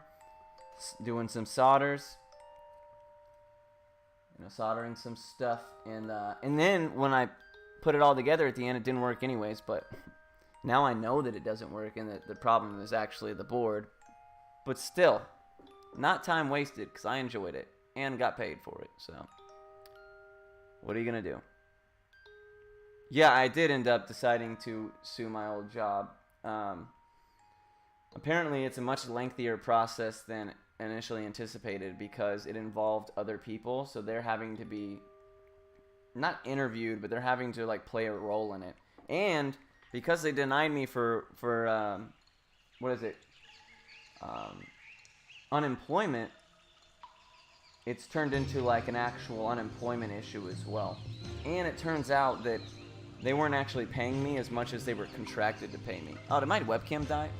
doing some solders. Soldering some stuff, and then when I put it all together at the end, it didn't work anyways. But now I know that it doesn't work, and that the problem is actually the board. But still, not time wasted, because I enjoyed it and got paid for it. So, what are you gonna do? Yeah, I did end up deciding to sue my old job. Apparently, it's a much lengthier process than initially anticipated because it involved other people, so they're having to be not interviewed, but they're having to like play a role in it. And because they denied me for unemployment, it's turned into like an actual unemployment issue as well. And it turns out that they weren't actually paying me as much as they were contracted to pay me. Oh, did my webcam die?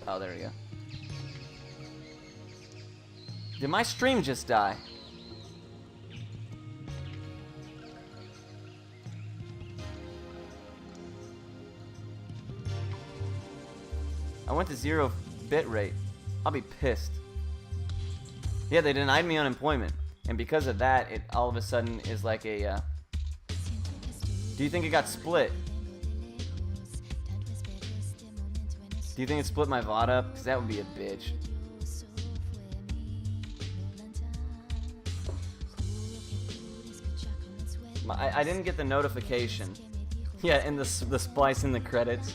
Oh, there we go. Did my stream just die? I went to 0 bit rate. I'll be pissed. Yeah, they denied me unemployment. And because of that, it all of a sudden is like a... Do you think it got split? Do you think it split my VOD up? Because that would be a bitch. I didn't get the notification. Yeah, in the splice in the credits.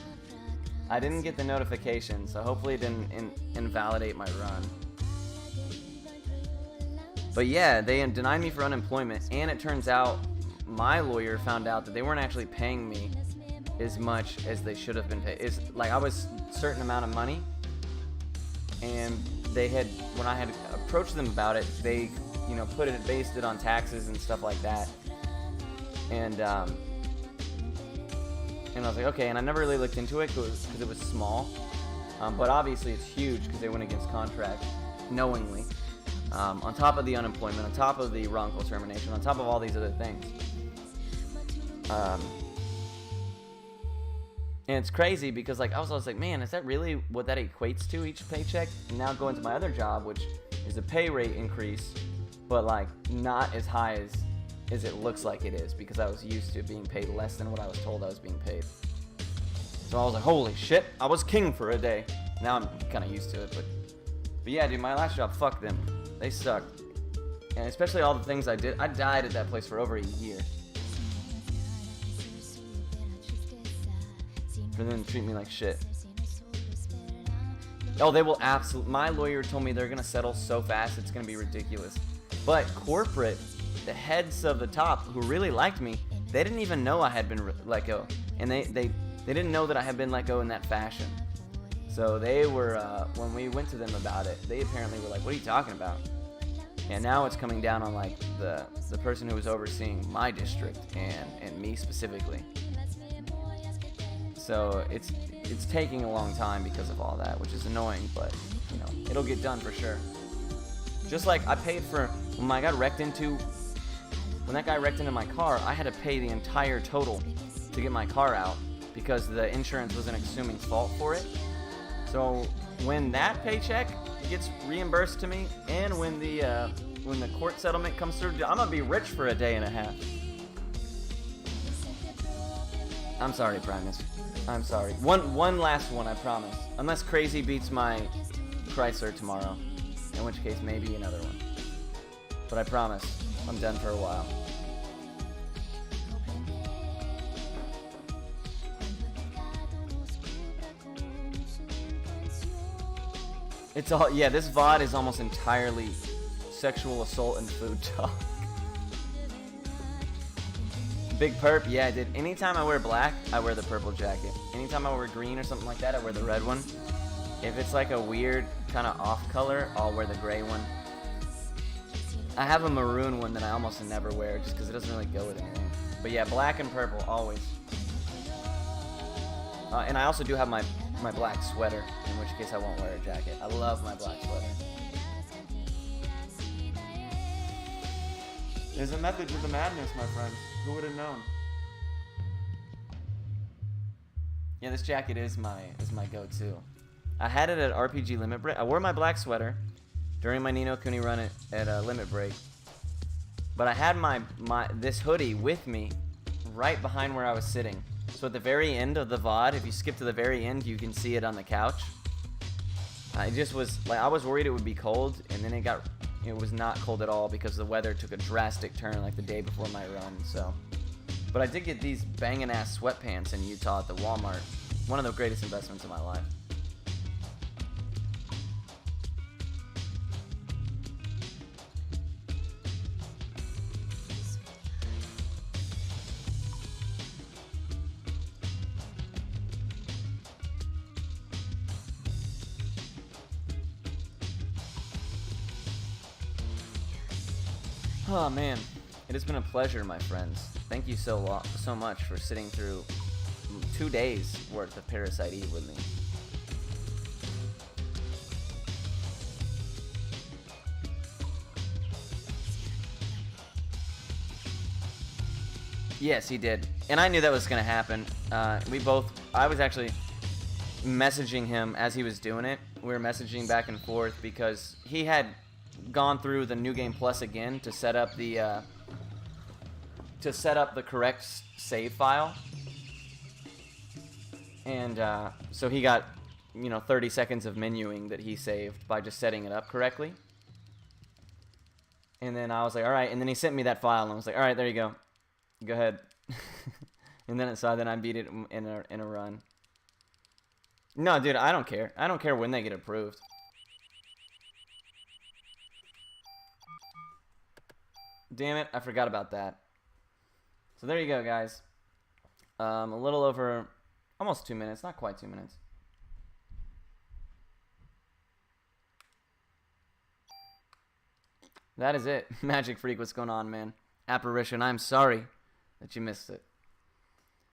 I didn't get the notification, so hopefully it didn't invalidate my run. But yeah, they denied me for unemployment, and it turns out my lawyer found out that they weren't actually paying me as much as they should have been paid. It's like I was a certain amount of money, and they had, when I had approached them about it, they, based it on taxes and stuff like that. And I was like, okay, and I never really looked into it because it was small. But obviously it's huge because they went against contract knowingly. On top of the unemployment, on top of the wrongful termination, on top of all these other things. And it's crazy because I was like, man, is that really what that equates to each paycheck? And now going to my other job, which is a pay rate increase, but not as high as it looks like it is, because I was used to being paid less than what I was told I was being paid. So I was like, holy shit, I was king for a day. Now I'm kind of used to it, but yeah, dude, my last job, fuck them. They sucked. And especially all the things I did. I died at that place for over a year. For them to treat me like shit. Oh, they will absolutely... My lawyer told me they're going to settle so fast, it's going to be ridiculous. But corporate... The heads of the top who really liked me, they didn't even know I had been let go, and they didn't know that I had been let go in that fashion. So they were when we went to them about it, they apparently were like, "What are you talking about?" And now it's coming down on the person who was overseeing my district and me specifically. So it's taking a long time because of all that, which is annoying, but it'll get done for sure. Just like I paid for when I got wrecked into. When that guy wrecked into my car, I had to pay the entire total to get my car out because the insurance wasn't assuming fault for it. So when that paycheck gets reimbursed to me, and when the court settlement comes through, I'm gonna be rich for a day and a half. I'm sorry, Primus. I'm sorry. One last one, I promise. Unless Crazy beats my Chrysler tomorrow, in which case maybe another one. But I promise, I'm done for a while. It's all, yeah, this VOD is almost entirely sexual assault and food talk. Big perp, yeah, dude. Anytime I wear black, I wear the purple jacket. Anytime I wear green or something like that, I wear the red one. If it's like a weird kind of off color, I'll wear the gray one. I have a maroon one that I almost never wear just because it doesn't really go with anything. But yeah, black and purple, always. And I also do have my black sweater, in which case I won't wear a jacket. I love my black sweater. There's a method to the madness, my friend. Who would have known? Yeah, this jacket is my go-to. I had it at RPG Limit Break. I wore my black sweater during my Ni no Kuni run at Limit Break. But I had this hoodie with me right behind where I was sitting. So at the very end of the VOD, if you skip to the very end, you can see it on the couch. It just was like I was worried it would be cold, and then it was not cold at all because the weather took a drastic turn like the day before my run. So, but I did get these banging ass sweatpants in Utah at the Walmart. One of the greatest investments of my life. Oh man, it has been a pleasure, my friends. Thank you so much for sitting through 2 days worth of Parasite Eve with me. Yes, he did, and I knew that was gonna happen. I was actually messaging him as he was doing it. We were messaging back and forth because he had gone through the New Game Plus again to set up the correct save file, and so he got 30 seconds of menuing that he saved by just setting it up correctly. And then I was like, all right, and then he sent me that file, and I was like, all right, there you go ahead. And then I beat it in a run. No, dude, I don't care when they get approved. Damn it, I forgot about that. So there you go, guys. A little over, almost 2 minutes, not quite 2 minutes. That is it. Magic Freak, what's going on, man? Apparition, I'm sorry that you missed it.